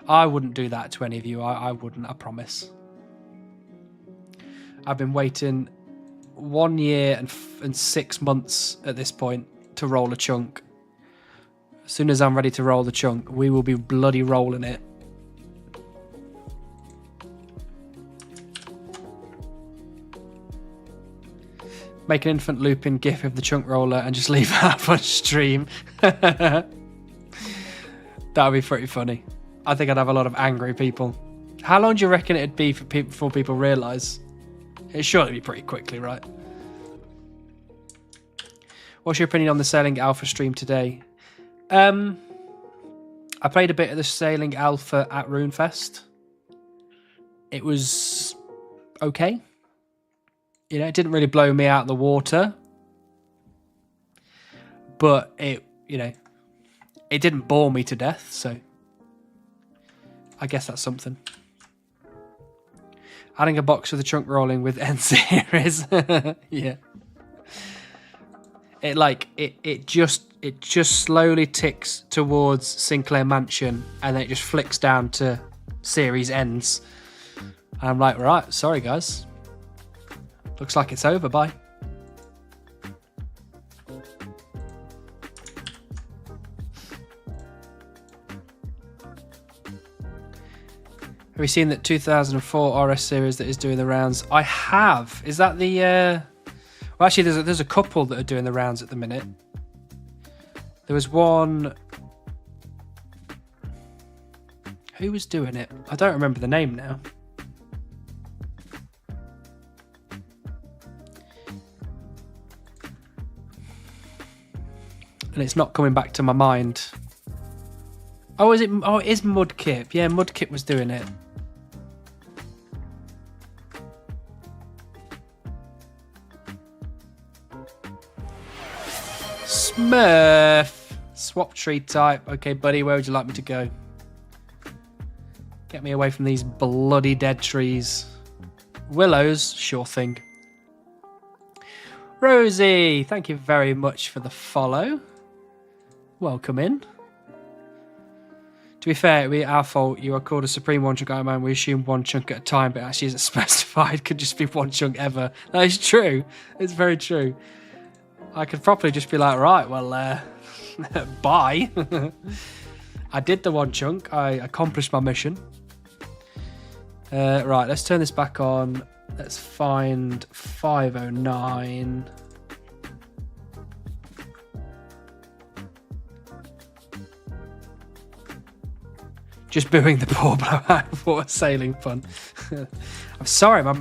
I wouldn't do that to any of you. I wouldn't, I promise. I've been waiting 1 year and 6 months at this point to roll a chunk. As soon as I'm ready to roll the chunk, we will be bloody rolling it. Make an infant looping gif of the chunk roller and just leave it up on stream. That would be pretty funny. I think I'd have a lot of angry people. How long do you reckon it'd be before people realise? It'd surely be pretty quickly, right? What's your opinion on the Sailing Alpha stream today? I played a bit of the Sailing Alpha at RuneFest. It was okay. It didn't really blow me out of the water. But it didn't bore me to death, so I guess that's something. Adding a box for the chunk rolling with N series. Yeah. It just slowly ticks towards Sinclair Mansion, and then it just flicks down to series ends. And I'm like, right, sorry guys. Looks like it's over, bye. Have you seen that 2004 RS series that is doing the rounds? I have. Is that the... Well, actually, there's a couple that are doing the rounds at the minute. There was one... Who was doing it? I don't remember the name now. And it's not coming back to my mind. Oh, is it? Oh, it is Mudkip. Yeah, Mudkip was doing it. Smurf. Swap tree type. Okay, buddy, where would you like me to go? Get me away from these bloody dead trees. Willows, sure thing. Rosie, thank you very much for the follow. Welcome in. To be fair, it'd be our fault. You are called a Supreme One Chunk Iron Man. We assume one chunk at a time, but it actually isn't specified. Could just be one chunk ever. That is true. It's very true. I could probably just be like, right, well, bye. I did the one chunk. I accomplished my mission. Right, let's turn this back on. Let's find 509. Just booing the poor blowout for sailing fun. I'm sorry, my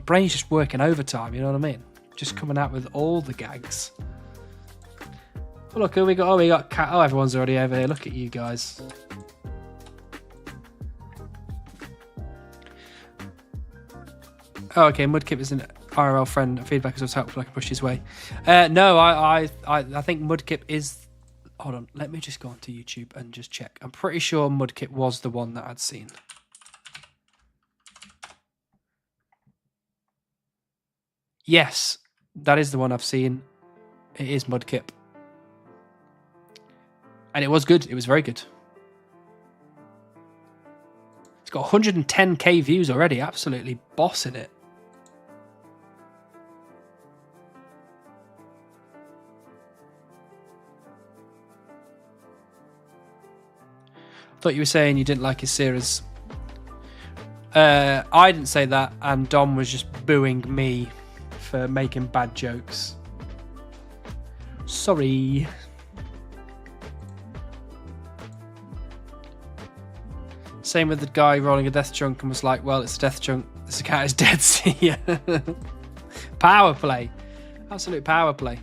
brain's just working overtime, you know what I mean? Just coming out with all the gags. Oh, look, who we got? Oh, we got Cat. Oh, everyone's already over here. Look at you guys. Oh, okay. Mudkip is an IRL friend. Feedback is also helpful. I can push his way. No, I think Mudkip is. Hold on. Let me just go onto YouTube and just check. I'm pretty sure Mudkip was the one that I'd seen. Yes, that is the one I've seen. It is Mudkip. And it was good. It was very good. It's got 110k views already. Absolutely bossing it. I thought you were saying you didn't like his series. I didn't say that, and Dom was just booing me for making bad jokes. Sorry. Same with the guy rolling a death chunk and was like, well, it's a death chunk. This cat is dead. See ya. Power play. Absolute power play.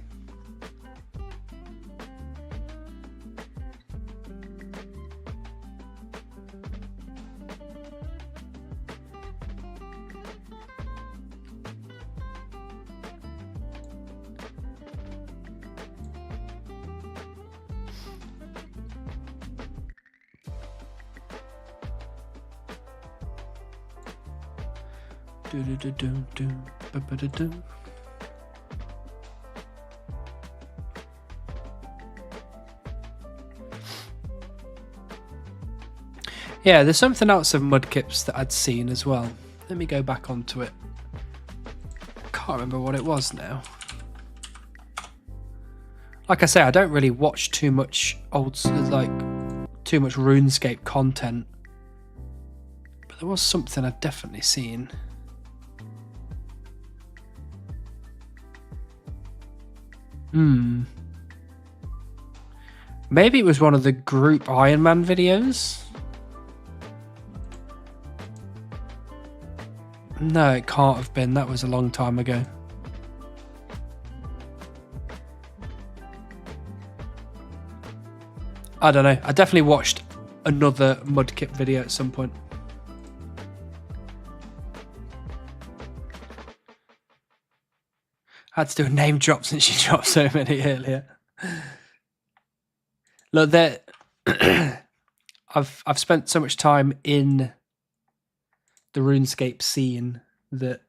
Yeah, there's something else of Mudkips that I'd seen as well. Let me go back onto it. Can't remember what it was now. Like I say, I don't really watch too much too much RuneScape content. But there was something I'd definitely seen. Maybe it was one of the group Iron Man videos? No, it can't have been. That was a long time ago. I don't know. I definitely watched another Mudkip video at some point. I had to do a name drop since she dropped so many earlier. Look, I've spent so much time in the RuneScape scene that,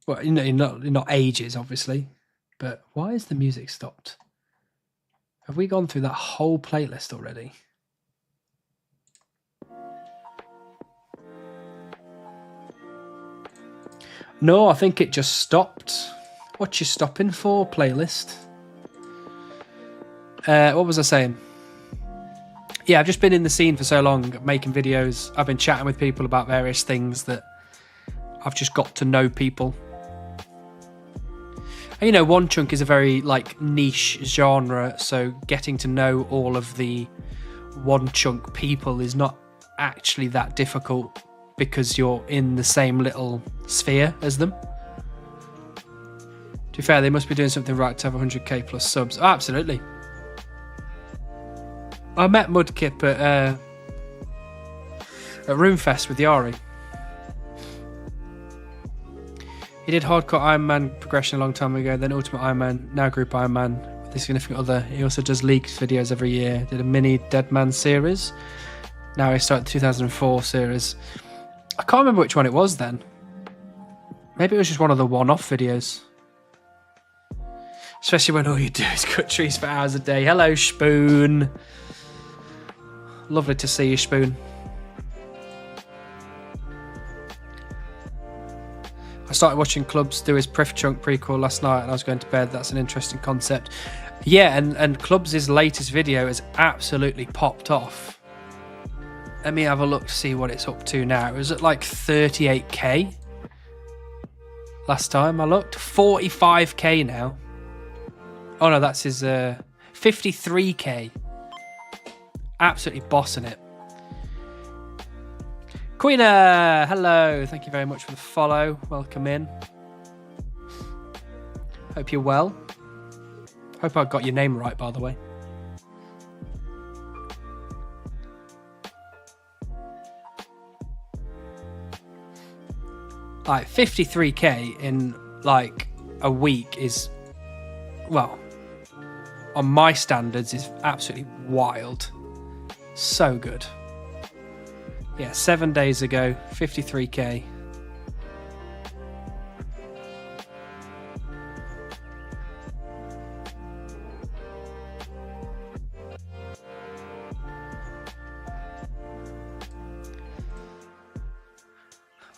well, you know, not ages, obviously, but why is the music stopped? Have we gone through that whole playlist already? No, I think it just stopped. What you stopping for, playlist? What was I saying? Yeah, I've just been in the scene for so long, making videos. I've been chatting with people about various things that I've just got to know people. And, you know, One Chunk is a very, niche genre, so getting to know all of the One Chunk people is not actually that difficult because you're in the same little sphere as them. To be fair, they must be doing something right to have 100k plus subs. Oh, absolutely. I met Mudkip at Roomfest with Yari. He did Hardcore Iron Man progression a long time ago, then Ultimate Iron Man, now Group Iron Man with his significant other. He also does leaks videos every year. Did a mini Dead Man series. Now he started the 2004 series. I can't remember which one it was then. Maybe it was just one of the one-off videos. Especially when all you do is cut trees for hours a day. Hello, Spoon. Lovely to see you, Spoon. I started watching Clubs do his Priff Chunk prequel last night and I was going to bed. That's an interesting concept. Yeah, and Clubs' latest video has absolutely popped off. Let me have a look to see what it's up to now. It was at like 38k last time I looked. 45k now. Oh no, that's his 53k. Absolutely bossing it. Queena, hello. Thank you very much for the follow. Welcome in. Hope you're well. Hope I got your name right, by the way. Like 53k in like a week is, well, on my standards is absolutely wild. So good. Yeah, 7 days ago, 53k.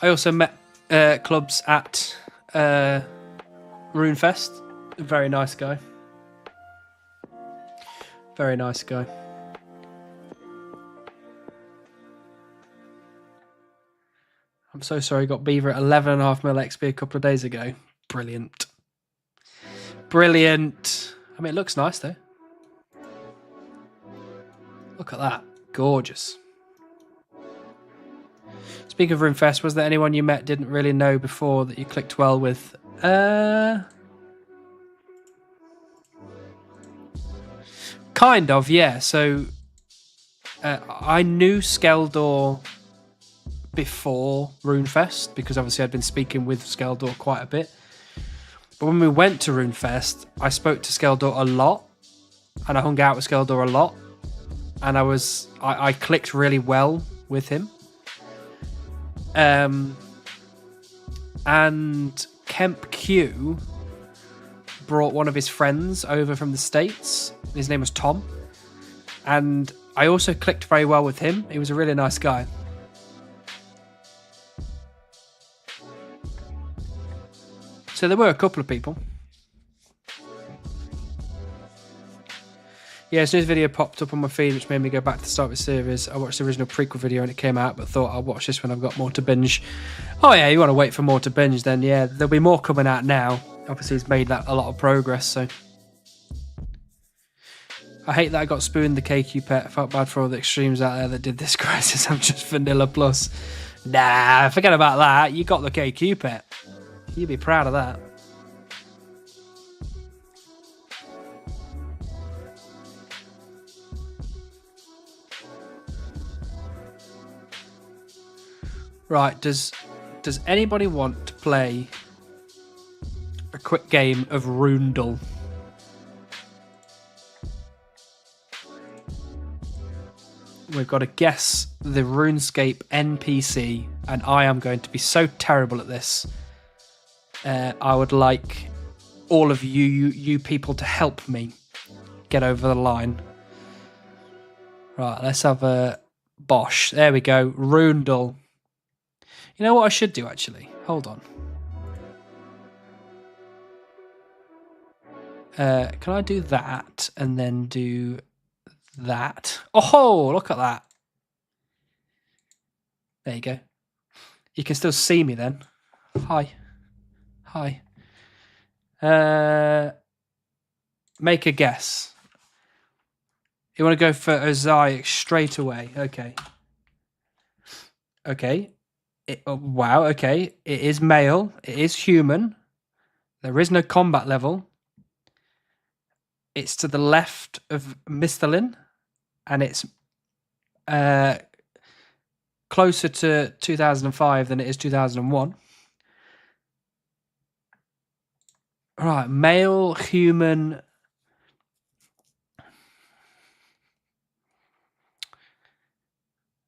I also met clubs at Runefest. Very nice guy. Very nice guy. I'm so sorry, got Beaver at 11.5 mil XP a couple of days ago. Brilliant. Brilliant. I mean, it looks nice though. Look at that. Gorgeous. Speaking of Runefest, was there anyone you met didn't really know before that you clicked well with? Kind of, yeah. So I knew Skeldor before Runefest because obviously I'd been speaking with Skeldor quite a bit. But when we went to Runefest, I spoke to Skeldor a lot and I hung out with Skeldor a lot. And I clicked really well with him. And Kemp Q brought one of his friends over from the States. His name was Tom. And I also clicked very well with him. He was a really nice guy. So there were a couple of people. Yeah, as soon as the video popped up on my feed, which made me go back to the start of the series, I watched the original prequel video when it came out, but thought I'll watch this when I've got more to binge. Oh yeah, you want to wait for more to binge, then yeah, there'll be more coming out now. Obviously, he's made that a lot of progress, so. I hate that I got spooned the KQ pet. I felt bad for all the extremes out there that did this crisis. I'm just vanilla plus. Nah, forget about that. You got the KQ pet. You'd be proud of that. Right, does anybody want to play a quick game of Rundle? We've got to guess the RuneScape NPC, and I am going to be so terrible at this. I would like all of you people to help me get over the line. Right, let's have a Bosch. There we go, Rundle. You know what I should do, actually? Hold on. Can I do that and then do that? Oh, look at that. There you go. You can still see me then. Hi. Hi. Make a guess. You want to go for Ozai straight away? Okay. Okay. Wow, okay. It is male. It is human. There is no combat level. It's to the left of Misthalin, and it's closer to 2005 than it is 2001. Right, male, human.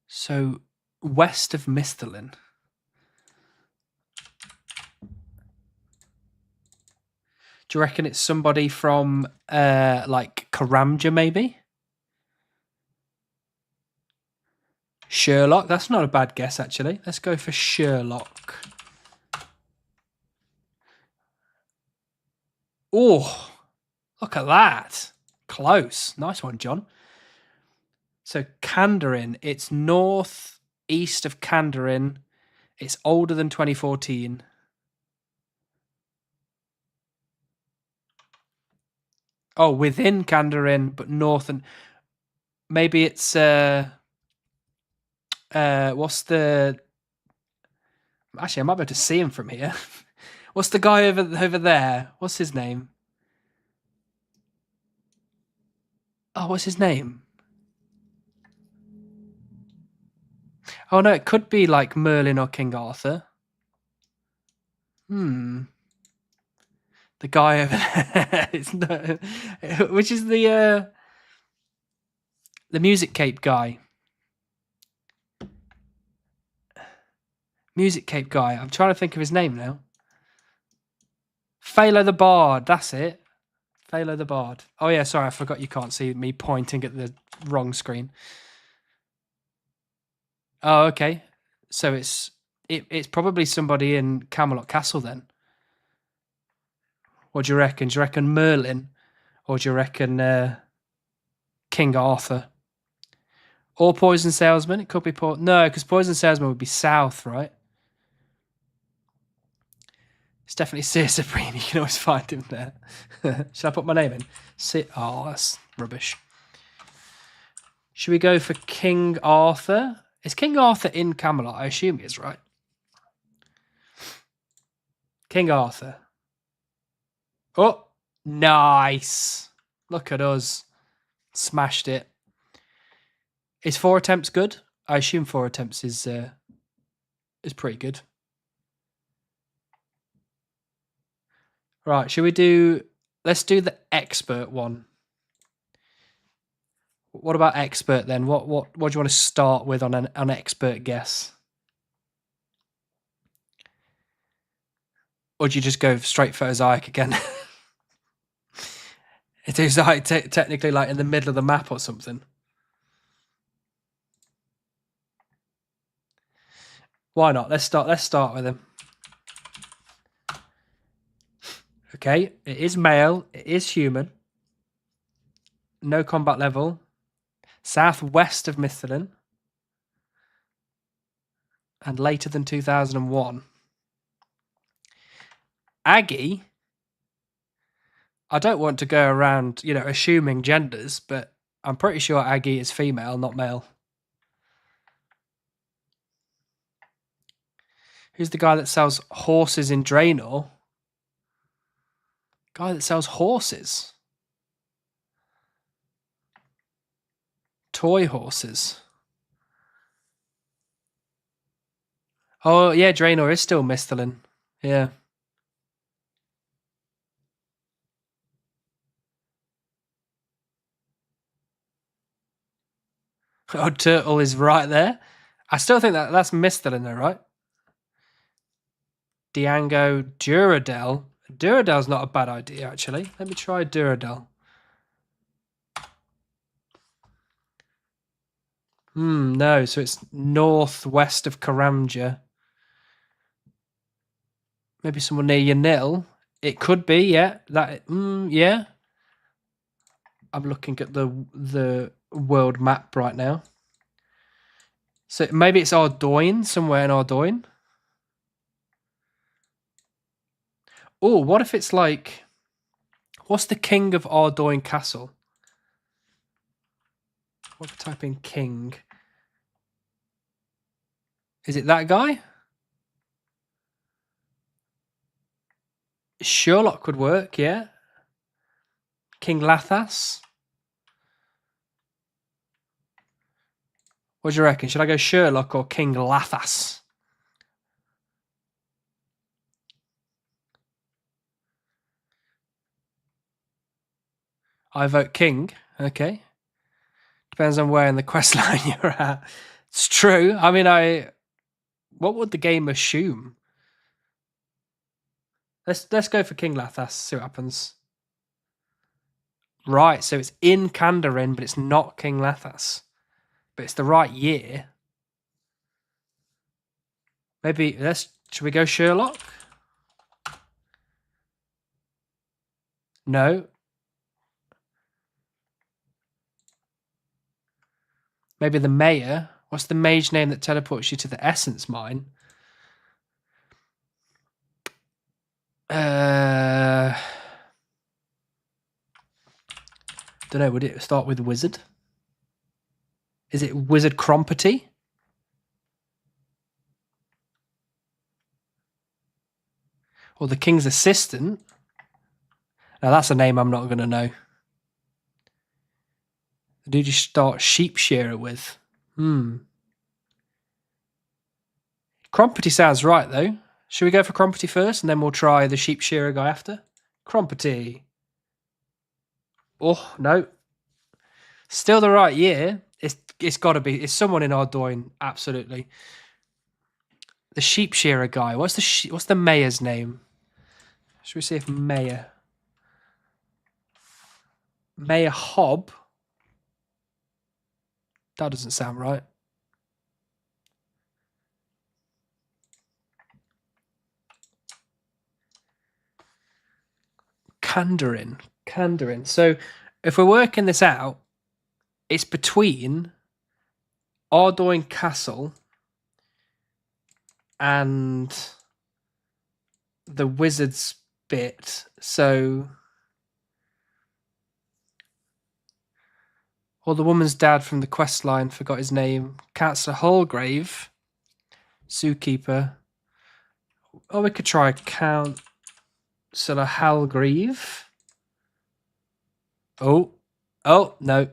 So, west of Misthalin. Do you reckon it's somebody from like Karamja, maybe? Sherlock? That's not a bad guess, actually. Let's go for Sherlock. Oh, look at that. Close. Nice one, John. So Kandarin, it's northeast of Kandarin. It's older than 2014. Oh, within Kandarin, but north and maybe it's what's the actually I might be able to see him from here. What's the guy over there? What's his name? Oh, what's his name? Oh no, it could be like Merlin or King Arthur. The guy over there. It's no, which is the Music Cape guy. Music Cape guy. I'm trying to think of his name now. Phalo the Bard. That's it. Phalo the Bard. Oh yeah, sorry, I forgot you can't see me pointing at the wrong screen. Oh, okay. So it's probably somebody in Camelot Castle then. What do you reckon? Do you reckon Merlin? Or do you reckon King Arthur? Or Poison Salesman? It could be no, because Poison Salesman would be south, right? It's definitely Seer Supreme. You can always find him there. Should I put my name in? Oh, that's rubbish. Should we go for King Arthur? Is King Arthur in Camelot? I assume he is, right? King Arthur. Oh, nice. Look at us. Smashed it. Is 4 attempts good? I assume 4 attempts is pretty good. Right, should we do... Let's do the expert one. What about expert then? What do you want to start with on an expert guess? Or do you just go straight Photozoic again? It is like technically like in the middle of the map or something. Why not? Let's start with him. Okay, it is male. It is human. No combat level. Southwest of Mythalin. And later than 2001. Aggie. I don't want to go around, assuming genders, but I'm pretty sure Aggie is female, not male. Who's the guy that sells horses in Draenor? Guy that sells horses. Toy horses. Oh, yeah, Draenor is still Misthalin. Yeah. Oh, Turtle is right there. I still think that's Misthalin though, right? Diango, Duradel. Duradel's not a bad idea, actually. Let me try Duradel. No, so it's northwest of Karamja. Maybe someone near Yanil. It could be, yeah. Yeah. I'm looking at the world map right now. So maybe it's Ardoin, somewhere in Ardoin. Oh, what if it's like... What's the king of Ardoin Castle? What if I type in king? Is it that guy? Sherlock could work, yeah. King Lathas. What do you reckon? Should I go Sherlock or King Lathas? I vote King. Okay. Depends on where in the quest line you're at. It's true. I mean, what would the game assume? Let's go for King Lathas. See what happens. Right, so it's in Kandarin, but it's not King Lathas. But it's the right year. Maybe should we go Sherlock? No. Maybe the mayor. What's the mage name that teleports you to the essence mine? Don't know. Would it start with wizard? Is it Wizard Crompety? Or the king's assistant? Now that's a name I'm not going to know. Who did you start sheep shearer with? Crompety sounds right, though. Should we go for Crompety first, and then we'll try the sheep shearer guy after? Crompety. Oh, no. Still the right year. It's got to be. It's someone in Ardoyne, absolutely. The sheep shearer guy. What's the mayor's name? Should we see if Mayor Hobb? That doesn't sound right. Kandarin. So if we're working this out, it's between Ardoyne Castle and the wizard's bit. So, or the woman's dad from the quest line, forgot his name. Councillor Holgrave, zookeeper. Oh, we could try Councillor Halgrave. Oh, no.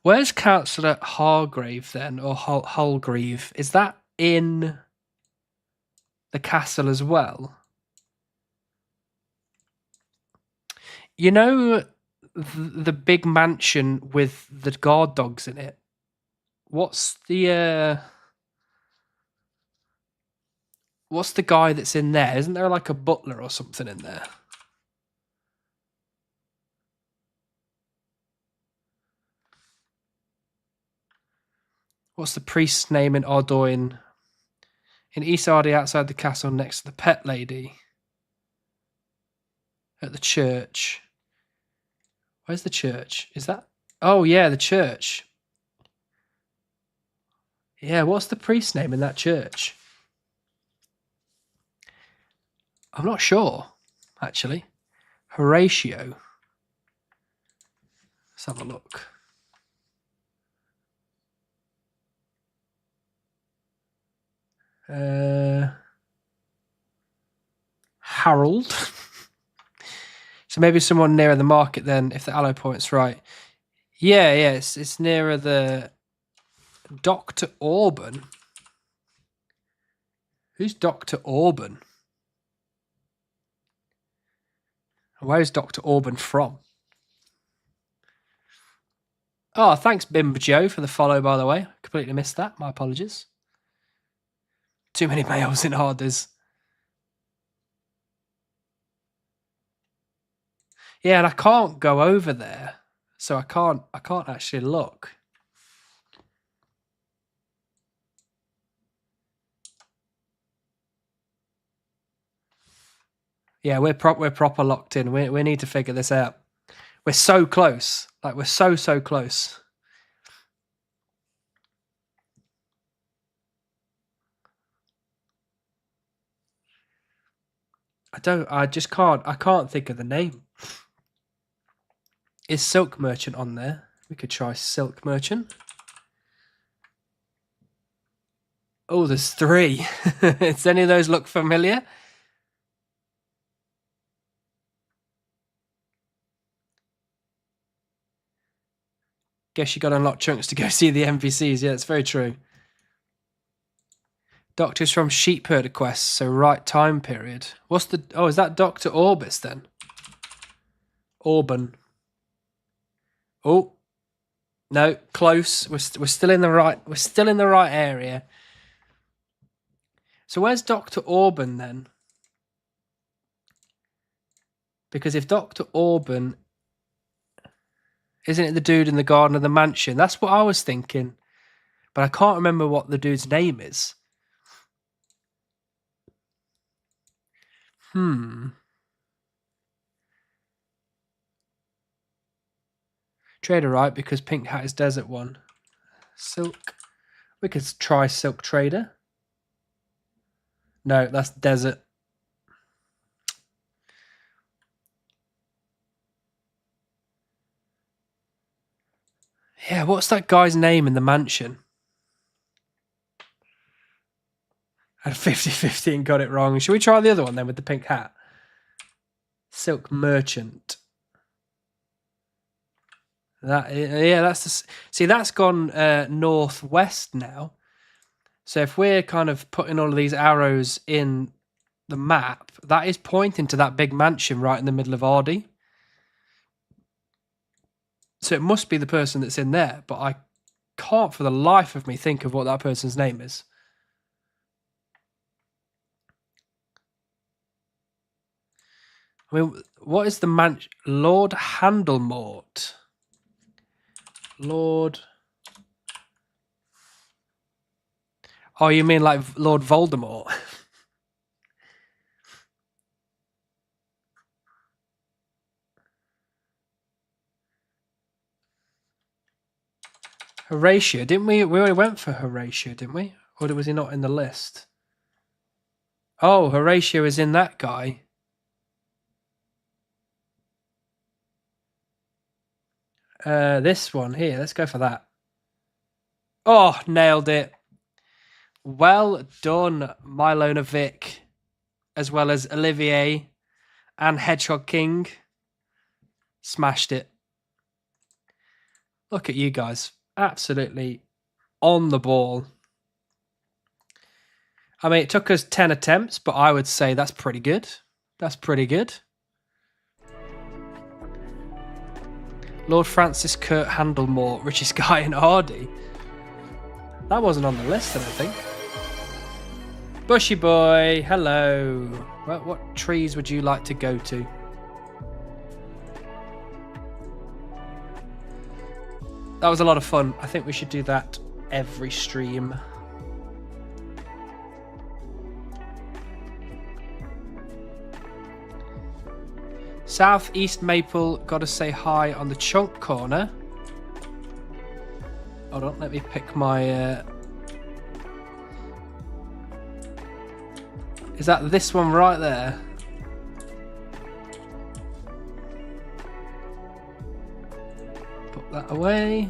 Where's Councillor Hargrave then, or Holgrave? Is that in the castle as well? You know the big mansion with the guard dogs in it? What's the guy that's in there? Isn't there like a butler or something in there? What's the priest's name in Ardoyne? In East Ardie, outside the castle, next to the pet lady. At the church. Where's the church? Is that... Oh, yeah, the church. Yeah, what's the priest's name in that church? I'm not sure, actually. Horatio. Let's have a look. Harold. So maybe someone nearer the market then, if the allo point's right. Yeah, it's nearer the Dr. Auburn. Who's Dr. Auburn? Where's Dr. Auburn from? Oh, thanks, Bimber Joe, for the follow, by the way. Completely missed that. My apologies. Too many males in Harders. Yeah, and I can't go over there, so I can't actually look. Yeah, we're proper locked in. We need to figure this out. We're so close. Like, we're so close. I can't think of the name. Is Silk Merchant on there? We could try Silk Merchant. Oh, there's 3. Does any of those look familiar? Guess you got to unlock chunks to go see the NPCs. Yeah, it's very true. Doctor's from Sheep Herder Quest, so right time period. What's the... Oh, is that Dr. Orbis then? Auburn. Oh. No, close. We're still in the right... We're still in the right area. So where's Dr. Auburn then? Because if Dr. Auburn... Isn't it the dude in the garden of the mansion? That's what I was thinking. But I can't remember what the dude's name is. Trader right, because Pink Hat is desert one. Silk. We could try Silk Trader. No, that's desert. Yeah, what's that guy's name in the mansion? I had 50-50 and got it wrong. Should we try the other one then with the pink hat? Silk Merchant. See, that's gone northwest now. So if we're kind of putting all of these arrows in the map, that is pointing to that big mansion right in the middle of Ardee. So it must be the person that's in there, but I can't for the life of me think of what that person's name is. I mean, what is the mansion? Lord Handelmort. Lord... Oh, you mean like Lord Voldemort? Horatio, didn't we? We already went for Horatio, didn't we? Or was he not in the list? Oh, Horatio is in that guy. This one here. Let's go for that. Oh, nailed it. Well done, Milona Vic, as well as Olivier and Hedgehog King. Smashed it. Look at you guys. Absolutely on the ball. I mean, it took us 10 attempts, but I would say that's pretty good. That's pretty good. Lord Francis Kurt Handelmore, richest guy in Ardee. That wasn't on the list, I don't think. Bushy boy, hello. What trees would you like to go to? That was a lot of fun. I think we should do that every stream. Southeast Maple, gotta say hi on the chunk corner. Hold on, let me pick my... Is that this one right there? Put that away.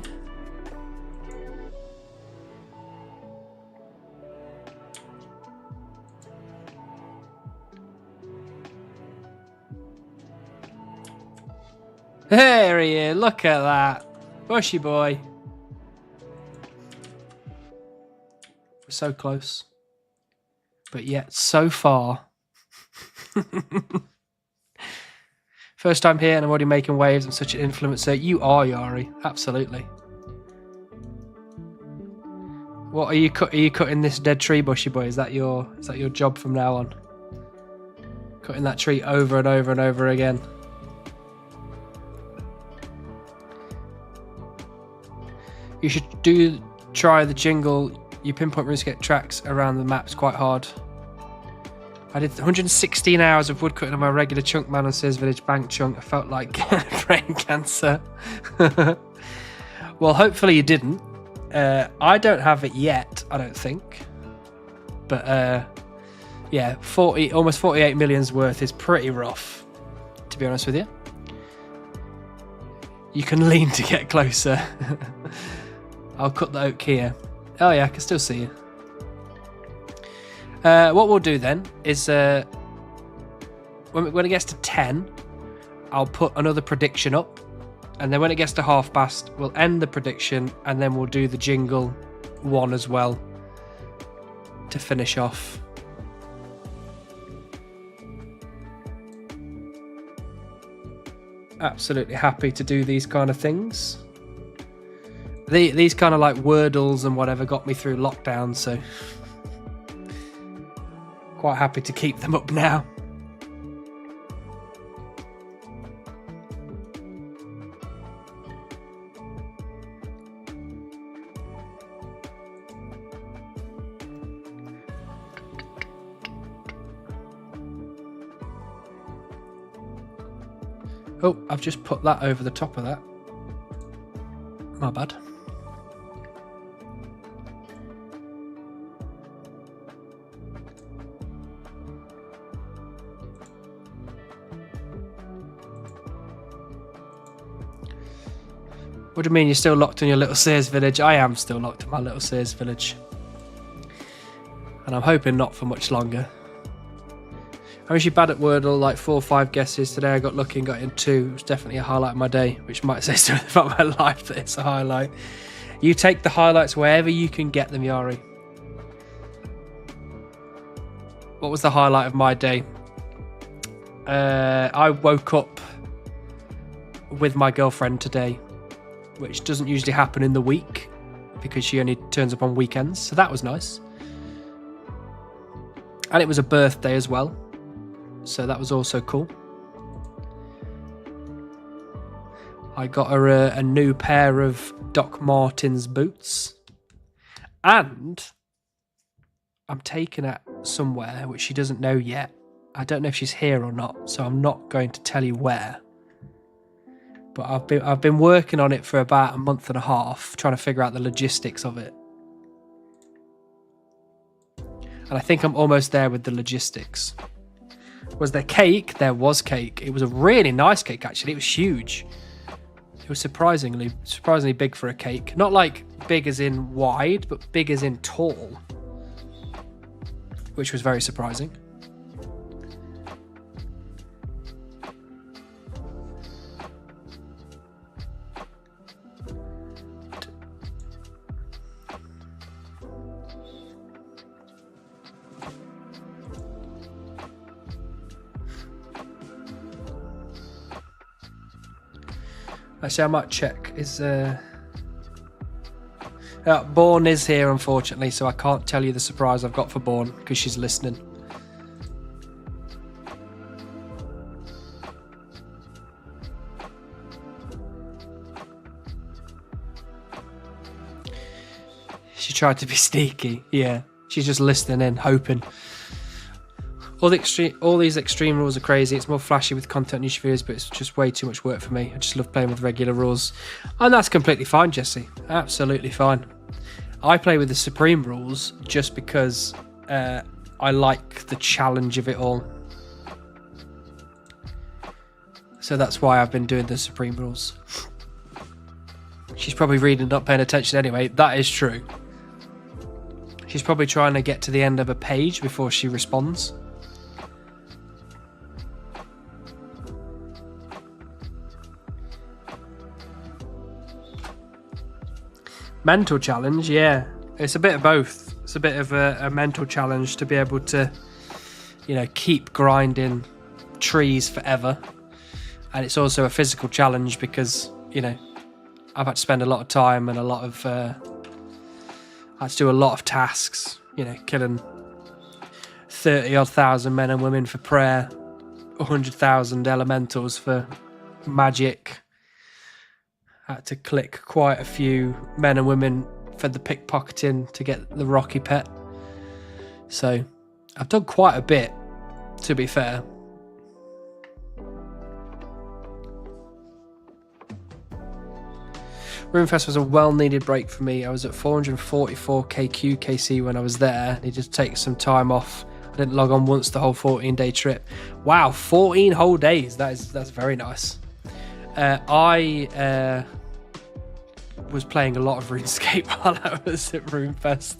There he is, look at that. Bushy boy. We're so close. But yet so far. First time here and I'm already making waves. I'm such an influencer. You are, Yari. Absolutely. What are you cutting this dead tree, Bushy boy? Is that your job from now on? Cutting that tree over and over and over again. You should try the jingle. You pinpoint RuneScape tracks around the maps quite hard. I did 116 hours of woodcutting on my regular chunk man on Sears Village bank chunk. I felt like brain cancer. Well, hopefully you didn't. I don't have it yet, I don't think. But yeah, almost 48 million's worth is pretty rough, to be honest with you. You can lean to get closer. I'll cut the oak here. Oh yeah, I can still see you. What we'll do then is when it gets to 10, I'll put another prediction up, and then when it gets to half past, we'll end the prediction, and then we'll do the jingle one as well to finish off. Absolutely happy to do these kind of things. These kind of like Wordles and whatever got me through lockdown, so quite happy to keep them up now. Oh, I've just put that over the top of that. My bad. What do you mean you're still locked in your little Sears village? I am still locked in my little Sears village. And I'm hoping not for much longer. I'm actually bad at Wordle, like 4 or 5 guesses. Today I got lucky and got in 2. It was definitely a highlight of my day, which might say something about my life that it's a highlight. You take the highlights wherever you can get them, Yari. What was the highlight of my day? I woke up with my girlfriend today, which doesn't usually happen in the week because she only turns up on weekends. So that was nice. And it was a birthday as well. So that was also cool. I got her a new pair of Doc Martens boots. And I'm taking her somewhere which she doesn't know yet. I don't know if she's here or not, so I'm not going to tell you where. But I've been working on it for about a month and a half, trying to figure out the logistics of it. And I think I'm almost there with the logistics. Was there cake? There was cake. It was a really nice cake, actually. It was huge. It was surprisingly big for a cake. Not like big as in wide, but big as in tall. Which was very surprising. Actually, I might check. Born is here, unfortunately, so I can't tell you the surprise I've got for Born because she's listening. She tried to be sneaky. Yeah, she's just listening in, hoping. All these extreme rules are crazy. It's more flashy with content niche viewers, but it's just way too much work for me. I just love playing with regular rules. And that's completely fine, Jesse. Absolutely fine. I play with the Supreme rules just because I like the challenge of it all. So that's why I've been doing the Supreme rules. She's probably reading, not paying attention anyway. That is true. She's probably trying to get to the end of a page before she responds. Mental challenge, yeah. It's a bit of both. It's a bit of a mental challenge to be able to, keep grinding trees forever. And it's also a physical challenge because, I've had to spend a lot of time and I had to do a lot of tasks, killing 30-odd thousand men and women for prayer, 100,000 elementals for magic. Had to click quite a few men and women for the pickpocketing to get the Rocky pet. So I've done quite a bit, to be fair. Runefest was a well-needed break for me. I was at 444 KC when I was there. I needed to take some time off. I didn't log on once the whole 14-day trip. Wow, 14 whole days. That's very nice. I was playing a lot of RuneScape while I was at RuneFest.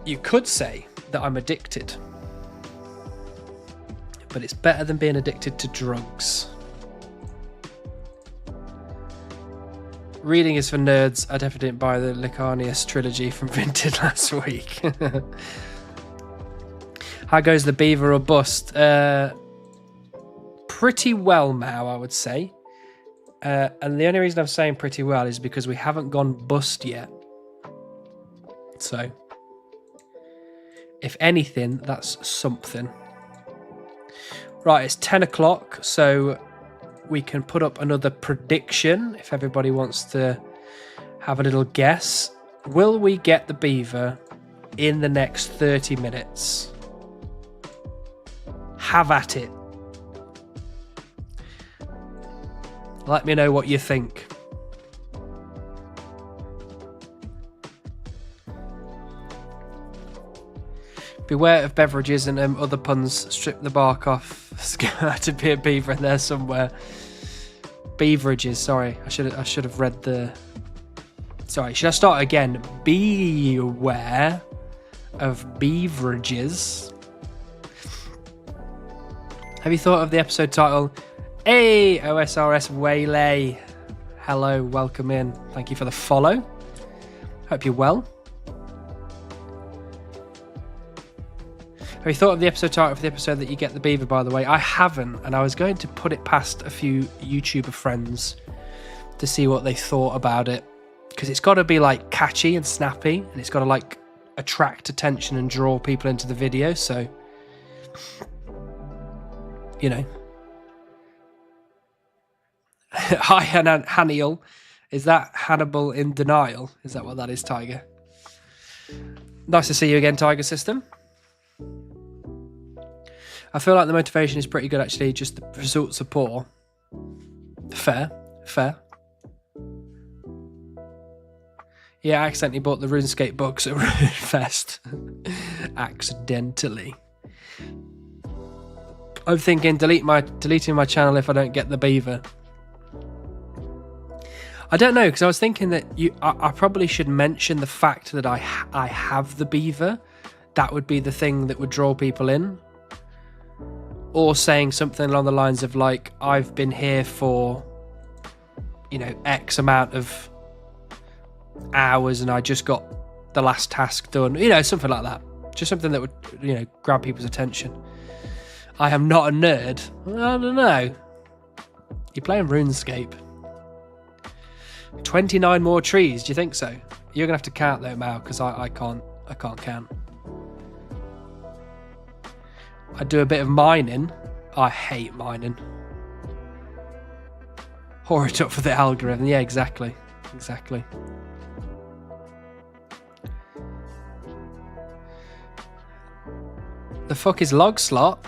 You could say that I'm addicted, but it's better than being addicted to drugs. Reading is for nerds. I definitely didn't buy the Licanius trilogy from Vinted last week. How goes the Beaver or bust? Pretty well now, I would say. And the only reason I'm saying pretty well is because we haven't gone bust yet. So, if anything, that's something. Right, it's 10 o'clock, so we can put up another prediction if everybody wants to have a little guess. Will we get the Beaver in the next 30 minutes? Have at it. Let me know what you think. Beware of beverages and other puns. Strip the bark off. To be a beaver in there somewhere. Beverages. Sorry, I should have read the. Sorry, should I start again? Beware of beverages. Have you thought of the episode title? Hey, OSRS Waylay. Hello, welcome in. Thank you for the follow. Hope you're well. Have you thought of the episode title for the episode that you get the beaver, by the way? I haven't, and I was going to put it past a few YouTuber friends to see what they thought about it. Because it's got to be like catchy and snappy, and it's got to like attract attention and draw people into the video, so you know. Hi, Haniel. Is that Hannibal in denial? Is that what that is, Tiger? Nice to see you again, Tiger System. I feel like the motivation is pretty good, actually. Just the results are poor. Fair. Yeah, I accidentally bought the RuneScape books at RuneFest. Accidentally. I'm thinking deleting my channel if I don't get the beaver. I don't know, because I was thinking that I probably should mention the fact that I have the beaver. That would be the thing that would draw people in. Or saying something along the lines of like, I've been here for, X amount of hours and I just got the last task done. Something like that. Just something that would, grab people's attention. I am not a nerd. I don't know. You're playing RuneScape. 29 more trees, do you think so? You're gonna have to count though, Mao, because I can't count. I do a bit of mining. I hate mining. Whore it up for the algorithm. Yeah, exactly. The fuck is log slot?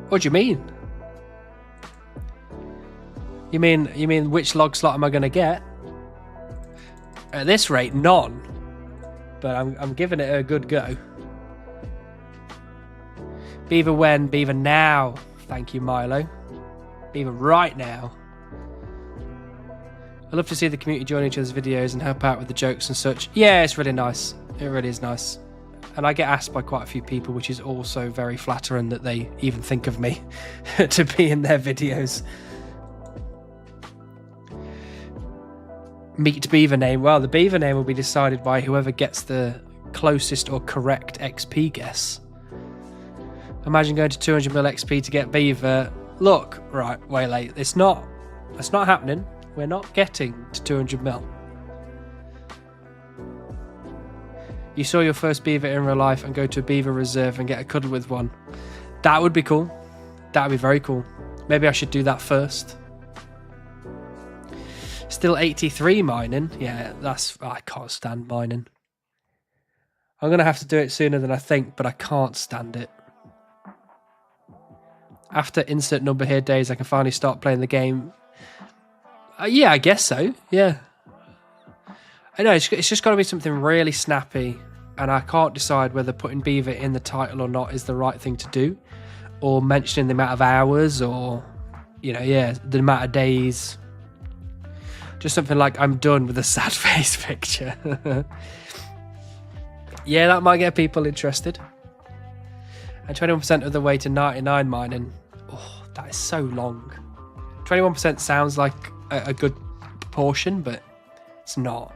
What do you mean? You mean which log slot am I gonna get? At this rate, none. But I'm giving it a good go. Beaver when? Beaver now. Thank you, Milo. Beaver right now. I love to see the community join each other's videos and help out with the jokes and such. Yeah, it's really nice. It really is nice. And I get asked by quite a few people, which is also very flattering that they even think of me to be in their videos. Meet Beaver name. Well, the Beaver name will be decided by whoever gets the closest or correct XP guess. Imagine going to 200 mil XP to get Beaver. Look, right, way late. That's not happening. We're not getting to 200 mil. You saw your first beaver in real life and go to a beaver reserve and get a cuddle with one. That would be cool. That would be very cool. Maybe I should do that first. Still 83 mining. Yeah, I can't stand mining. I'm going to have to do it sooner than I think, but I can't stand it. After insert number here days, I can finally start playing the game. Yeah, I guess so. Yeah. I know, it's just got to be something really snappy, and I can't decide whether putting Beaver in the title or not is the right thing to do, or mentioning the amount of hours, or, the amount of days. Just something like, I'm done with a sad face picture. Yeah, that might get people interested. And 21% of the way to 99 mining. Oh, that is so long. 21% sounds like a good proportion, but it's not.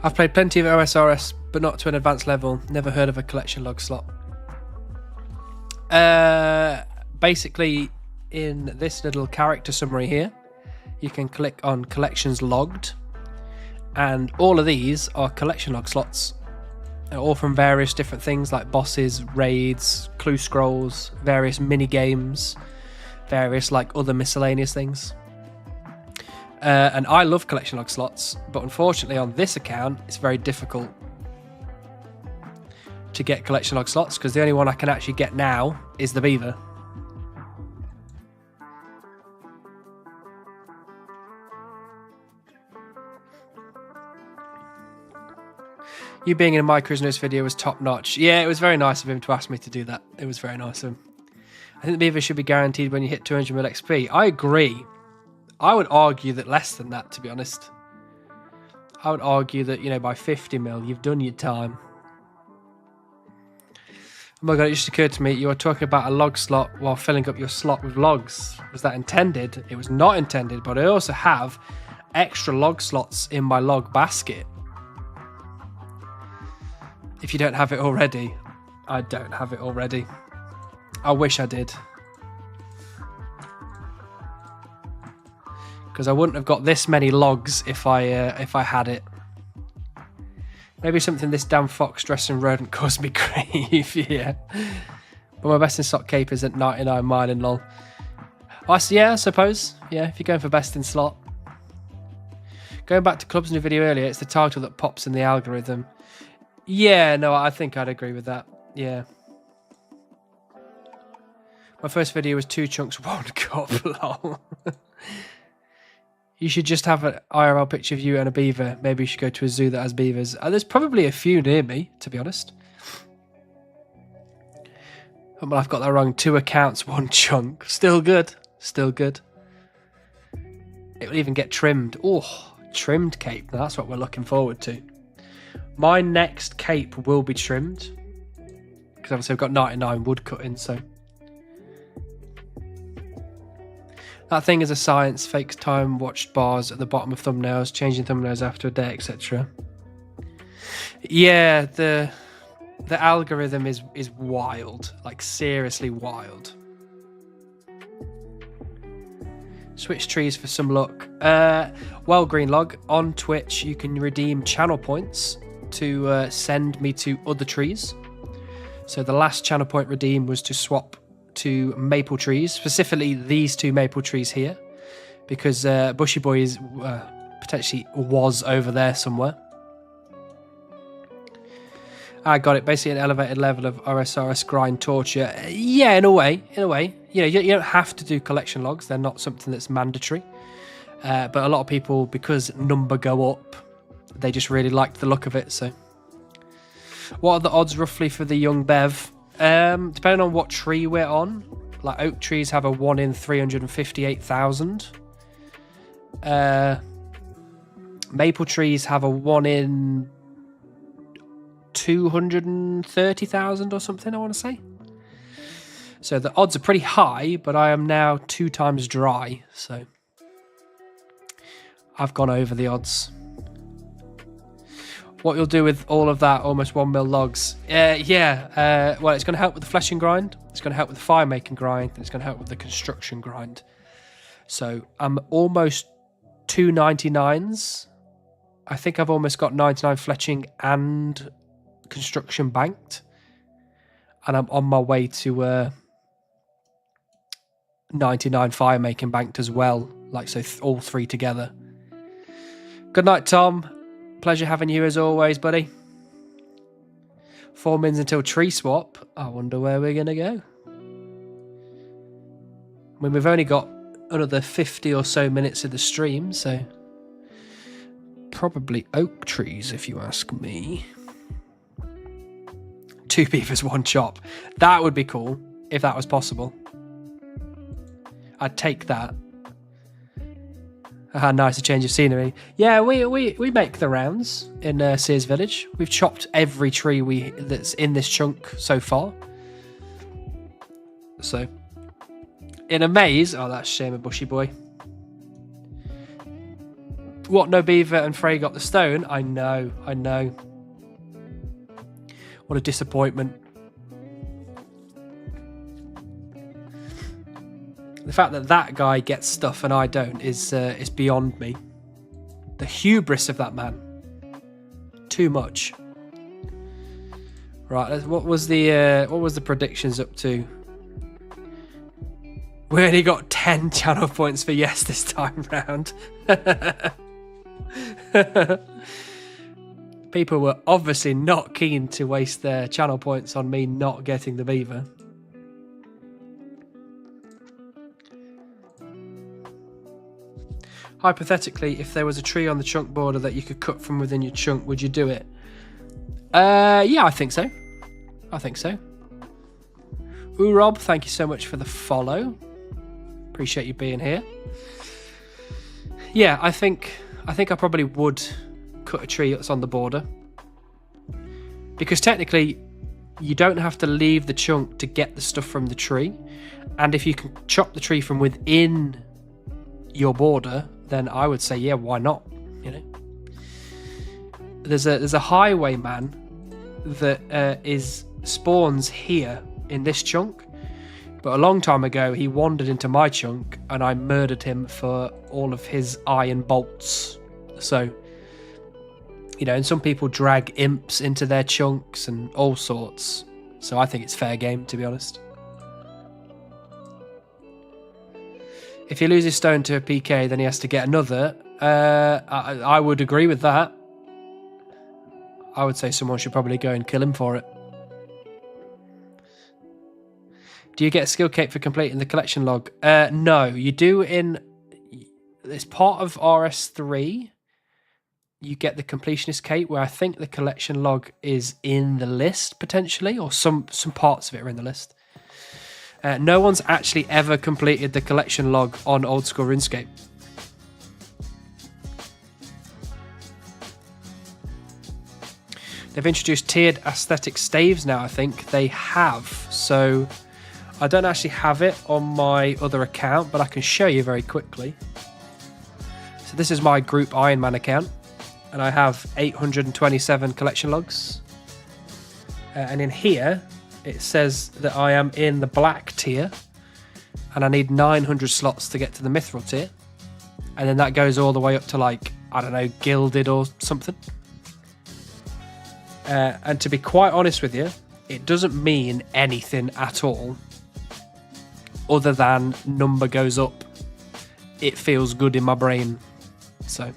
I've played plenty of OSRS, but not to an advanced level. Never heard of a collection log slot. Basically, in this little character summary here, you can click on collections logged, and all of these are collection log slots. They're all from various different things like bosses, raids, clue scrolls, various mini games, various like other miscellaneous things. And I love collection log slots, but unfortunately on this account it's very difficult to get collection log slots because the only one I can actually get now is the Beaver. You being in a micro's video was top notch. Yeah, it was very nice of him to ask me to do that. It was very nice of him. I think the Beaver should be guaranteed when you hit 200 mil XP. I agree. I would argue that less than that, to be honest. I would argue that, you know, by 50 mil, you've done your time. Oh my god, it just occurred to me, you were talking about a log slot while filling up your slot with logs. Was that intended? It was not intended, but I also have extra log slots in my log basket. If you don't have it already, I don't have it already. I wish I did. Because I wouldn't have got this many logs if I had it. Maybe something this damn fox dressing rodent caused me grief, yeah. But my best in slot cape is at 99 mining, lol. Yeah, I suppose. Yeah, if you're going for best in slot. Going back to Club's new video earlier, it's the title that pops in the algorithm. Yeah, no, I think I'd agree with that. Yeah. My first video was 2 chunks, 1 cup, lol. You should just have an IRL picture of you and a beaver. Maybe you should go to a zoo that has beavers. There's probably a few near me, to be honest. Oh, well, I've got that wrong. 2 accounts, 1 chunk. Still good. Still good. It will even get trimmed. Oh, trimmed cape. Now, that's what we're looking forward to. My next cape will be trimmed. Because obviously I've got 99 woodcutting, so... That thing is a science, fakes time, watched bars at the bottom of thumbnails, changing thumbnails after a day, etc. Yeah, the algorithm is wild, like seriously wild. Switch trees for some luck. Well, Greenlog, on Twitch you can redeem channel points to send me to other trees. So the last channel point redeem was to swap to maple trees, specifically these 2 maple trees here, because Bushy Boy is potentially was over there somewhere. I got it. Basically an elevated level of OSRS grind torture. Yeah, in a way. You know, you don't have to do collection logs. They're not something that's mandatory. But a lot of people, because number go up, they just really liked the look of it. So, what are the odds roughly for the young Bev? Depending on what tree we're on, like oak trees have a 1 in 358,000. Maple trees have a 1 in 230,000 or something, I want to say. So the odds are pretty high, but I am now 2 times dry, so I've gone over the odds. What you'll do with all of that almost 1 mil logs. Well, it's going to help with the fleshing grind. It's going to help with the fire making grind. And it's going to help with the construction grind. So I'm almost 299s. I think I've almost got 99 fletching and construction banked. And I'm on my way to 99 fire making banked as well. Like, so all 3 together. Good night, Tom. Pleasure having you as always, buddy. 4 mins until tree swap. I wonder where we're going to go. I mean, we've only got another 50 or so minutes of the stream, so probably oak trees, if you ask me. 2 beavers, 1 chop. That would be cool, if that was possible. I'd take that. Nice, a change of scenery. Yeah, we make the rounds in Sears Village. We've chopped every tree that's in this chunk so far. So, in a maze... Oh, that's a shame of Bushy Boy. What, no beaver and Frey got the stone? I know. What a disappointment. The fact that that guy gets stuff and I don't is beyond me. The hubris of that man. Too much. Right, what was the predictions up to? We only got 10 channel points for yes this time round. People were obviously not keen to waste their channel points on me not getting the beaver. Hypothetically, if there was a tree on the chunk border that you could cut from within your chunk, would you do it? Yeah, I think so. Ooh, Rob, thank you so much for the follow. Appreciate you being here. Yeah, I think I probably would cut a tree that's on the border. Because technically, you don't have to leave the chunk to get the stuff from the tree. And if you can chop the tree from within your border, then I would say, yeah, why not? You know, there's a highwayman that spawns here in this chunk. But a long time ago, he wandered into my chunk and I murdered him for all of his iron bolts. So, you know, and some people drag imps into their chunks and all sorts. So I think it's fair game, to be honest. If he loses stone to a PK, then he has to get another. I would agree with that. I would say someone should probably go and kill him for it. Do you get a skill cape for completing the collection log? No, you do in... It's part of RS3. You get the completionist cape, where I think the collection log is in the list, potentially, or some parts of it are in the list. No one's actually ever completed the collection log on Old School RuneScape. They've introduced tiered aesthetic staves now, I think. They have, so... I don't actually have it on my other account, but I can show you very quickly. So this is my group Iron Man account, and I have 827 collection logs. And in here, it says that I am in the black tier, and I need 900 slots to get to the mithril tier. And then that goes all the way up to, like, I don't know, gilded or something. And to be quite honest with you, it doesn't mean anything at all. Other than number goes up, it feels good in my brain. So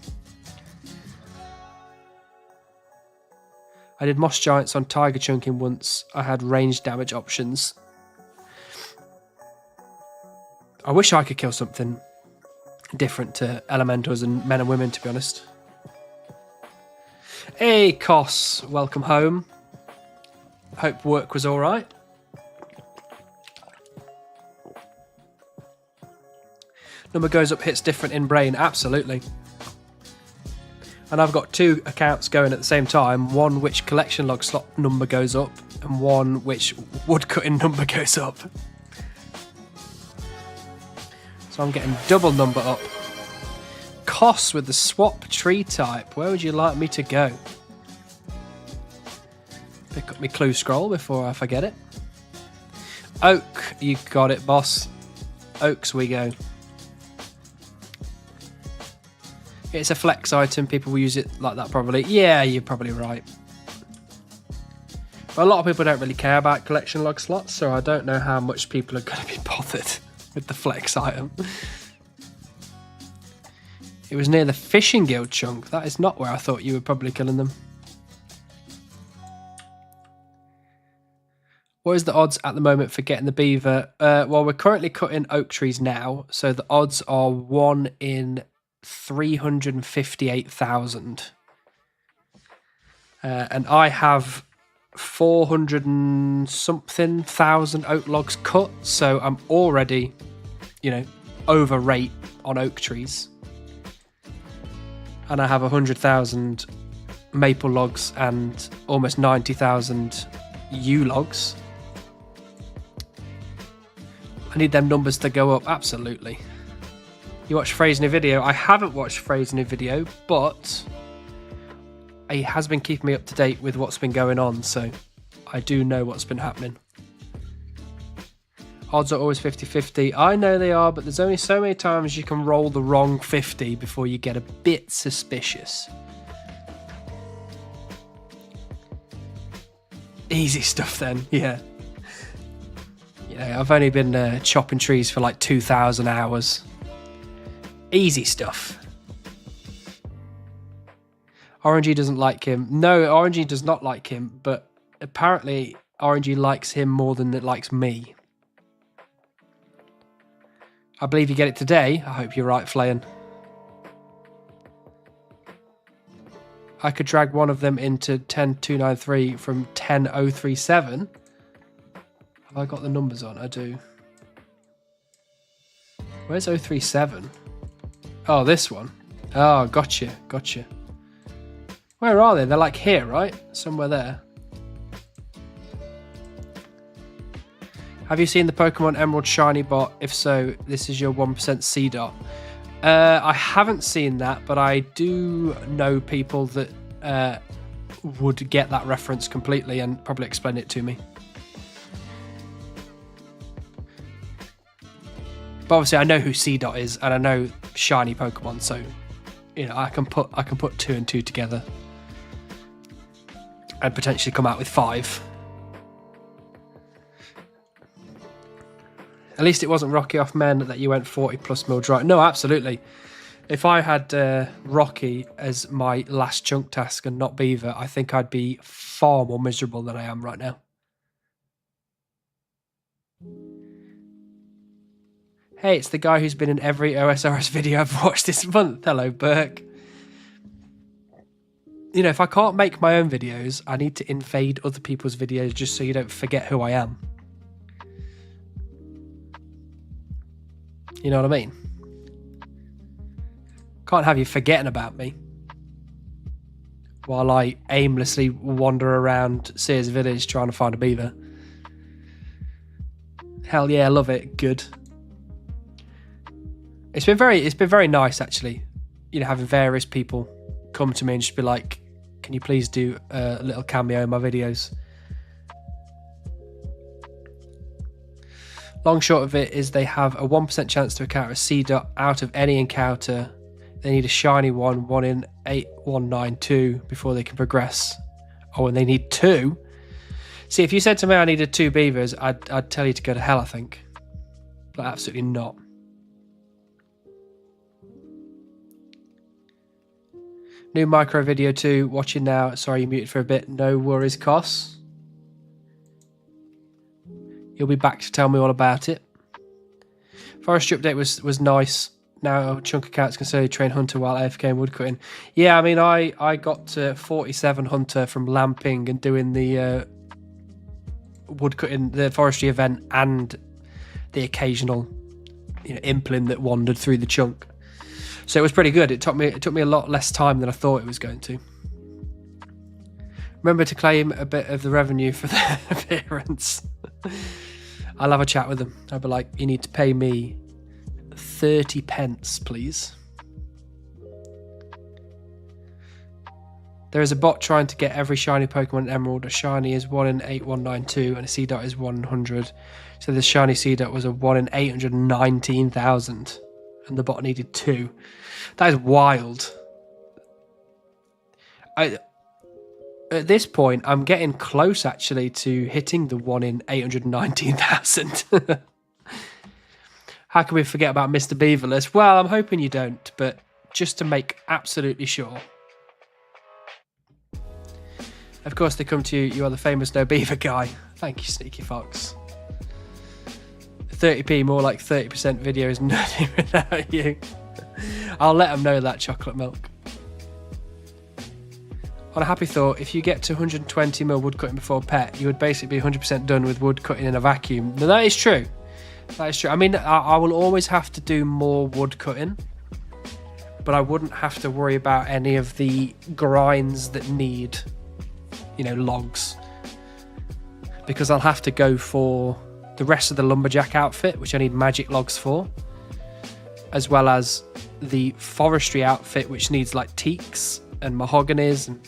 I did moss giants on tiger chunking once. I had range damage options. I wish I could kill something different to elementals and men and women, to be honest. Hey, Koss, welcome home. Hope work was all right. Number goes up, hits different in brain. Absolutely. And I've got two accounts going at the same time. One which collection log slot number goes up, and one which woodcutting number goes up. So I'm getting double number up. Koss with the swap tree type. Where would you like me to go? Pick up my clue scroll before I forget it. Oak, you got it, boss. Oaks we go. It's a flex item. People will use it like that probably. Yeah, you're probably right. But a lot of people don't really care about collection log slots, so I don't know how much people are going to be bothered with the flex item. It was near the fishing guild chunk. That is not where I thought you were probably killing them. What is the odds at the moment for getting the beaver? Well, we're currently cutting oak trees now, so the odds are 1 in 358,000. And I have 400 and something thousand oak logs cut, so I'm already, you know, over rate on oak trees. And I have 100,000 maple logs and almost 90,000 yew logs. I need them numbers to go up, absolutely. You watched Frey's new video? I haven't watched Frey's new video, but he has been keeping me up to date with what's been going on, so I do know what's been happening. Odds are always 50-50. I know they are, but there's only so many times you can roll the wrong 50 before you get a bit suspicious. Easy stuff then, yeah. Yeah, I've only been chopping trees for like 2,000 hours. Easy stuff. RNG doesn't like him. No, RNG does not like him, but apparently RNG likes him more than it likes me. I believe you get it today. I hope you're right, Flayan. I could drag one of them into 10293 from 10037. Have I got the numbers on? I do. Where's 037? Oh, this one. Oh, gotcha. Where are they? They're like here, right? Somewhere there. Have you seen the Pokemon Emerald Shiny bot? If so, this is your 1% C dot. I haven't seen that, but I do know people that would get that reference completely and probably explain it to me. But obviously I know who C dot is and I know shiny Pokemon, so you know I can put 2 and 2 together and potentially come out with 5. At least it wasn't Rocky off Men that you went 40 plus mil dry. No, absolutely. If I had Rocky as my last chunk task and not Beaver, I think I'd be far more miserable than I am right now. Hey, it's the guy who's been in every OSRS video I've watched this month. Hello, Burke. You know, if I can't make my own videos, I need to invade other people's videos just so you don't forget who I am. You know what I mean? Can't have you forgetting about me while I aimlessly wander around Sears Village trying to find a beaver. Hell yeah, love it. Good. It's been very nice actually, you know, having various people come to me and just be like, can you please do a little cameo in my videos? Long short of it is they have a 1% chance to encounter a C dot out of any encounter. They need a shiny one in 8192 before they can progress. Oh, and they need 2? See, if you said to me I needed 2 beavers, I'd tell you to go to hell, I think. But absolutely not. New micro video 2, watching now. Sorry you muted for a bit. No worries, Cos. You'll be back to tell me all about it. Forestry update was nice. Now chunk accounts can slowly train Hunter while AFK and woodcutting. Yeah, I mean, I got to 47 Hunter from lamping and doing the woodcutting, the forestry event, and the occasional, you know, implim that wandered through the chunk. So it was pretty good. It took me a lot less time than I thought it was going to. Remember to claim a bit of the revenue for the appearance. I'll have a chat with them. I'll be like, you need to pay me 30 pence, please. There is a bot trying to get every shiny Pokemon Emerald. A shiny is 1 in 8192 and a C dot is 100. So the shiny C dot was a 1 in 819,000 and the bot needed 2. That is wild. At this point, I'm getting close actually to hitting the 1 in 819,000. How can we forget about Mr. Beaverless? Well, I'm hoping you don't, but just to make absolutely sure. Of course, they come to you. You are the famous No Beaver guy. Thank you, Sneaky Fox. 30p, more like 30% video is nothing without you. I'll let them know that, chocolate milk. On a happy thought, if you get to 120mm woodcutting before pet, you would basically be 100% done with woodcutting in a vacuum. Now, that is true. That is true. I mean, I will always have to do more woodcutting, but I wouldn't have to worry about any of the grinds that need, you know, logs. Because I'll have to go for the rest of the lumberjack outfit, which I need magic logs for, as well as the forestry outfit, which needs like teaks and mahoganies and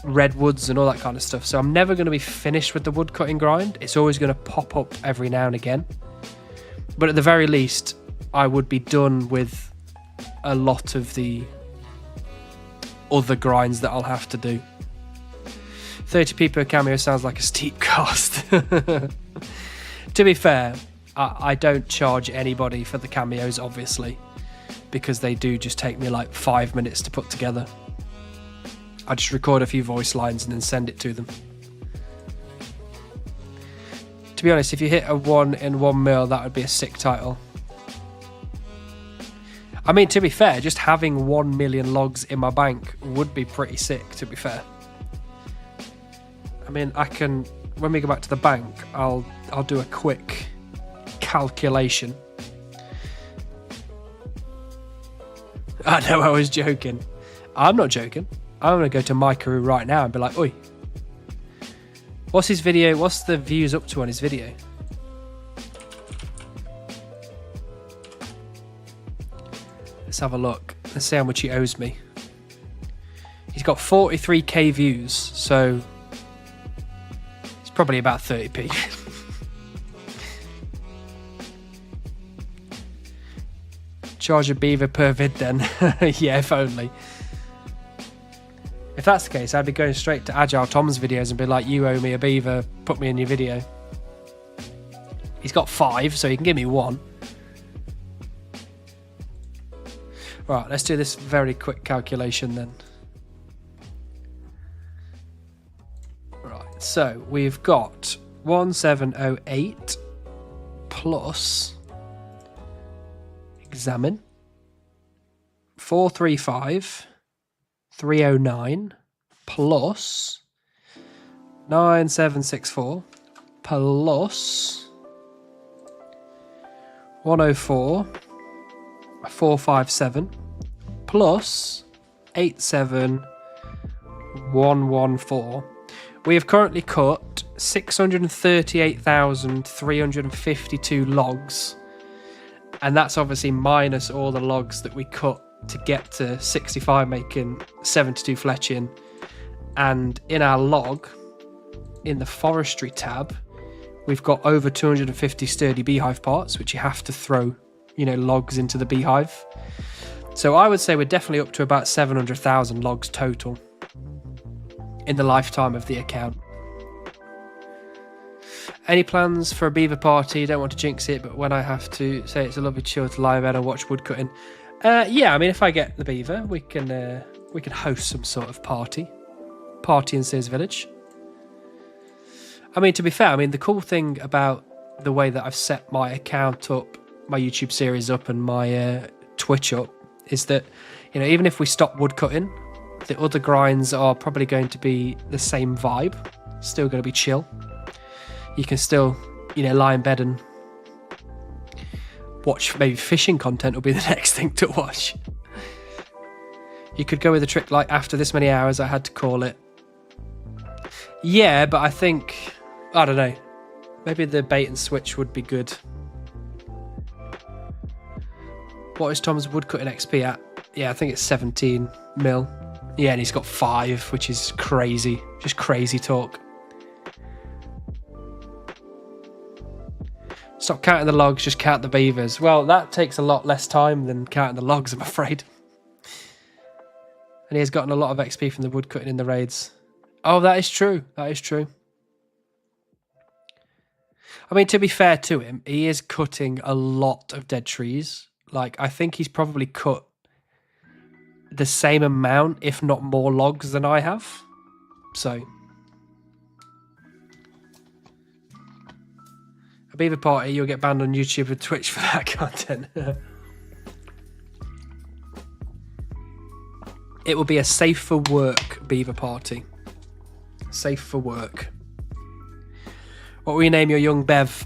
redwoods and all that kind of stuff. So I'm never going to be finished with the woodcutting grind. It's always going to pop up every now and again. But at the very least, I would be done with a lot of the other grinds that I'll have to do. 30p per cameo sounds like a steep cost. To be fair, I don't charge anybody for the cameos, obviously, because they do just take me like 5 minutes to put together. I just record a few voice lines and then send it to them. To be honest, if you hit a 1 in 1 mil, that would be a sick title. I mean, to be fair, just having 1 million logs in my bank would be pretty sick, to be fair. I mean, I can, when we go back to the bank, I'll do a quick calculation. I know I was joking. I'm not joking. I'm going to go to Micro right now and be like, oi, what's his video? What's the views up to on his video? Let's have a look. Let's see how much he owes me. He's got 43k views, so it's probably about 30p. Charge a Beaver per vid then. Yeah, if only. If that's the case, I'd be going straight to Agile Tom's videos and be like, you owe me a Beaver, put me in your video. He's got 5, so he can give me 1. Right, let's do this very quick calculation then. Right, so we've got 1708 plus examine 435 309 plus 9764 plus 104 457 plus 87114. We have currently cut 638,352 logs, and that's obviously minus all the logs that we cut to get to 65 making 72 fletching. And in our log, in the forestry tab, we've got over 250 sturdy beehive parts, which you have to throw, you know, logs into the beehive. So I would say we're definitely up to about 700,000 logs total in the lifetime of the account. Any plans for a beaver party? Don't want to jinx it, but when I have to say it's a lovely chill to lie in bed and watch woodcutting. Yeah, I mean, if I get the beaver, we can host some sort of party in Sears Village. I mean, to be fair, I mean, the cool thing about the way that I've set my account up, my YouTube series up, and my Twitch up, is that, you know, even if we stop woodcutting, the other grinds are probably going to be the same vibe. Still going to be chill. You can still, you know, lie in bed and watch. Maybe fishing content will be the next thing to watch. You could go with a trick like, after this many hours I had to call it. Yeah, but I think, I don't know, maybe the bait and switch would be good. What is Tom's woodcutting XP at? Yeah, I think it's 17 mil. Yeah, and he's got 5, which is crazy. Just crazy talk. Stop counting the logs, just count the beavers. Well, that takes a lot less time than counting the logs, I'm afraid. And he has gotten a lot of XP from the woodcutting in the raids. Oh, that is true. That is true. I mean, to be fair to him, he is cutting a lot of dead trees. Like, I think he's probably cut the same amount, if not more logs than I have. So, a beaver party, you'll get banned on YouTube and Twitch for that content. It will be a safe for work beaver party. Safe for work. What will you name your young bev?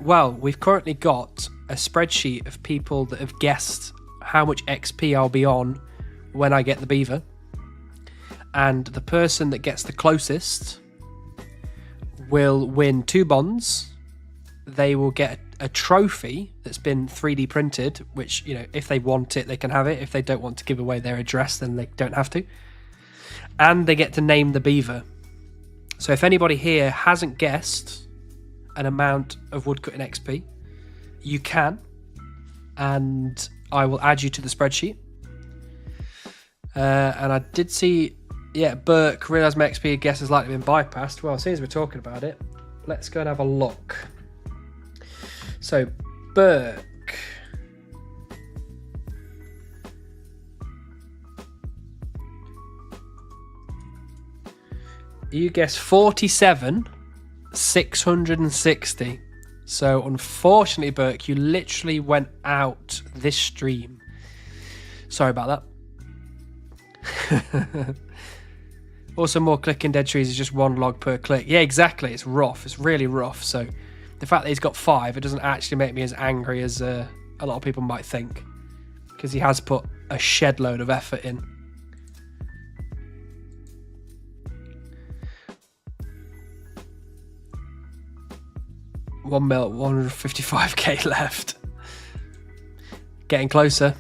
Well, we've currently got a spreadsheet of people that have guessed how much XP I'll be on when I get the beaver. And the person that gets the closest will win 2 bonds. They will get a trophy that's been 3D printed, which, you know, if they want it, they can have it. If they don't want to give away their address, then they don't have to. And they get to name the beaver. So if anybody here hasn't guessed an amount of woodcutting XP, you can, and I will add you to the spreadsheet. And I did see, yeah, Burke realised my XP guess has likely been bypassed. Well, seeing as we're talking about it, let's go and have a look. So, Burke. You guessed 47,660. So, unfortunately, Burke, you literally went out this stream. Sorry about that. Also, more clicking dead trees is just 1 log per click. Yeah, exactly. It's rough. It's really rough. So the fact that he's got 5, it doesn't actually make me as angry as a lot of people might think, because he has put a shed load of effort in. $155k left. Getting closer.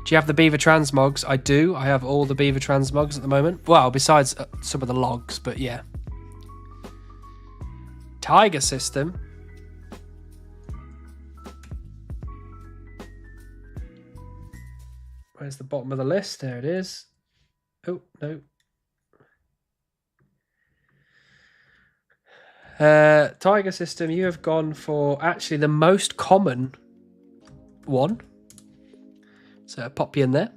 Do you have the Beaver transmogs? I do. I have all the Beaver transmogs at the moment. Well, besides some of the logs, but yeah. Tiger system. Where's the bottom of the list? There it is. Oh, no. Tiger system, you have gone for actually the most common one. So I'll pop you in there.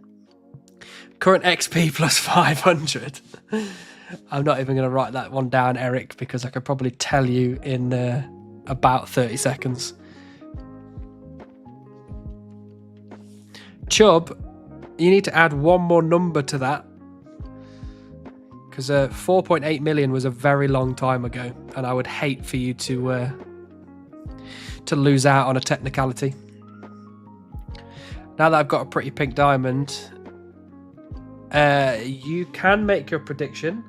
Current XP plus 500. I'm not even going to write that one down, Eric, because I could probably tell you in about 30 seconds. Chubb, you need to add one more number to that, because 4.8 million was a very long time ago, and I would hate for you to lose out on a technicality. Now that I've got a pretty pink diamond, you can make your prediction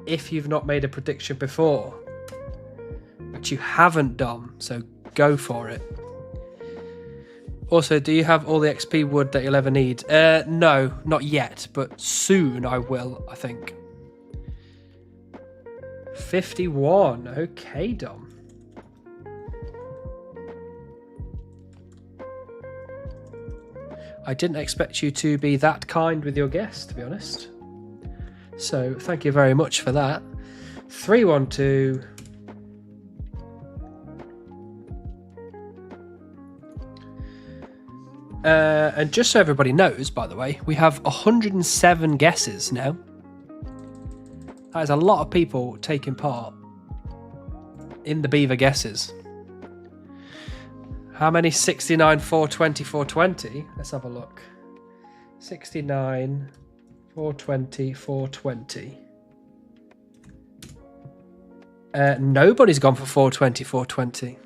if you've not made a prediction before, but you haven't, Dom, so go for it. Also, do you have all the XP wood that you'll ever need? No, not yet, but soon I will, I think. 51, okay, Dom. I didn't expect you to be that kind with your guess, to be honest. So, thank you very much for that. 312. And just so everybody knows, by the way, we have 107 guesses now. That is a lot of people taking part in the Beaver guesses. How many 69, 420, 420? Let's have a look. 69, 420, 420. Nobody's gone for 420, 420,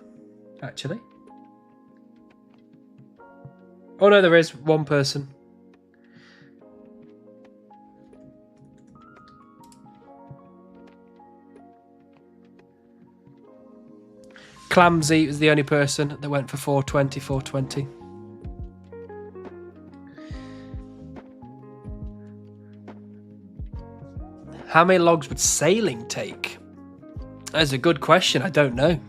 actually. Oh no, there is one person. Clamsy was the only person that went for 420, 420. How many logs would sailing take? That's a good question. I don't know.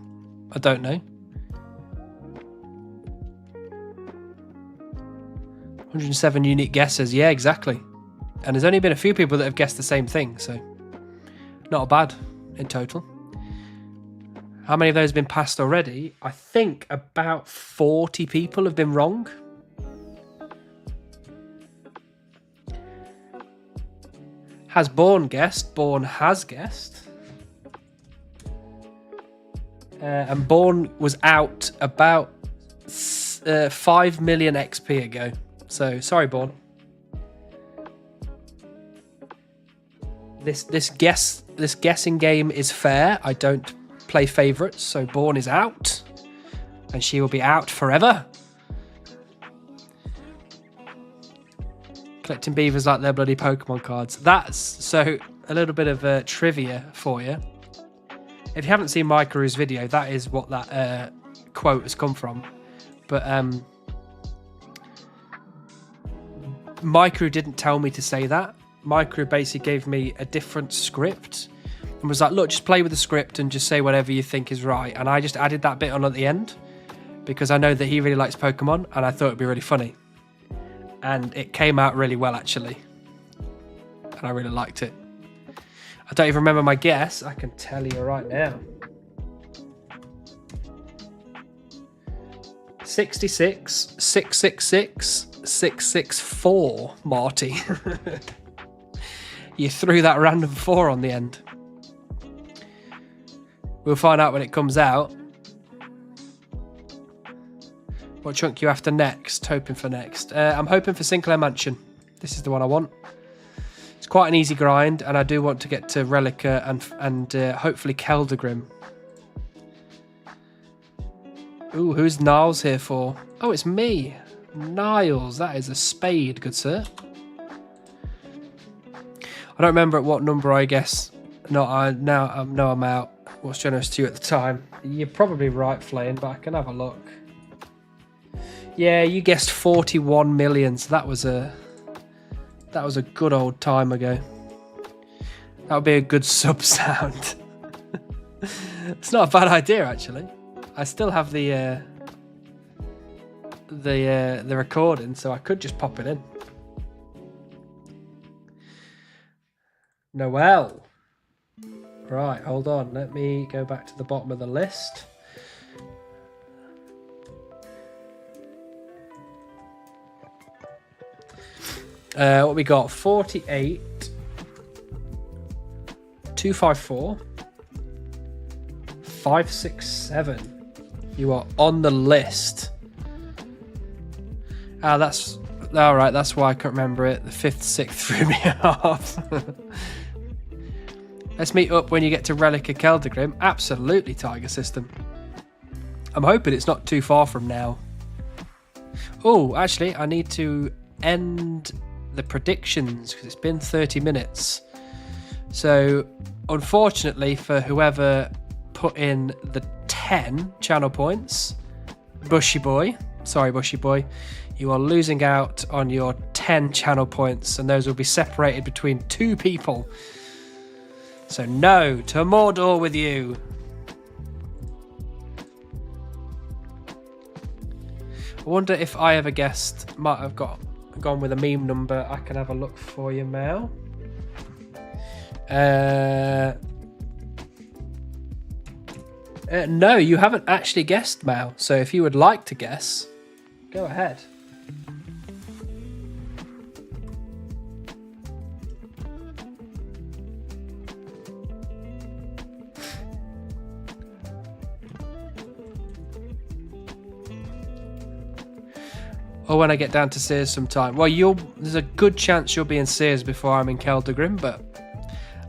107 unique guesses. Yeah, exactly. And there's only been a few people that have guessed the same thing, so not bad in total. How many of those have been passed already? I think about 40 people have been wrong. Has Bourne guessed? Bourne has guessed. And Bourne was out about 5 million XP ago. So, sorry, Bourne. This guessing game is fair. I don't play favourites, so Bourne is out. And she will be out forever. Collecting beavers like they're bloody Pokemon cards. That's, so, a little bit of trivia for you. If you haven't seen Micro's video, that is what that quote has come from. But, Micro didn't tell me to say that. Micro basically gave me a different script and was like, look, just play with the script and just say whatever you think is right. And I just added that bit on at the end because I know that he really likes Pokemon and I thought it'd be really funny. And it came out really well, actually. And I really liked it. I don't even remember my guess. I can tell you right now. 66, 666, 664, Marty. You threw that random 4 on the end. We'll find out when it comes out. What chunk you after next? Hoping for next. I'm hoping for Sinclair Mansion. This is the one I want. It's quite an easy grind, and I do want to get to Relica and hopefully Keldagrim. Ooh, who's Niles here for? Oh, it's me. Niles, that is a spade, good sir. I don't remember at what number I guess. No, I'm out. What's generous to you at the time? You're probably right, Flame, but I can have a look. Yeah, you guessed 41 million, so that was a good old time ago. That would be a good sub sound. It's not a bad idea, actually. I still have the recording, so I could just pop it in. Noel. Right, hold on. Let me go back to the bottom of the list. What we got? 48, 254, 567. You are on the list. Ah, that's all right. That's why I can't remember it. The 5th, 6th threw me off. Let's meet up when you get to Relica Keldagrim. Absolutely, Tiger System. I'm hoping it's not too far from now. Oh, actually, I need to end the predictions because it's been 30 minutes. So, unfortunately, for whoever put in the 10 channel points, Bushy Boy, you are losing out on your 10 channel points, and those will be separated between 2 people. So no to Mordor with you. I wonder if I ever guessed, might have gone with a meme number. I can have a look for you, Mel. No, you haven't actually guessed, Mel. So if you would like to guess, go ahead. Or when I get down to Sears sometime. Well, there's a good chance you'll be in Sears before I'm in Keldagrim, but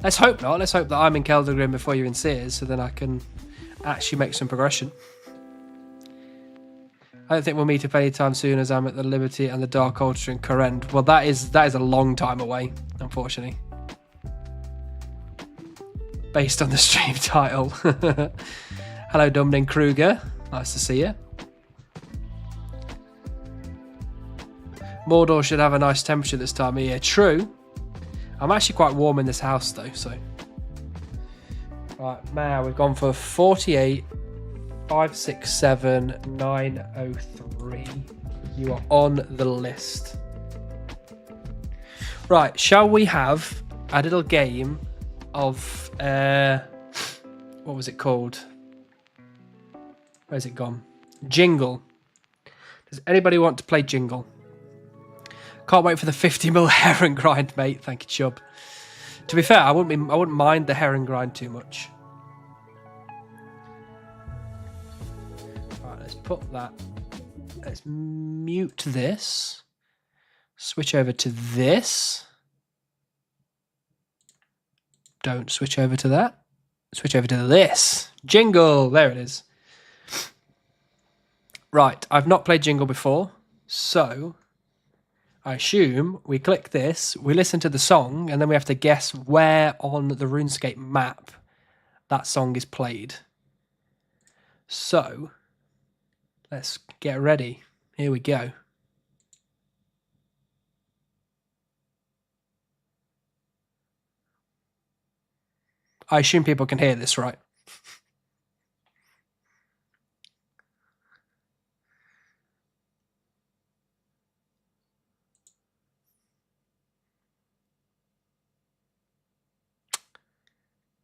let's hope not. Let's hope that I'm in Keldagrim before you're in Sears, so then I can actually make some progression. I don't think we'll meet up anytime soon, as I'm at the Liberty and the Dark Ultra in Corrend. Well, that is a long time away, unfortunately. Based on the stream title. Hello, Dominic Kruger. Nice to see you. Mordor should have a nice temperature this time of year. True. I'm actually quite warm in this house though, so. Right, now we've gone for 48, 567, 903. You are on the list. Right, shall we have a little game of what was it called? Where's it gone? Jingle. Does anybody want to play Jingle? Can't wait for the 50mm herring grind, mate. Thank you, Chubb. To be fair, I wouldn't mind the herring grind too much. Right, let's put that. Let's mute this. Switch over to this. Don't switch over to that. Switch over to this. Jingle. There it is. Right, I've not played Jingle before, so I assume we click this, we listen to the song, and then we have to guess where on the RuneScape map that song is played. So, let's get ready. Here we go. I assume people can hear this, right?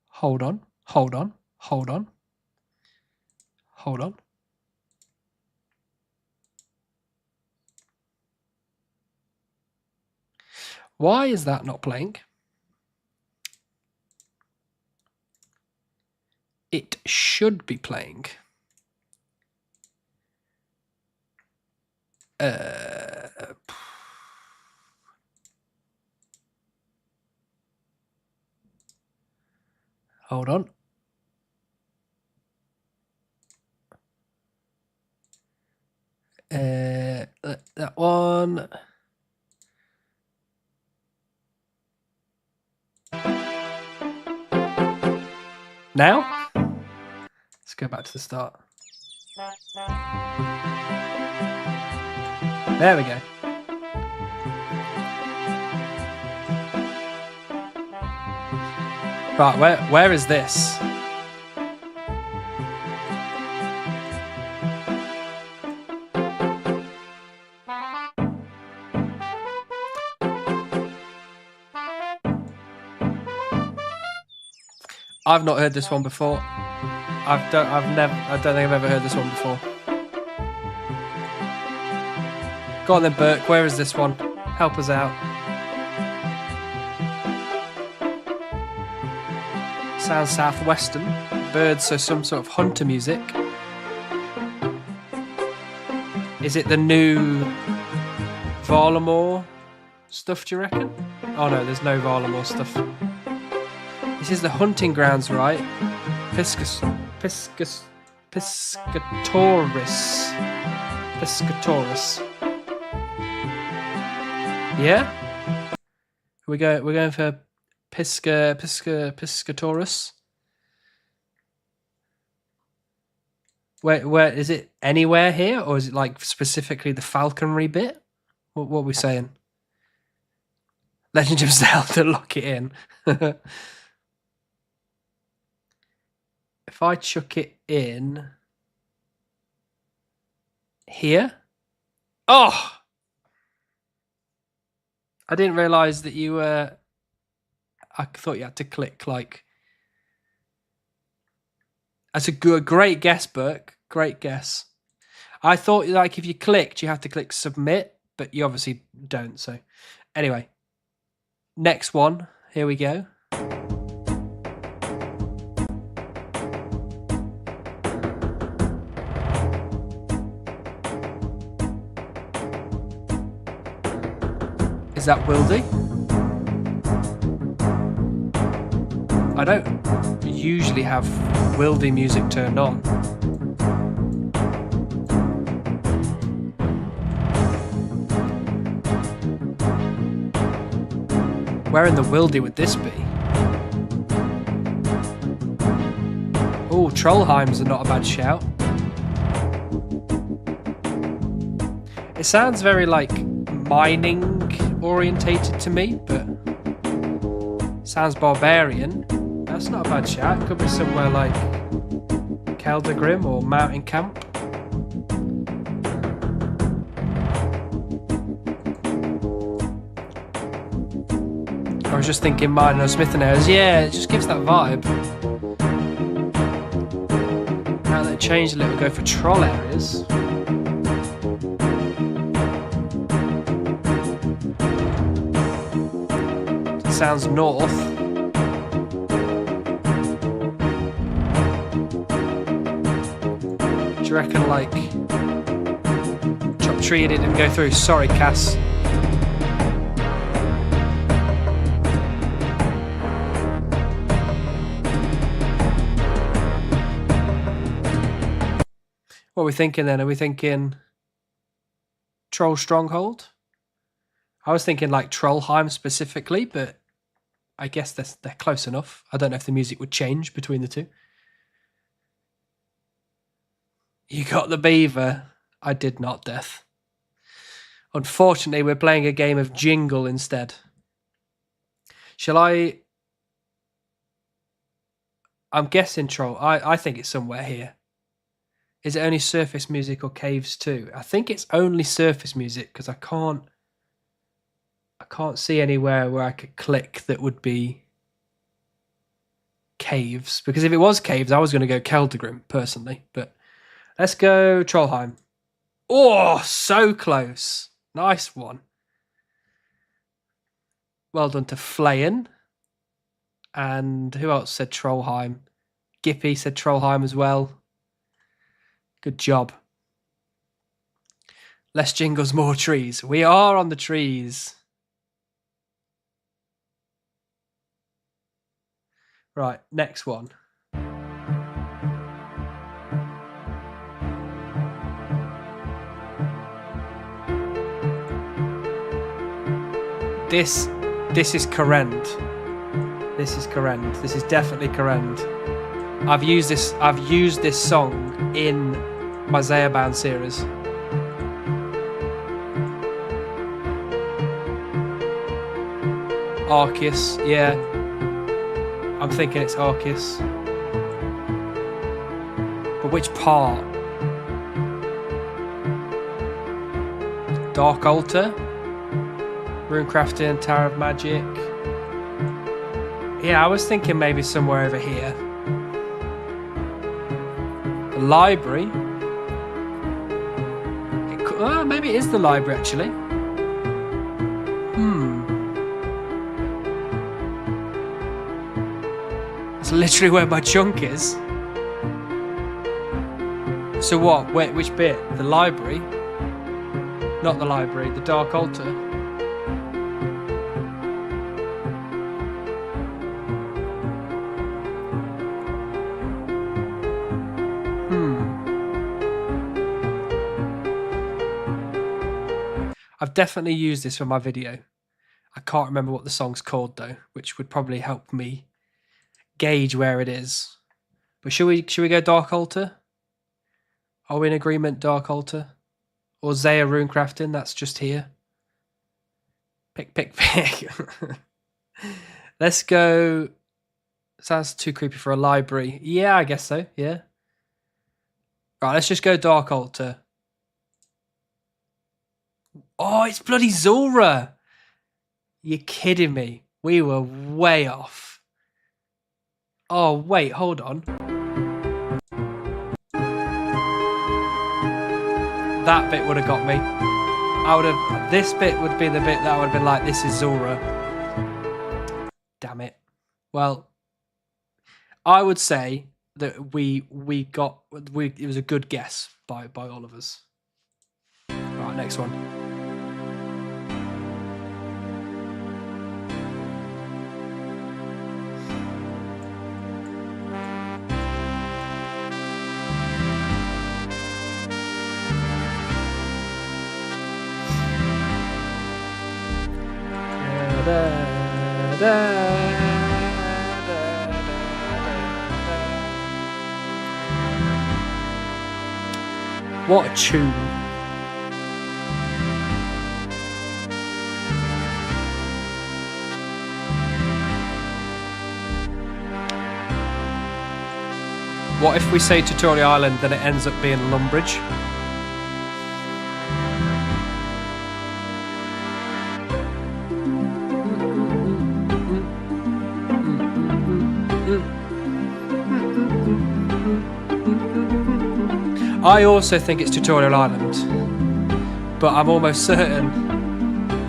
Hold on, hold on, hold on, hold on. Why is that not playing? It should be playing. Hold on. That one. Now? Let's go back to the start. There we go. Right, where is this? I've not heard this one before. I don't think I've ever heard this one before. Go on then, Burke. Where is this one? Help us out. Sounds southwestern. Birds, so some sort of hunter music. Is it the new Varlamore stuff, do you reckon? Oh no, there's no Varlamore stuff. This is the hunting grounds, right? Piscatoris. Yeah? We're going for Piscatoris. Where is it? Anywhere here, or is it like specifically the falconry bit? What are we saying? Legend of Zelda, lock it in. If I chuck it in here. Oh! I didn't realise that you I thought you had to click like. That's a great guess, Burke. Great guess. I thought like if you clicked, you have to click submit, but you obviously don't. So anyway, next one. Here we go. Is that Wildy? I don't usually have Wildy music turned on. Where in the Wildy would this be? Oh, Trollheims are not a bad shout. It sounds very like mining orientated to me, but sounds barbarian. That's not a bad shout. It could be somewhere like Keldagrim or Mountain Camp. I was just thinking mine or Smith and Ayres. Yeah, it just gives that vibe. Now that it changed a little, go for troll areas. Sounds north. Do you reckon like Chop Tree didn't go through? Sorry, Cass. What are we thinking then? Are we thinking Troll Stronghold? I was thinking like Trollheim specifically, but I guess they're close enough. I don't know if the music would change between the two. You got the Beaver. I did not, Death. Unfortunately, we're playing a game of Jingle instead. Shall I... I'm guessing Troll. I think it's somewhere here. Is it only surface music or caves too? I think it's only surface music because I can't see anywhere where I could click that would be caves. Because if it was caves, I was going to go Keldagrim, personally. But let's go Trollheim. Oh, so close. Nice one. Well done to Flayen. And who else said Trollheim? Gippy said Trollheim as well. Good job. Less jingles, more trees. We are on the trees. Right, next one. This is Corrend. This is Corrend. This is definitely Corrend. I've used this song in my Zayaband series. Arceus, yeah. I'm thinking it's Arceus. But which part? Dark Altar? Runecrafting, Tower of Magic. Yeah, I was thinking maybe somewhere over here. The library. Maybe it is the library actually. That's literally where my chunk is. So what? Wait, which bit? The library? Not the library, the Dark Altar. I've definitely used this for my video. I can't remember what the song's called though, which would probably help me gauge where it is. But should we go Dark Altar? Are we in agreement, Dark Altar? Or Zaya Runecrafting, that's just here. Pick. Let's go. Sounds too creepy for a library. Yeah, I guess so, yeah. Right, let's just go Dark Altar. Oh, it's bloody Zora. You're kidding me. We were way off. Oh, wait, hold on. That bit would have got me. This bit would be the bit that I would have been like, this is Zora. Damn it. Well, I would say that it was a good guess by all of us. Right, next one. What a tune. What if we say Tutorial Island, then it ends up being Lumbridge? I also think it's Tutorial Island, but I'm almost certain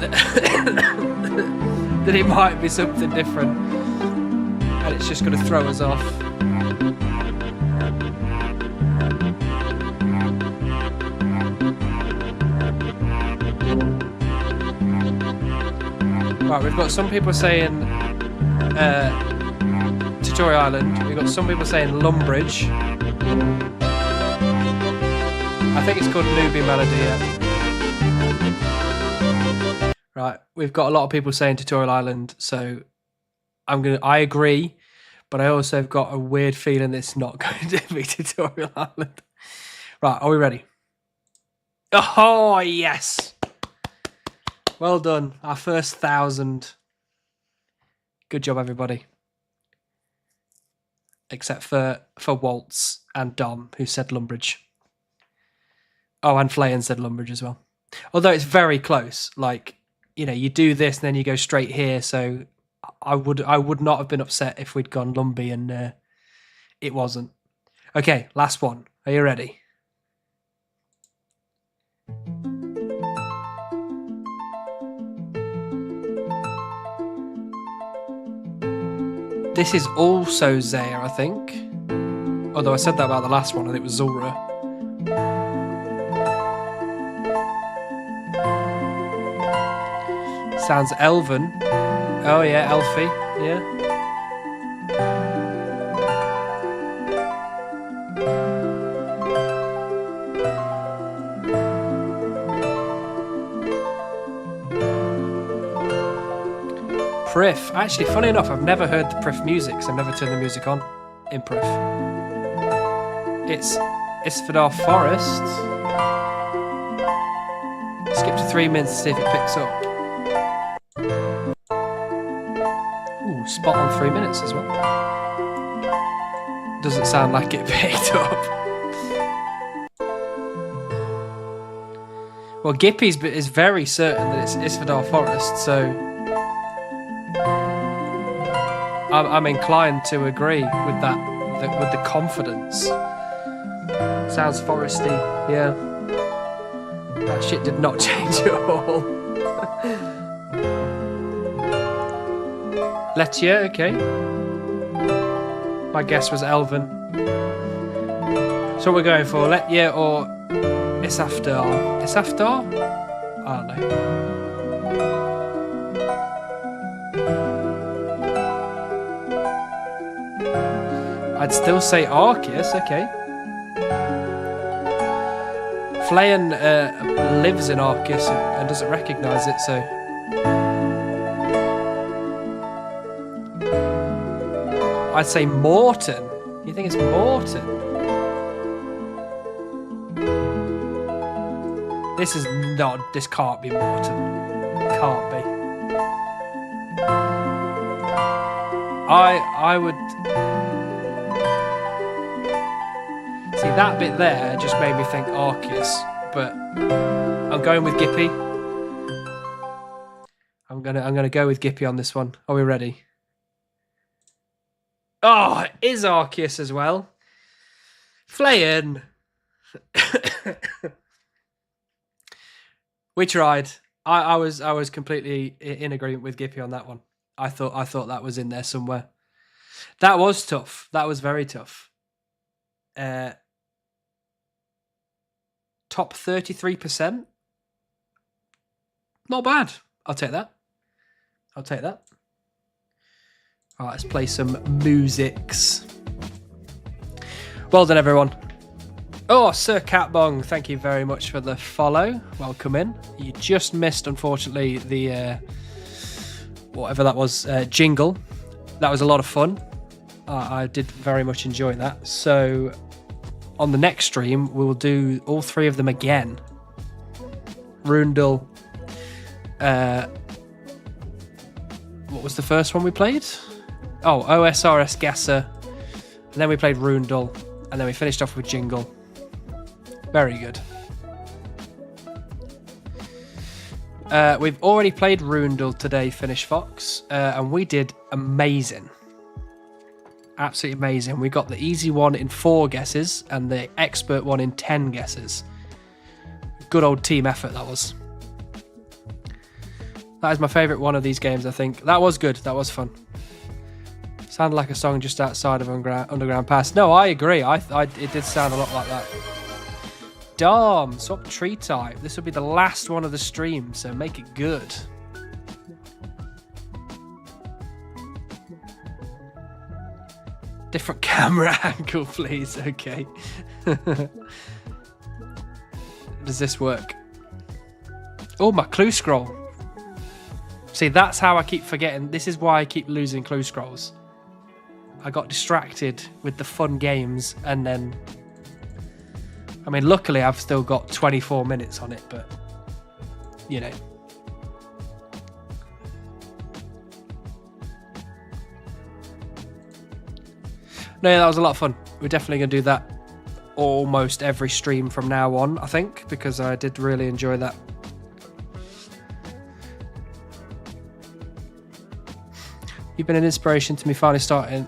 that it might be something different, and it's just going to throw us off. Right, we've got some people saying Tutorial Island, we've got some people saying Lumbridge. I think it's called Newbie Melody, yeah. Right, we've got a lot of people saying Tutorial Island, so I agree, but I also have got a weird feeling it's not going to be Tutorial Island. Right, are we ready? Oh, yes! Well done, our first 1,000. Good job, everybody. Except for Waltz and Dom, who said Lumbridge. Oh, and Flayan said Lumbridge as well. Although it's very close. Like, you know, you do this and then you go straight here. So I would not have been upset if we'd gone Lumby and it wasn't. Okay, last one. Are you ready? This is also Zaya, I think. Although I said that about the last one and it was Zora. Sounds elven. Oh yeah, elfy. Yeah. Priff. Actually, funny enough, I've never heard the Priff music because I've never turned the music on in Priff. It's Isfadar Forest. Skip to 3 minutes to see if it picks up. Ooh, spot on 3 minutes as well. Doesn't sound like it picked up. Well, Gippy's is very certain that it's Isfadar Forest, so I'm inclined to agree with that, with the confidence. Sounds foresty, yeah. That shit did not change at all. Lettier, okay. My guess was Elven. So what we're going for, Lettier or Isafdar? Isafdar? I don't know. I'd still say Arceus, okay. Flayan lives in Arceus and doesn't recognise it, so... I'd say Morton. You think it's Morton? This can't be Morton. Can't be. I would... See, that bit there just made me think Arceus, but I'm going with Gippy. I'm gonna go with Gippy on this one. Are we ready? Oh, it is Arceus as well. Flayan. We tried. I was completely in agreement with Gippy on that one. I thought that was in there somewhere. That was tough. That was very tough. Top 33%. Not bad. I'll take that. All right, let's play some musics. Well done, everyone. Oh, Sir Catbong, thank you very much for the follow. Welcome in. You just missed, unfortunately, the whatever that was, jingle. That was a lot of fun. I did very much enjoy that. So on the next stream, we will do all three of them again. Rundle. What was the first one we played? Oh, OSRS Gasser. And then we played Rundle. And then we finished off with Jingle. Very good. We've already played Rundle today, Finish Fox. And we did amazing. Absolutely amazing. We got the easy one in 4 guesses and the expert one in 10 guesses. Good old team effort that was. That is my favourite one of these games, I think. That was good. That was fun. Sounded like a song just outside of Underground Pass. No, I agree. It did sound a lot like that. Dom, swap tree type. This will be the last one of the stream, so make it good. Different camera angle, please. Okay. Does this work? Oh, my clue scroll. See, that's how I keep forgetting. This is why I keep losing clue scrolls. I got distracted with the fun games and then... I mean, luckily I've still got 24 minutes on it, but... You know. No, yeah, that was a lot of fun. We're definitely going to do that almost every stream from now on, I think, because I did really enjoy that. You've been an inspiration to me finally starting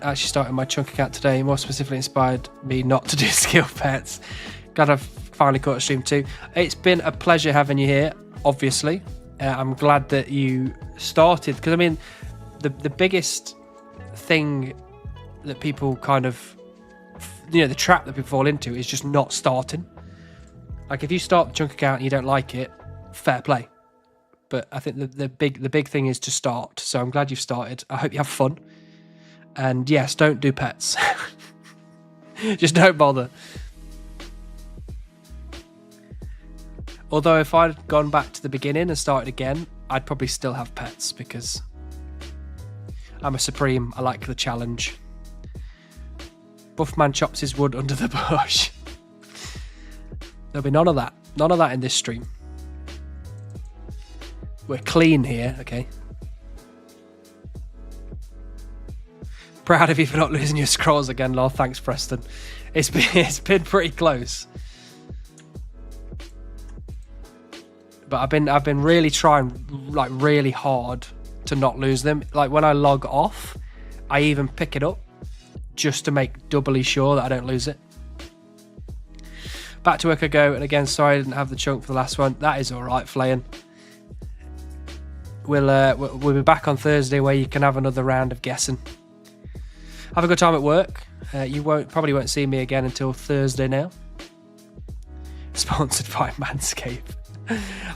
my chunk account today. More specifically inspired me not to do skill pets. Glad I've finally caught a stream too. It's been a pleasure having you here, obviously. I'm glad that you started, because I mean, the biggest thing that people kind of, you know, the trap that people fall into is just not starting. Like, if you start the chunk account and you don't like it, fair play. but I think the big thing is to start. So I'm glad you've started. I hope you have fun. And yes, don't do pets. Just don't bother. Although if I'd gone back to the beginning and started again, I'd probably still have pets because I'm a supreme. I like the challenge. Buffman chops his wood under the bush. There'll be none of that. None of that in this stream. We're clean here, okay? Proud of you for not losing your scrolls again, lol. Thanks, Preston. It's been pretty close. But I've been really trying like really hard to not lose them. Like when I log off, I even pick it up just to make doubly sure that I don't lose it. Back to work I go, and again, sorry I didn't have the chunk for the last one. That is all right, Flayin. We'll be back on Thursday where you can have another round of guessing. Have a good time at work. You probably won't see me again until Thursday now. Sponsored by Manscaped.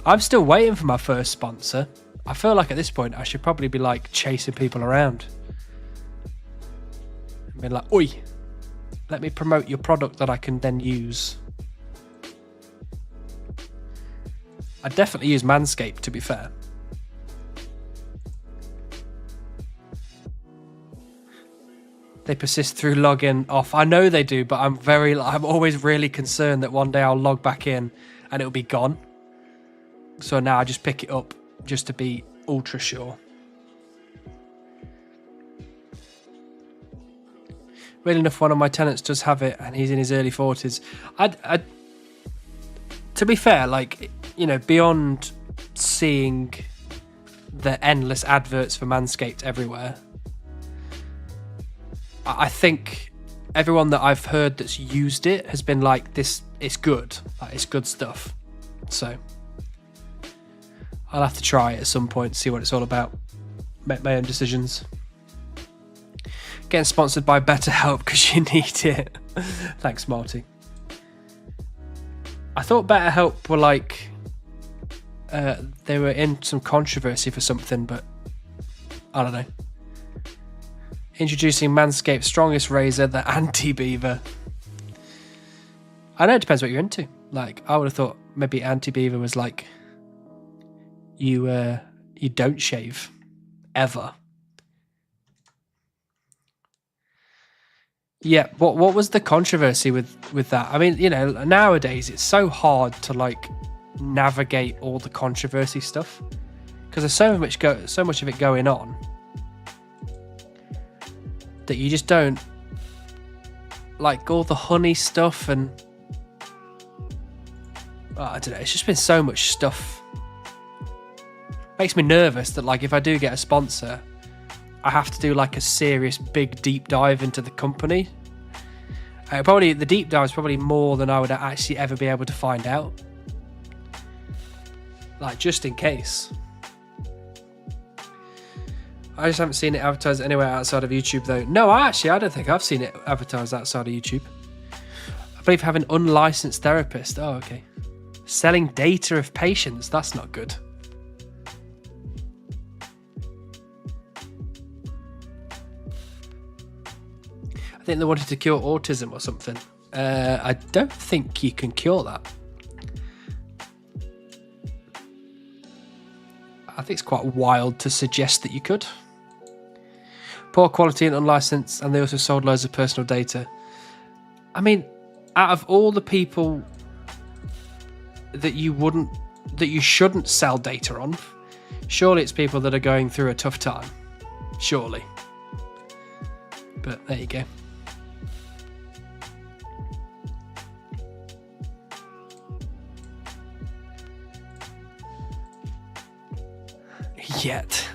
I'm still waiting for my first sponsor. I feel like at this point I should probably be like chasing people around. And be like, oi, let me promote your product that I can then use. I definitely use Manscaped, to be fair. They persist through logging off. I know they do, but I'm always really concerned that one day I'll log back in and it'll be gone. So now I just pick it up just to be ultra sure. Really enough, one of my tenants does have it and he's in his early 40s. To be fair, like, you know, beyond seeing the endless adverts for Manscaped everywhere, I think everyone that I've heard that's used it has been like, this, it's good. Like, it's good stuff. So I'll have to try it at some point, see what it's all about. Make my own decisions. Getting sponsored by BetterHelp because you need it. Thanks, Marty. I thought BetterHelp were like, they were in some controversy for something, but I don't know. Introducing Manscaped's strongest razor, the Anti-Beaver. I know it depends what you're into. Like, I would have thought maybe Anti-Beaver was like, you don't shave ever. Yeah, what was the controversy with that? I mean, you know, nowadays it's so hard to like navigate all the controversy stuff because there's so much of it going on that you just don't like all the honey stuff and I don't know. It's just been so much stuff. Makes me nervous that like if I do get a sponsor, I have to do like a serious big deep dive into the company. Probably the deep dive is probably more than I would actually ever be able to find out. Like just in case. I just haven't seen it advertised anywhere outside of YouTube though. No, I don't think I've seen it advertised outside of YouTube. I believe having an unlicensed therapist. Oh, okay. Selling data of patients. That's not good. I think they wanted to cure autism or something. I don't think you can cure that. I think it's quite wild to suggest that you could. Poor quality and unlicensed, and they also sold loads of personal data. I mean, out of all the people that you shouldn't sell data on, surely it's people that are going through a tough time. Surely. But there you go. Yet.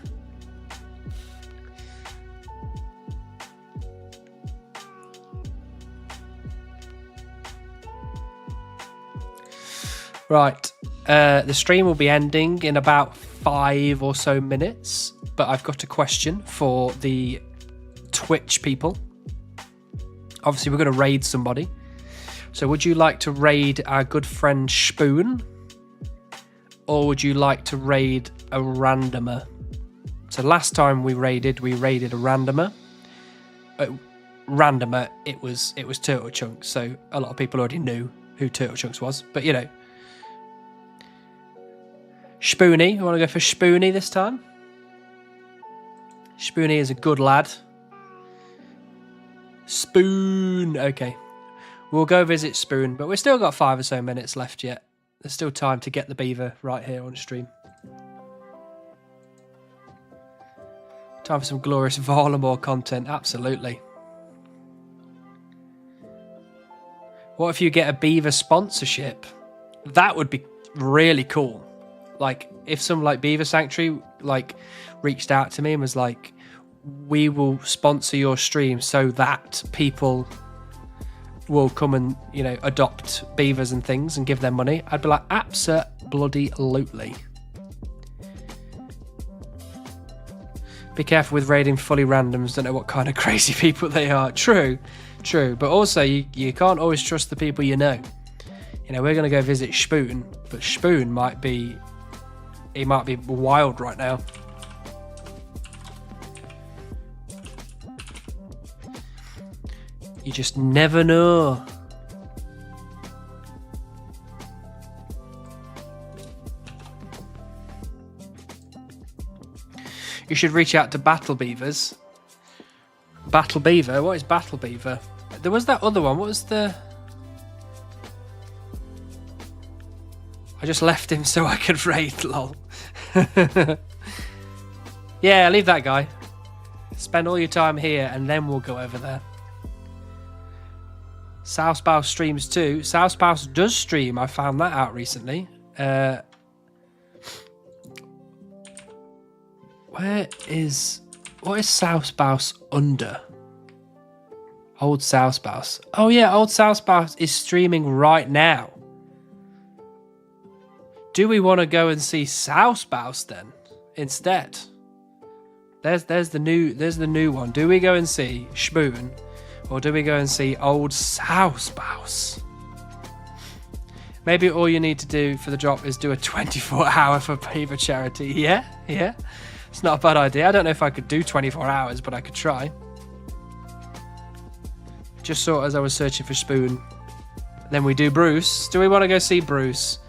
Right, the stream will be ending in about 5 or so minutes, but I've got a question for the Twitch people. Obviously, we're going to raid somebody. So would you like to raid our good friend Spoon? Or would you like to raid a randomer. So last time we raided a randomer. Randomer, it was Turtle Chunks, so a lot of people already knew who Turtle Chunks was. But you know, Spoony, I want to go for Spoony this time. Spoony is a good lad. Spoon, okay. We'll go visit Spoon, but we've still got 5 or so minutes left yet. There's still time to get the beaver right here on stream. Time for some glorious Varlamore content, absolutely. What if you get a beaver sponsorship? That would be really cool. Like, if some like Beaver Sanctuary like reached out to me and was like, we will sponsor your stream so that people will come and, you know, adopt beavers and things and give them money, I'd be like, abso-bloody-lutely. Be careful with raiding fully randoms, don't know what kind of crazy people they are. True, but also you can't always trust the people you know. You know, we're going to go visit Spoon, but Spoon might be wild right now. You just never know. You should reach out to Battle Beavers. Battle Beaver? What is Battle Beaver? There was that other one. What was the... I just left him so I could raid, lol. Yeah, leave that guy. Spend all your time here and then we'll go over there. Southspouse streams too. Southspouse does stream. I found that out recently. What is Southspouse under? Old Southspouse. Oh yeah, Old Southspouse is streaming right now. Do we want to go and see Southspouse then instead? There's the new one. Do we go and see Spoon? Or do we go and see Old Southspouse? Maybe all you need to do for the drop is do a 24-hour for Beaver charity. Yeah. It's not a bad idea. I don't know if I could do 24 hours, but I could try. Just saw it as I was searching for Spoon. Then we do Bruce. Do we want to go see Bruce?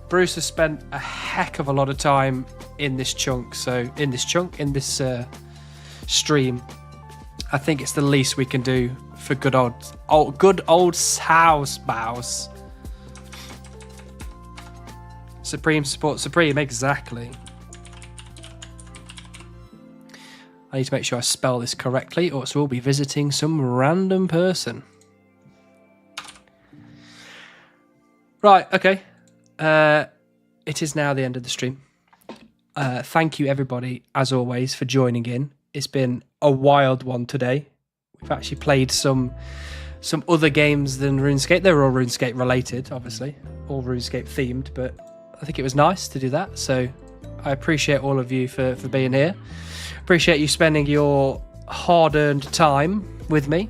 Bruce has spent a heck of a lot of time in this chunk. So in this stream, I think it's the least we can do for good old Southspouse. Supreme support Supreme, exactly. I need to make sure I spell this correctly, or else we'll be visiting some random person. Right, okay. It is now the end of the stream. Thank you, everybody, as always, for joining in. It's been a wild one today. We've actually played some other games than RuneScape. They were all RuneScape related, obviously. All RuneScape themed, but I think it was nice to do that. So I appreciate all of you for being here. Appreciate you spending your hard-earned time with me.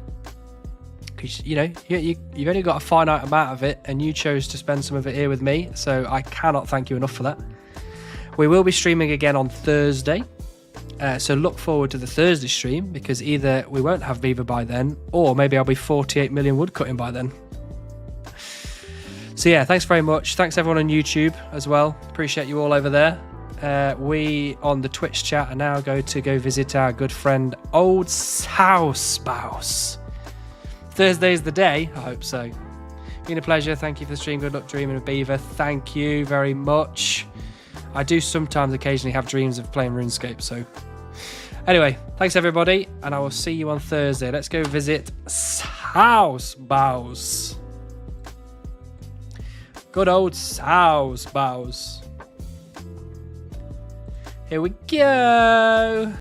Because, you know, you've only got a finite amount of it, and you chose to spend some of it here with me. So I cannot thank you enough for that. We will be streaming again on Thursday. So look forward to the Thursday stream, because either we won't have Beaver by then, or maybe I'll be 48 million woodcutting by then. So yeah, thanks very much. Thanks everyone on YouTube as well. Appreciate you all over there. We on the Twitch chat are now going to go visit our good friend Old Southspouse. Thursday's the day. I hope so. Been a pleasure. Thank you for the stream. Good luck dreaming of Beaver. Thank you very much. I do sometimes occasionally have dreams of playing RuneScape, so anyway, thanks everybody, and I will see you on Thursday. Let's go visit Southspouse. Good old Southspouse. Here we go.